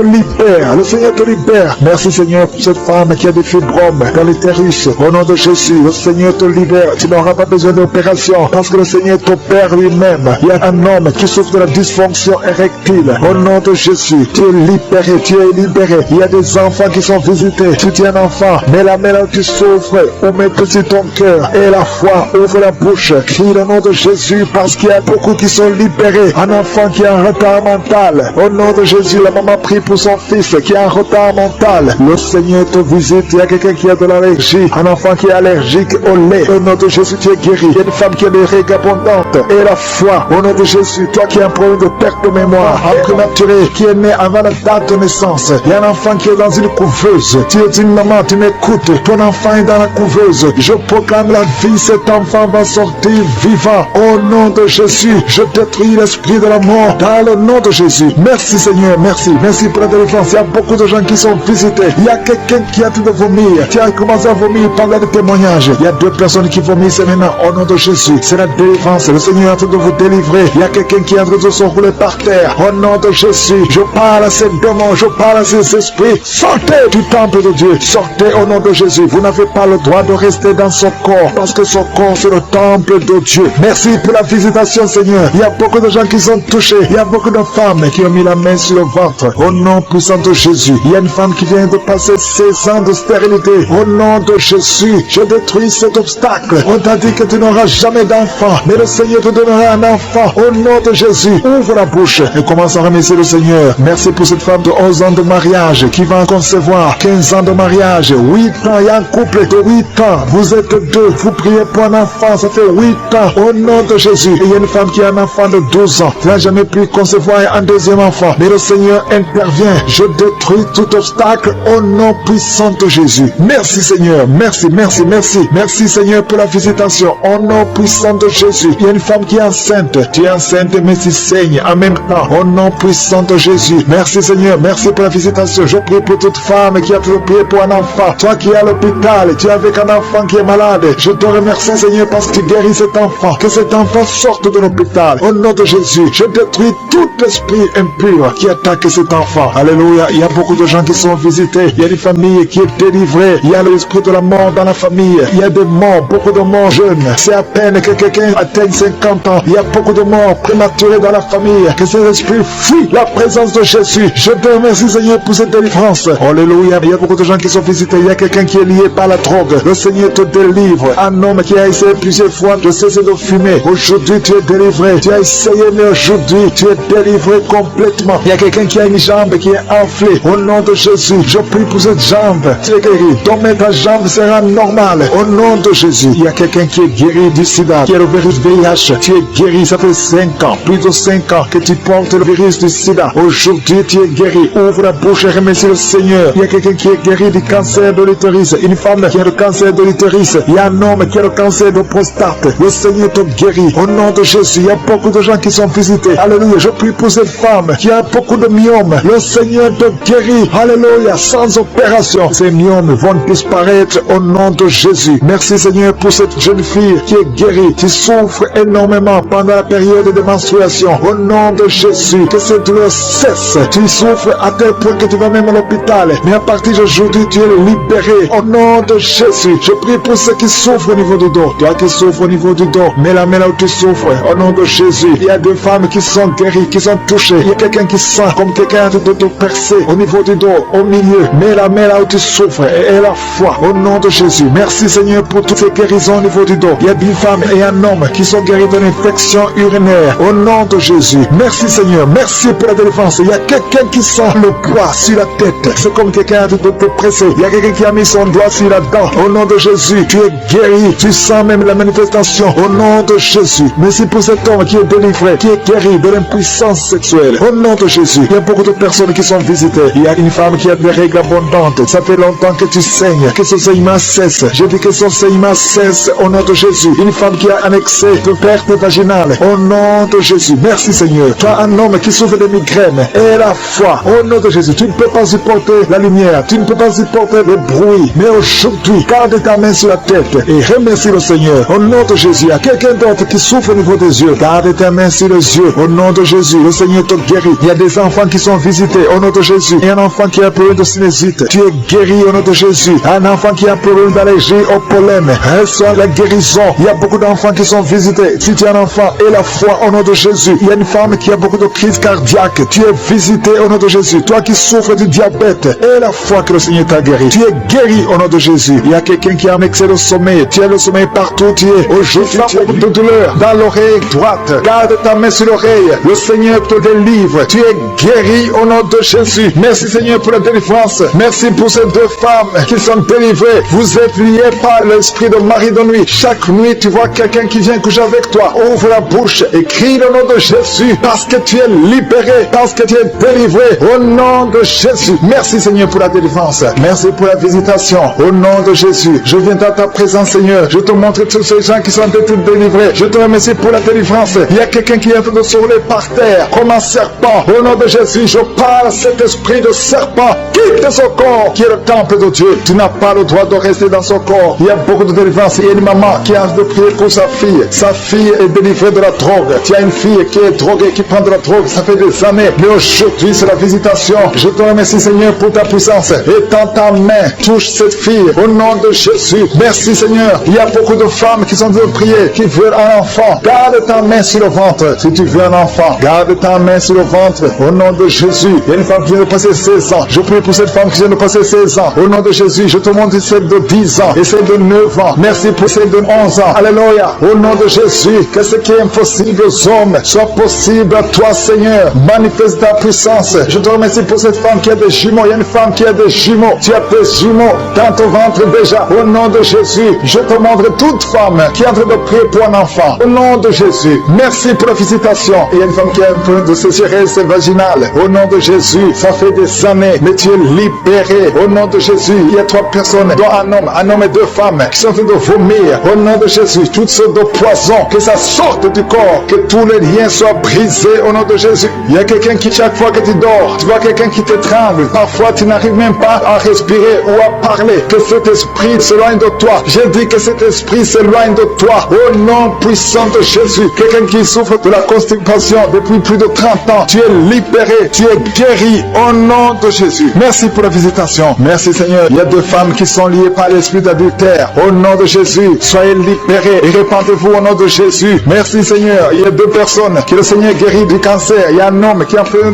libère. Le Seigneur te libère. Merci Seigneur pour cette femme qui a des fibromes dans l'utérus. Au nom de Jésus, le Seigneur te libère. Tu n'auras pas besoin d'opération parce que le Seigneur t'opère lui-même. Il y a un homme qui souffre de la dysfonction érectile. Au nom de Jésus, tu es libéré. Tu es libéré. Il y a des enfants qui sont visités. Tu es un enfant. Mais la main là où tu souffres, on met petit ton cœur et la foi. Ouvre la bouche. Crie le nom de Jésus parce qu'il y a beaucoup qui sont libérés. Un enfant qui a un retard mental. Au nom de Jésus, la maman prie pour son fils qui a un retard mental. Le Seigneur te visite. Il y a quelqu'un qui a de l'allergie. Un enfant qui est allergique au lait. Au nom de Jésus, tu es guéri. Il y a une femme qui a des règles abondantes. Et la foi. Au nom de Jésus, toi qui as un problème de perte de mémoire, un prématuré qui est né avant la date de naissance. Il y a un enfant qui est dans une couveuse. Tu es une maman, tu m'écoutes. Ton enfant est dans la couveuse. Je proclame la vie. Cet enfant va sortir vivant. Au nom de Jésus, je détruis l'esprit de la mort dans le nom de Jésus. Merci Seigneur, merci. Merci pour la délivrance. Il y a beaucoup de gens qui sont visités. Il y a quelqu'un qui a tout de vomir. Tu as commencé à vomir pendant le témoignage. Il y a 2 personnes qui vomissent maintenant au nom de Jésus. C'est la délivrance. Le Seigneur est en train de vous délivrer. Il y a quelqu'un qui est en train de se rouler par terre. Au nom de Jésus, je parle à ces démons, je parle à ces esprits. Sortez du temple de Dieu. Sortez au nom de Jésus. Vous n'avez pas le droit de rester dans son corps parce que son corps c'est le temple de Dieu. Merci pour la visitation Seigneur. Il y a beaucoup de gens qui sont touchés. Il y a beaucoup de femmes qui ont mis la main sur le ventre. Au nom puissant de Jésus. Il y a une femme qui vient de passer 16 ans de stérilité. Au nom de Jésus, je détruis cet obstacle. On t'a dit que tu n'auras jamais d'enfant, mais le Seigneur te donnera un enfant. Au nom de Jésus, ouvre la bouche et commence à remercier le Seigneur. Merci pour cette femme de 11 ans de mariage qui va en concevoir 15 ans de mariage, 8 ans. Il y a un couple de 8 ans. Vous êtes 2. Vous priez pour un enfant. Ça fait 8 ans. Au nom de Jésus. Et il y a une femme qui a un enfant de 12 ans. Tu n'as jamais pu concevoir un deuxième enfant. Mais le Seigneur intervient. Je détruis tout obstacle au nom puissant de Jésus. Merci Seigneur. Merci, merci, merci. Merci Seigneur pour la visitation. Au nom puissant de Jésus. Il y a une femme qui est enceinte. Tu es enceinte mais tu saignes en même temps. Au nom puissant de Jésus. Merci Seigneur. Merci pour la visitation. Je prie pour toute femme qui a toujours prié pour un enfant. Toi qui es à l'hôpital, tu es avec un enfant qui est malade. Je te remercie Seigneur parce que tu guéris cet enfant. Que cet enfant sorte de l'hôpital. Au nom de Jésus, je détruis tout esprit impur qui attaque cet enfant. Alléluia. Il y a beaucoup de gens qui sont visités. Il y a des familles qui sont délivrées. Il y a l'esprit de la mort dans la famille. Il y a des morts, beaucoup de morts jeunes. C'est à peine que quelqu'un atteigne 50 ans. Il y a beaucoup de morts prématurés dans la famille. Que ces esprits fuient la présence de Jésus. Je te remercie Seigneur pour cette délivrance. Alléluia. Il y a beaucoup de gens qui sont visités. Il y a quelqu'un qui est lié par la drogue. Le Seigneur te délivre. Un homme qui a essayé plusieurs fois de cesser de fumer. Aujourd'hui tu es délivré. Tu as essayé mais aujourd'hui tu es délivré complètement. Il y a quelqu'un qui a une jambe qui est enflée. Au nom de Jésus, je prie pour cette jambe. Tu es guéri. Donc ta jambe sera normale. Au nom de Jésus. Il y a quelqu'un qui est guéri du sida, qui est le virus VIH. Tu es guéri. Ça fait 5 ans, plus de 5 ans que tu portes le virus du sida. Aujourd'hui tu es guéri. Ouvre la bouche et remercie le Seigneur. Il y a quelqu'un qui est guéri du cancer de l'utérus. Une femme qui a le cancer de l'utérus. Il y a un homme qui a le cancer de prostate. Le Seigneur te guérit. Au nom de Jésus, il y a beaucoup de gens qui sont visités. Alléluia. Je prie pour cette femme qui a beaucoup de myomes. Le Seigneur te guérit. Alléluia. Sans opération. Ces myomes vont disparaître au nom de Jésus. Merci Seigneur pour cette jeune fille qui est guérie, qui souffre énormément pendant la période de menstruation. Au nom de Jésus, que cette douleur cesse. Tu souffres à tel point que tu vas même à l'hôpital. Mais à partir d'aujourd'hui, tu es libéré. Au nom de Jésus, je prie pour ceux qui souffrent au niveau du dos. Toi qui souffres au niveau du dos, mets la main là où tu souffres. Au nom de Jésus, il y a 2 femmes qui sont guéries, qui sont touchées. Il y a quelqu'un qui sent comme quelqu'un de te percer au niveau du dos, au milieu. Mets la main là où tu souffres et la foi. Au nom de Jésus, merci Seigneur pour toutes ces guérisons au niveau du dos. Il y a 10 femmes et un homme qui sont guéris d'une infection urinaire. Au nom de Jésus, merci Seigneur, merci pour la délivrance. Il y a quelqu'un qui sent le poids sur la tête. C'est comme quelqu'un de te presser. Il y a quelqu'un qui a mis son doigt sur la dent. Au nom de Jésus, tu es guéri. Tu sens même la manifestation. Au nom de Jésus, merci pour cet homme qui est délivré, qui est guéri de l'impuissance sexuelle. Au nom de Jésus, il y a beaucoup de personnes qui sont visitées. Il y a une femme qui a des règles abondantes. Ça fait longtemps que tu saignes, que ce saignement cesse. Je dis que son saignement cesse au nom de Jésus. Une femme qui a un excès de perte vaginale. Au nom de Jésus. Merci Seigneur. Toi, un homme qui souffre de migraine. Et la foi. Au nom de Jésus. Tu ne peux pas supporter la lumière. Tu ne peux pas supporter le bruit. Mais aujourd'hui, garde ta main sur la tête et remercie le Seigneur. Au nom de Jésus. Il y a quelqu'un d'autre qui souffre au niveau des yeux. Garde ta main sur les yeux. Au nom de Jésus. Le Seigneur te guérit. Il y a des enfants qui sont visités. Au nom de Jésus. Il y a un enfant qui a un problème de sinusite. Tu es guéri au nom de Jésus. Un enfant qui a un problème d'allergie au pollen. Reçois la guérison. Il y a beaucoup d'enfants qui sont visités. Si tu es un enfant et la foi au nom de Jésus. Il y a une femme qui a beaucoup de crises cardiaques. Tu es visité au nom de Jésus. Toi qui souffres du diabète et la foi que le Seigneur t'a guéri. Tu es guéri au nom de Jésus. Il y a quelqu'un qui a un excès de sommeil. Tu as le sommeil partout. Tu es aujourd'hui. Tu as beaucoup de douleur dans l'oreille droite. Garde ta main sur l'oreille. Le Seigneur te délivre. Tu es guéri au nom de Jésus. Merci Seigneur pour la délivrance. Merci pour ces deux femmes qui sont délivrées. Vous êtes liés par l'esprit de mari de nuit. Chaque nuit, tu vois quelqu'un qui vient coucher avec toi. Ouvre la bouche et crie le nom de Jésus parce que tu es libéré, parce que tu es délivré au nom de Jésus. Merci Seigneur pour la délivrance. Merci pour la visitation au nom de Jésus. Je viens dans ta présence Seigneur. Je te montre tous ces gens qui sont délivrés. Je te remercie pour la délivrance. Il y a quelqu'un qui est en train de se rouler par terre comme un serpent. Au nom de Jésus, je parle cet esprit de serpent. Quitte ce corps qui est le temple de Dieu. Tu n'as pas le droit de rester dans son corps. Il y a beaucoup de délivrance. Il y a une maman qui a envie de prier pour sa fille. Sa fille est délivrée de la drogue. Tu as une fille qui est droguée, qui prend de la drogue. Ça fait des années. Mais aujourd'hui, c'est la visitation. Je te remercie Seigneur pour ta puissance. Étends ta main. Touche cette fille. Au nom de Jésus. Merci Seigneur. Il y a beaucoup de femmes qui sont en train de prier, qui veulent un enfant. Garde ta main sur le ventre. Si tu veux un enfant, garde ta main sur le ventre. Au nom de Jésus. Il y a une femme qui vient de passer 16 ans. Je prie pour cette femme qui vient de passer 16 ans. Au nom de Jésus, je te montre celle de 10 ans et celle de 9 ans. Merci pour celle de 11 ans. Alléluia. Au nom de Jésus, que ce qui est impossible aux hommes soit possible à toi, Seigneur. Manifeste ta puissance. Je te remercie pour cette femme qui a des jumeaux. Il y a une femme qui a des jumeaux. Tu as des jumeaux dans ton ventre déjà. Au nom de Jésus, je te montre toute femme qui est en train de prier pour un enfant. Au nom de Jésus, merci pour la visitation. Il y a une femme qui a un problème de sécheresse vaginale. Au nom de Jésus, ça fait des années, mais tu es libéré. Au nom de Jésus, il y a 3 personnes, dont un homme et 2 femmes, qui sont en train de vomir. Au nom de Jésus, toutes sortes de poisons, que ça sorte du corps, que tous les liens soient brisés. Au nom de Jésus, il y a quelqu'un qui, chaque fois que tu dors, tu vois quelqu'un qui t'étrangle. Parfois, tu n'arrives même pas à respirer ou à parler. Que cet esprit s'éloigne de toi. J'ai dit que cet esprit s'éloigne de toi. Au nom puissant de Jésus, quelqu'un qui souffre de la constipation depuis plus de 30 ans, tu es libéré, tu es guéri au nom de Jésus. Merci pour la visitation. Merci Seigneur. Il y a 2 femmes qui sont liées par l'esprit d'adultère. Au nom de Jésus, soyez libérés et répandez-vous au nom de Jésus. Merci Seigneur. Il y a 2 personnes que le Seigneur guérit du cancer. Il y a un homme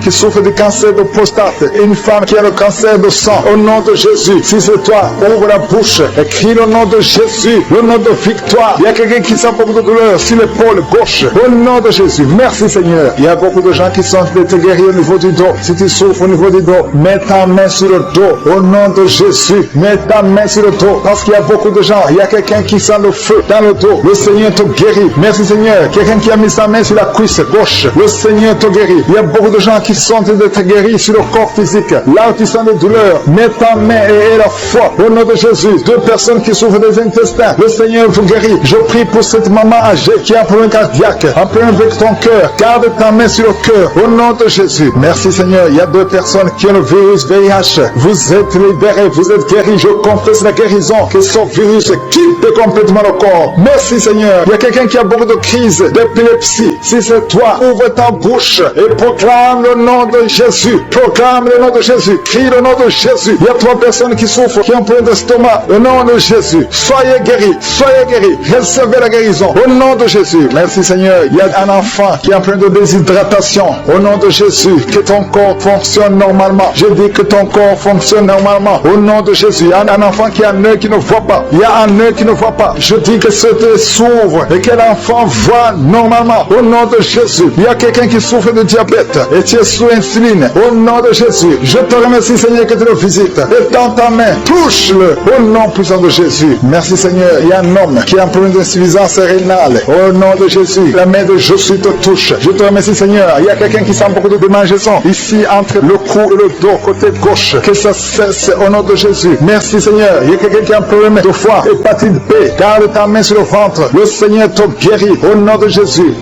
qui souffre du cancer de prostate et une femme qui a le cancer de sang. Au nom de Jésus, si c'est toi, ouvre la bouche et crie le nom de Jésus, le nom de victoire. Il y a quelqu'un qui sent beaucoup de douleur sur l'épaule gauche. Au nom de Jésus, merci Seigneur. Il y a beaucoup de gens qui sont de guéris au niveau du dos. Si tu souffres au niveau du dos, mets ta main sur le dos. Au nom de Jésus, mets ta main sur le dos. Parce qu'il y a beaucoup de gens. Il y a quelqu'un qui sent le feu dans le dos. Le Seigneur te guérit. Merci Seigneur. Quelqu'un qui a mis sa main sur la cuisse gauche. Le Seigneur te guérit. Il y a beaucoup de gens qui sont d'être guéris sur le corps physique. Là où tu sens des douleurs, mets ta main et la foi. Au nom de Jésus, 2 personnes qui souffrent des intestins. Le Seigneur vous guérit. Je prie pour cette maman âgée qui a un problème cardiaque. Un problème avec ton cœur. Garde ta main sur le cœur. Au nom de Jésus. Merci Seigneur. Il y a 2 personnes qui ont le virus VIH. Vous êtes libérés. Vous êtes guéris. Je confesse la guérison. Que ce virus quitte complètement le corps. Merci Seigneur. Il y a quelqu'un qui a beaucoup de crises d'épilepsie. Si c'est toi, ouvre ta bouche et proclame le nom de Jésus. Proclame le nom de Jésus. Crie le nom de Jésus. Il y a 3 personnes qui souffrent, qui ont un problème d'estomac. Au nom de Jésus. Soyez guéris. Soyez guéris. Recevez la guérison. Au nom de Jésus. Merci Seigneur. Il y a un enfant qui a un problème de déshydratation. Au nom de Jésus. Que ton corps fonctionne normalement. Je dis que ton corps fonctionne normalement. Au nom de Jésus. Il y a un enfant qui a un œil qui ne voit pas. Il y a un œil qui ne voit pas. Je dis que cet œil s'ouvre et que l'enfant voit normalement. Au nom de Jésus. Il y a quelqu'un qui souffre de diabète et tu es sous insuline. Au nom de Jésus. Je te remercie Seigneur que tu le visites. Et dans ta main, touche-le. Au nom puissant de Jésus. Merci Seigneur. Il y a un homme qui a un problème d'insuffisance rénale. Au nom de Jésus. La main de Jésus te touche. Je te remercie Seigneur. Il y a quelqu'un quelqu'un qui sent beaucoup de démangeaison, ici entre le cou et le dos, côté gauche, que ça cesse au nom de Jésus. Merci Seigneur. Il y a quelqu'un qui a un problème de foie, hépatite B, garde ta main sur le ventre. Le Seigneur te guérit au nom de Jésus.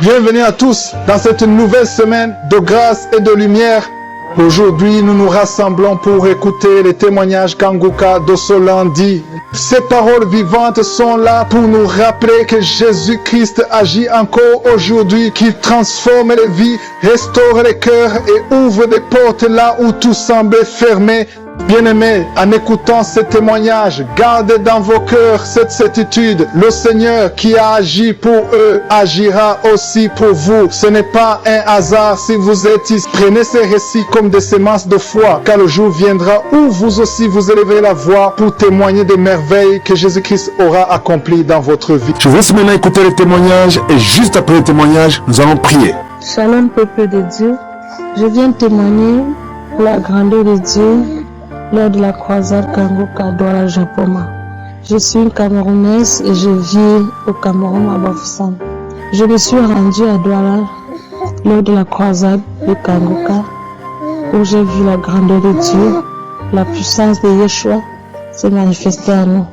Bienvenue à tous dans cette nouvelle semaine de grâce et de lumière. Aujourd'hui, nous nous rassemblons pour écouter les témoignages qu'Anguka Dosolan dit. Ces paroles vivantes sont là pour nous rappeler que Jésus-Christ agit encore aujourd'hui, qu'il transforme les vies, restaure les cœurs et ouvre des portes là où tout semblait fermé. Bien-aimés, en écoutant ces témoignages, gardez dans vos cœurs cette certitude. Le Seigneur qui a agi pour eux agira aussi pour vous. Ce n'est pas un hasard si vous êtes ici. Prenez ces récits comme des semences de foi, car le jour viendra où vous aussi vous élèverez la voix pour témoigner des merveilles que Jésus-Christ aura accomplies dans votre vie. Je vous laisse maintenant écouter les témoignages et juste après les témoignages, nous allons prier.
Shalom peuple de Dieu, je viens témoigner pour la grandeur de Dieu lors de la croisade Kangoka Douala Japoma. Je suis une Camerounaise et je vis au Cameroun à Bafoussam. Je me suis rendue à Douala lors de la croisade de Kangoka où j'ai vu la grandeur de Dieu, la puissance de Yeshua se manifester à nous.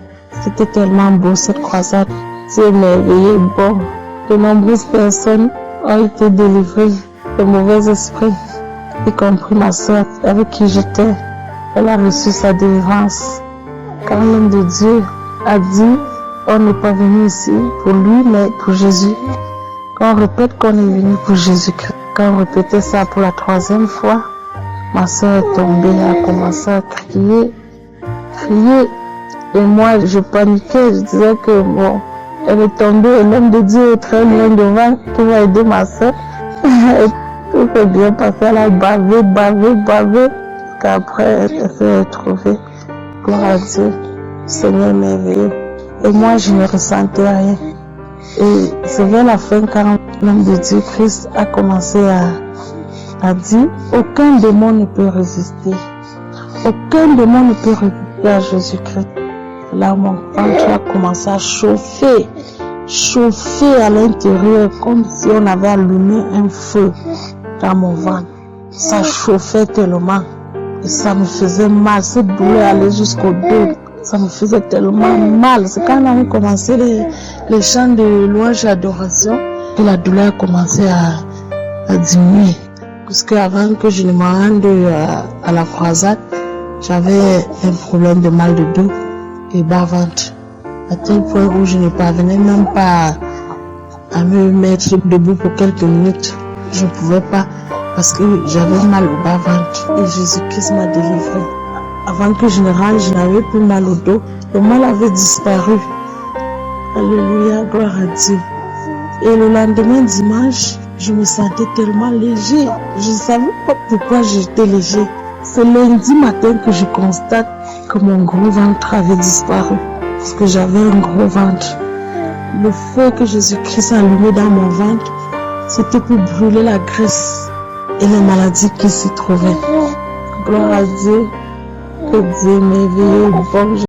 C'était tellement beau cette croisade, c'est merveilleux, bon. De nombreuses personnes ont été délivrées de mauvais esprits, y compris ma soeur avec qui j'étais. Elle a reçu sa délivrance. Car l'homme de Dieu a dit, on n'est pas venu ici pour lui, mais pour Jésus. Quand on répète qu'on est venu pour Jésus-Christ, quand on répétait ça pour la 3e fois, ma soeur est tombée, elle a commencé à crier. Et moi, je paniquais, je disais que bon, elle est tombée et l'homme de Dieu est très loin devant qui va aider ma soeur. Tout s'est bien passé, elle a bavé. Après, elle s'est retrouvée. Gloire à Dieu, Seigneur merveilleux. Et moi, je ne ressentais rien. Et c'est vers la fin, quand l'homme de Dieu, Christ, a commencé à dire, aucun démon ne peut résister. Aucun démon ne peut résister à Jésus-Christ. Là, mon ventre a commencé à chauffer à l'intérieur, comme si on avait allumé un feu dans mon ventre. Ça chauffait tellement. Et ça me faisait mal, cette douleur allait jusqu'au dos, ça me faisait tellement mal. C'est quand on a commencé les chants de louange et d'adoration que la douleur a commencé à diminuer. Parce qu'avant que je ne me rende à la croisade, j'avais un problème de mal de dos et bas-ventre. À tel point où je ne parvenais même pas à me mettre debout pour quelques minutes. Je ne pouvais pas. Parce que j'avais mal au bas-ventre et Jésus-Christ m'a délivré. Avant que je ne rentre, je n'avais plus mal au dos. Le mal avait disparu. Alléluia, gloire à Dieu. Et le lendemain dimanche, je me sentais tellement léger. Je ne savais pas pourquoi j'étais léger. C'est lundi matin que je constate que mon gros ventre avait disparu. Parce que j'avais un gros ventre. Le feu que Jésus-Christ a allumé dans mon ventre, c'était pour brûler la graisse et les maladies qui s'y trouvaient. Gloire à Dieu, que Dieu merveilleux, bon.